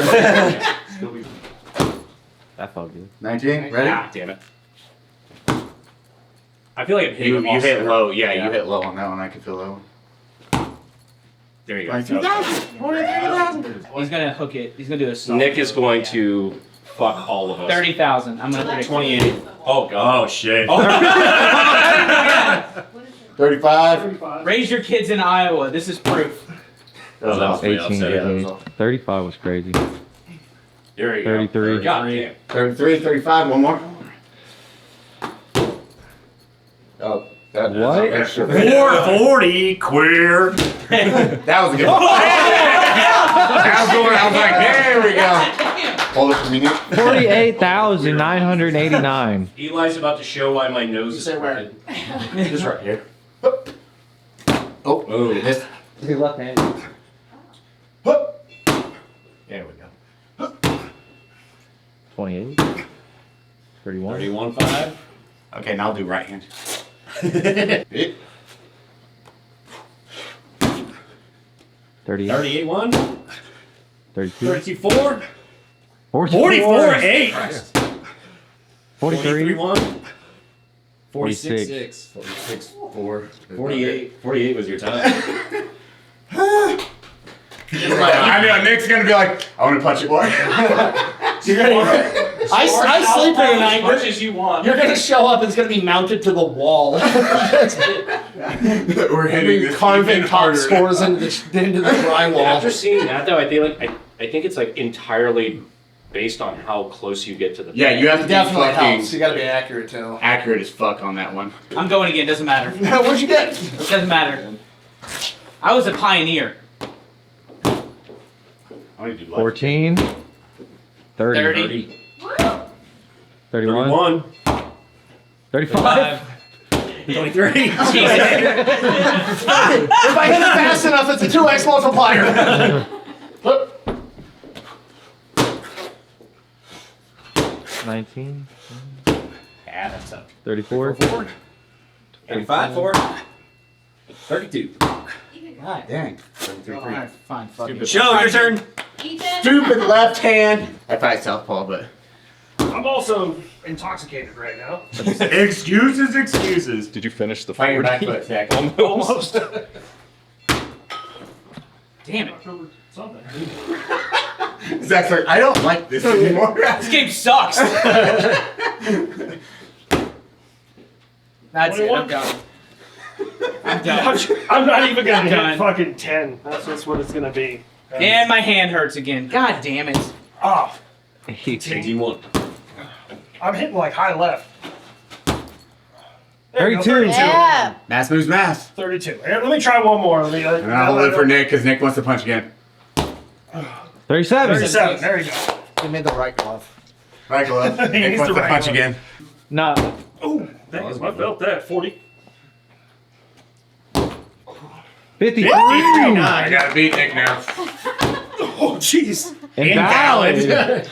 That felt good. 19, ready? Ah, damn it. I feel like I'm hitting You a false hit center. low. Yeah, you hit low on that one. I can feel low. There you go. 22,000. He's gonna hook it. He's gonna do a soft Nick is hook. going to fuck all of us. 30,000. I'm gonna predict 28. Oh, God. Oh, shit. 35. Raise your kids in Iowa. This is proof. Oh, that was way 18 upset. to 8. 35 was crazy. There you go. 33. God damn. 33, 35. One more. Oh, that What? extra. 440 queer. That was a good one. I was like, there we go. Hold it for me, Nick. 48,989. Eli's about to show why my nose is Say where? crooked. Just right here. Oh, this. Two left-handed. There we go. 28. 31. 31.5. Okay, now I'll do right hand. 38. 38.1. 32. 34. 44.8. 43. 43.1. 46. 46. 46, 4. 48. 48 was your time. I know Nick's gonna be like, I want to punch it more. I sleep here As tonight. much as you want. You're gonna show up. It's gonna be mounted to the wall. We're hitting this carving even top harder. scores into the drywall. After seeing that, though, I think it's like entirely based on how close you get to the. Yeah, you have to be Definitely fucking helps. You gotta be accurate too. accurate as fuck on that one. I'm going again. Doesn't matter. What'd you get? It doesn't matter. I was a pioneer. 14. 30. 30. 31. 35. 23. If I hit it fast enough, it's a 2x multiplier. 19. Yeah, that's up. 34. 85 for 32. God dang. Alright, fine. Fuck it. Show, your turn. Stupid left hand. I probably southpaw, but. I'm also intoxicated right now. Excuses. Did you finish the Find your 40? back foot, Jack. Almost. Damn it. Something. Zach's like, I don't like this anymore. This game sucks. That's it. I'm done. I'm done. I'm not even gonna I'm hit done. fucking 10. That's what it's gonna be. And my hand hurts again. God damn it. Oh, 81. I'm hitting like high left. 32. Yeah. Mass moves mass. 32. Here, let me try one more. Let me, And I'll live for Nick because Nick wants to punch again. 37. 37. There you go. Give me the right glove. Right glove. He Nick needs wants the to right punch glove. again. No. Oh, dang, I felt that. 40. 53. I gotta beat Nick now. Oh, jeez. Invalid.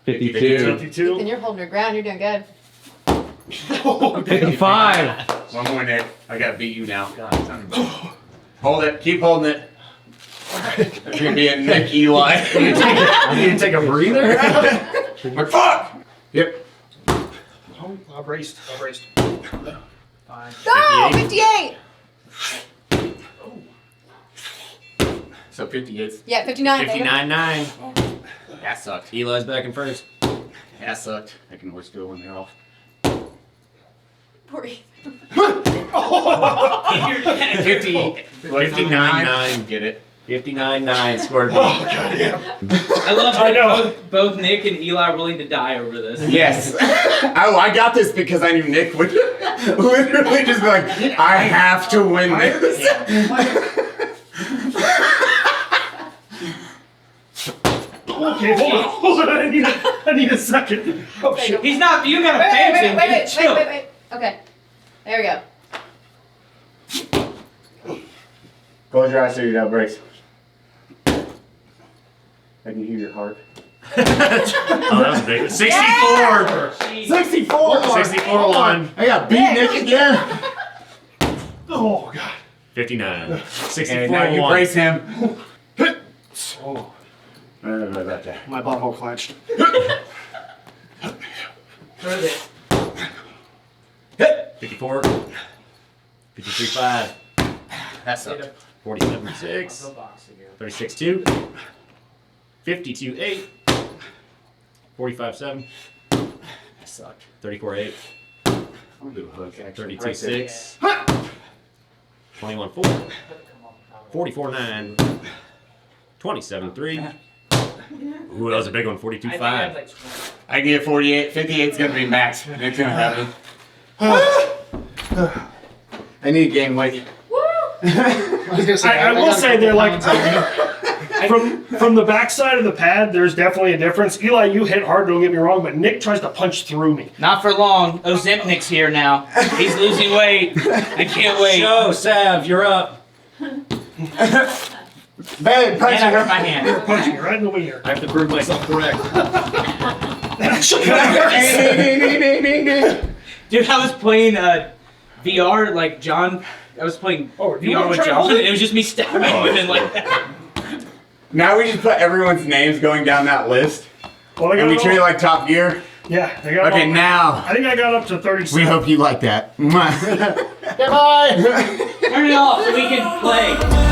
52. 52. And you're holding your ground. You're doing good. 55. One more, Nick. I gotta beat you now. Hold it. Keep holding it. It's gonna be a Nick Eli. You need to take a breather? Like, fuck! Yep. Oh, I've raced. Go! 58! So 58. Yeah, 59. 59-9. That sucked. Eli's back in first. That sucked. I can always go when they're off. 40. 59-9. Get it. 59-9 scored. I love how both Nick and Eli are willing to die over this. Yes. Oh, I got this because I knew Nick would literally just be like, I have to win this. Okay, hold on. I need a second. Oh, shit. He's not. You gotta fence him. Chill. Wait. Okay. There we go. Close your eyes so your dad breaks. I can hear your heart. Oh, that was big. 64! 64! 64-1. I got beat Nick again. Oh, God. 59. And 64-1. now you brace him. Oh, About that. my butthole clenched. 54. 53-5. That sucked. 47-6. 36-2. 52-8. 45-7. That sucked. 34-8. I'll do a hook, actually. 32-6. 21-4. 44-9. 27-3. Ooh, that was a big one. 42-5. I can get 48. 58's gonna be max. Nick's gonna have it. I need to gain weight. I will say they're like from the backside of the pad. There's definitely a difference. Eli, you hit hard. Don't get me wrong, but Nick tries to punch through me. Not for long. Ozempnic's here now. He's losing weight. I can't wait. Show, Sav, you're up. Babe, punch And I hurt my hand. You're punching me right in the wiener. I have to prove myself correct. Dude, I was playing VR like John. I was playing you VR wanna with try to John. hold it? It was just me stabbing women like that. Now we just put everyone's names going down that list. Well, And we treat it like Top Gear. Yeah, I got Okay, all- now. I think I got up to 37. We hope you like that. Goodbye. Turn it off so we can play.